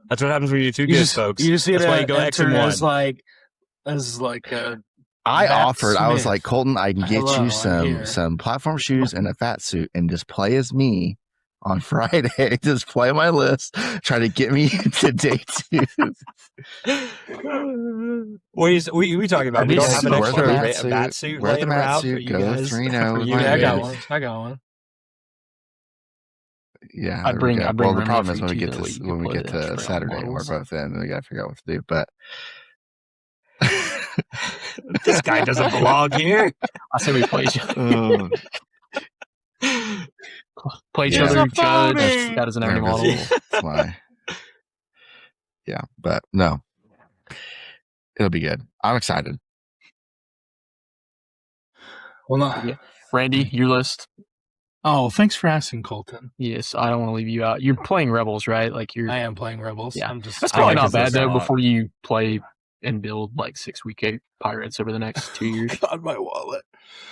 That's what happens when you do two You good, just, folks. you just need That's why to you go X and enter one. as a I Matt offered. I was Smith. like, Colton, I can get Hello, you I'm here. some platform shoes and a fat suit, and just play as me on Friday. Just play my list. Try to get me to day 2. What are we talking about? We don't have an Wear extra the bat suit Wear the laying mat around for suit. you Go guys. 3-0 For with you my Yeah, I got baby. one. I got one. Yeah, I'd bring well, the Remy problem is for when we you get too, to that way you can play the to Trail Saturday and we're models. both in, we gotta figure out what to do. But This guy doesn't belong here. I say we play each other. Play each Yeah. other, He's a judge. phony. That doesn't have any they're models. invisible. That's why. Yeah, but no, it'll be good. I'm excited. Well, no. Yeah. Randy, your list. Oh, thanks for asking, Colton. Yes, I don't want to leave you out. You're playing Rebels, right? Like you're. I am playing Rebels. Yeah. I'm just. That's I probably like not his bad list a though. lot. Before you play and build like 6 Weequay Pirates over the next 2 years. God, my wallet.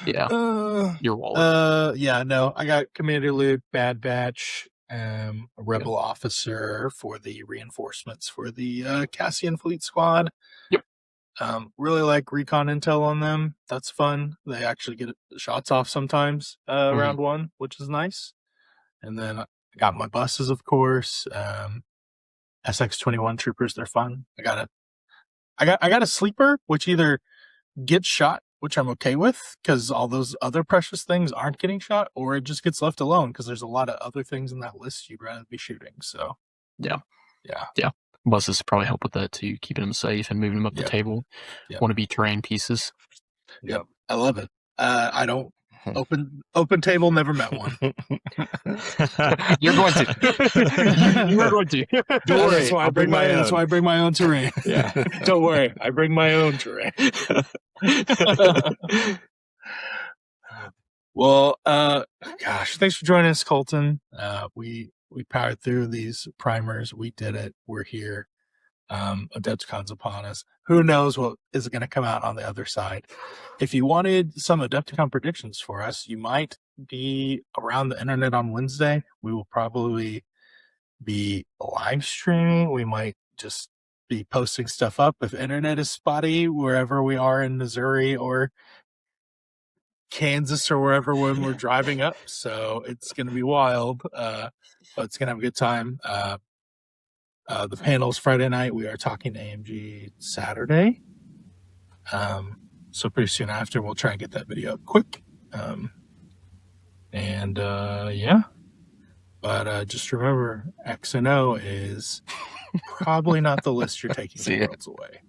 Yeah, your wallet. Yeah, no, I got Commander Loot, Bad Batch, a Rebel officer for the reinforcements for the Cassian Fleet Squad. Yep. Really like recon intel on them. That's fun. They actually get shots off sometimes round 1, which is nice. And then I got my buses, of course. SX-21 troopers, they're fun. I got a sleeper, which either gets shot, which I'm okay with, because all those other precious things aren't getting shot, or it just gets left alone because there's a lot of other things in that list you'd rather be shooting. So, Yeah. yeah. Buses probably help with that too, keeping them safe and moving them up the table. Yep. Want to be terrain pieces. Yep, I love it. I don't open table. Never met one. You're going to. You're going to. Don't worry. That's why I bring my own. That's why I bring my own terrain. Yeah. Don't worry. I bring my own terrain. Well, gosh, thanks for joining us, Colton. We powered through these primers. We did it. We're here. Adepticon's upon us. Who knows what is going to come out on the other side? If you wanted some Adepticon predictions for us, you might be around the internet on Wednesday. We will probably be live streaming. We might just be posting stuff up if internet is spotty wherever we are in Missouri or Kansas or wherever when we're driving up. So it's going to be wild, but it's going to have a good time. The panel's Friday night. We are talking to AMG Saturday. So pretty soon after, we'll try and get that video up quick. Yeah. But just remember, X and O is probably not the list you're taking See the ya. worlds away.